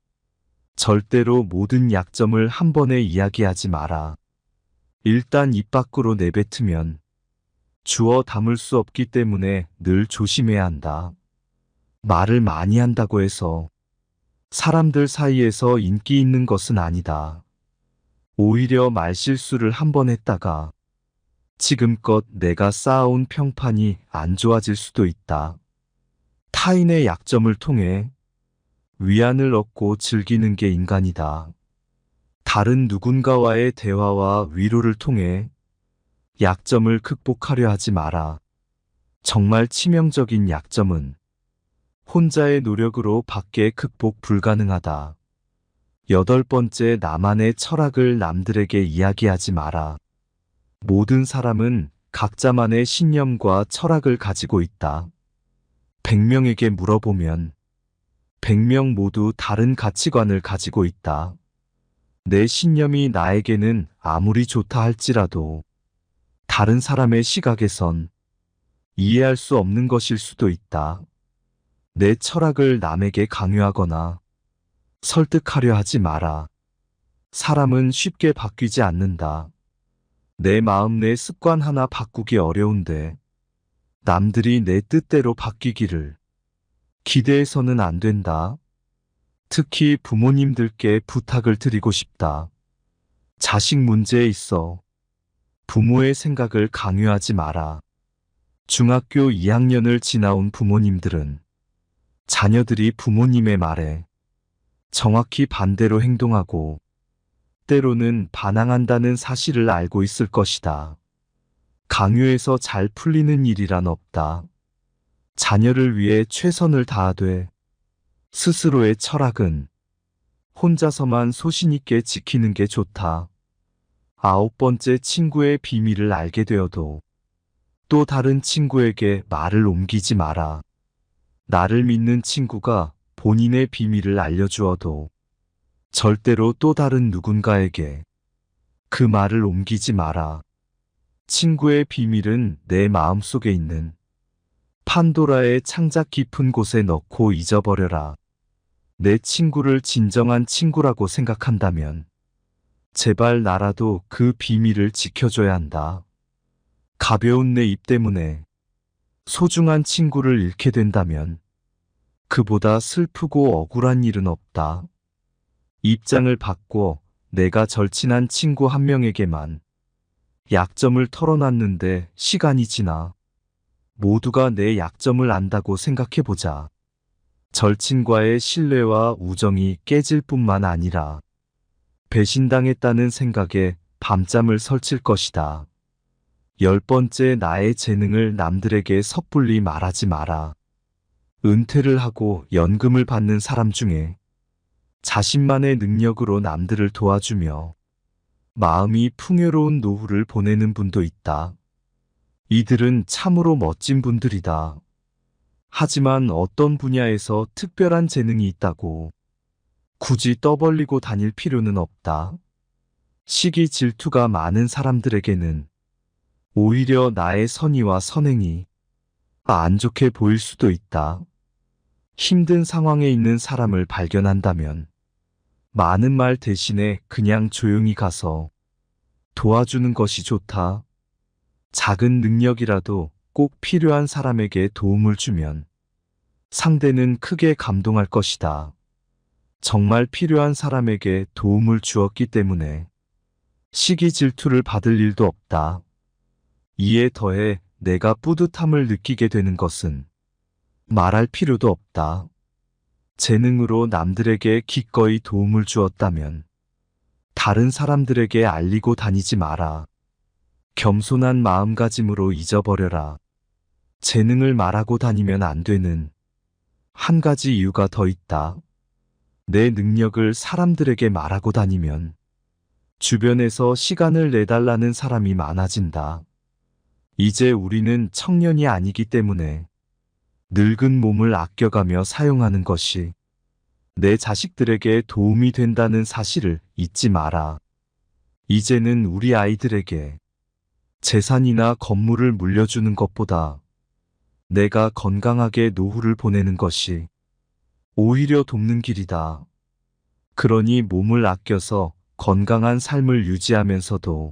절대로 모든 약점을 한 번에 이야기하지 마라. 일단 입 밖으로 내뱉으면 주워 담을 수 없기 때문에 늘 조심해야 한다. 말을 많이 한다고 해서 사람들 사이에서 인기 있는 것은 아니다. 오히려 말실수를 한 번 했다가 지금껏 내가 쌓아온 평판이 안 좋아질 수도 있다. 타인의 약점을 통해 위안을 얻고 즐기는 게 인간이다. 다른 누군가와의 대화와 위로를 통해 약점을 극복하려 하지 마라. 정말 치명적인 약점은 혼자의 노력으로 밖에 극복 불가능하다. 8번째, 나만의 철학을 남들에게 이야기하지 마라. 모든 사람은 각자만의 신념과 철학을 가지고 있다. 100명에게 물어보면 100명 모두 다른 가치관을 가지고 있다. 내 신념이 나에게는 아무리 좋다 할지라도 다른 사람의 시각에선 이해할 수 없는 것일 수도 있다. 내 철학을 남에게 강요하거나 설득하려 하지 마라. 사람은 쉽게 바뀌지 않는다. 내 마음, 내 습관 하나 바꾸기 어려운데 남들이 내 뜻대로 바뀌기를 기대해서는 안 된다. 특히 부모님들께 부탁을 드리고 싶다. 자식 문제에 있어 부모의 생각을 강요하지 마라. 중학교 2학년을 지나온 부모님들은 자녀들이 부모님의 말에 정확히 반대로 행동하고 때로는 반항한다는 사실을 알고 있을 것이다. 강요해서 잘 풀리는 일이란 없다. 자녀를 위해 최선을 다하되 스스로의 철학은 혼자서만 소신 있게 지키는 게 좋다. 9번째, 친구의 비밀을 알게 되어도 또 다른 친구에게 말을 옮기지 마라. 나를 믿는 친구가 본인의 비밀을 알려주어도 절대로 또 다른 누군가에게 그 말을 옮기지 마라. 친구의 비밀은 내 마음속에 있는 판도라의 창작 깊은 곳에 넣고 잊어버려라. 내 친구를 진정한 친구라고 생각한다면 제발 나라도 그 비밀을 지켜줘야 한다. 가벼운 내 입 때문에 소중한 친구를 잃게 된다면 그보다 슬프고 억울한 일은 없다. 입장을 바꿔 내가 절친한 친구 한 명에게만 약점을 털어놨는데 시간이 지나 모두가 내 약점을 안다고 생각해보자. 절친과의 신뢰와 우정이 깨질 뿐만 아니라 배신당했다는 생각에 밤잠을 설칠 것이다. 10번째, 나의 재능을 남들에게 섣불리 말하지 마라. 은퇴를 하고 연금을 받는 사람 중에 자신만의 능력으로 남들을 도와주며 마음이 풍요로운 노후를 보내는 분도 있다. 이들은 참으로 멋진 분들이다. 하지만 어떤 분야에서 특별한 재능이 있다고 굳이 떠벌리고 다닐 필요는 없다. 시기 질투가 많은 사람들에게는 오히려 나의 선의와 선행이 안 좋게 보일 수도 있다. 힘든 상황에 있는 사람을 발견한다면 많은 말 대신에 그냥 조용히 가서 도와주는 것이 좋다. 작은 능력이라도 꼭 필요한 사람에게 도움을 주면 상대는 크게 감동할 것이다. 정말 필요한 사람에게 도움을 주었기 때문에 시기 질투를 받을 일도 없다. 이에 더해 내가 뿌듯함을 느끼게 되는 것은 말할 필요도 없다. 재능으로 남들에게 기꺼이 도움을 주었다면 다른 사람들에게 알리고 다니지 마라. 겸손한 마음가짐으로 잊어버려라. 재능을 말하고 다니면 안 되는 한 가지 이유가 더 있다. 내 능력을 사람들에게 말하고 다니면 주변에서 시간을 내달라는 사람이 많아진다. 이제 우리는 청년이 아니기 때문에 늙은 몸을 아껴가며 사용하는 것이 내 자식들에게 도움이 된다는 사실을 잊지 마라. 이제는 우리 아이들에게 재산이나 건물을 물려주는 것보다 내가 건강하게 노후를 보내는 것이 오히려 돕는 길이다. 그러니 몸을 아껴서 건강한 삶을 유지하면서도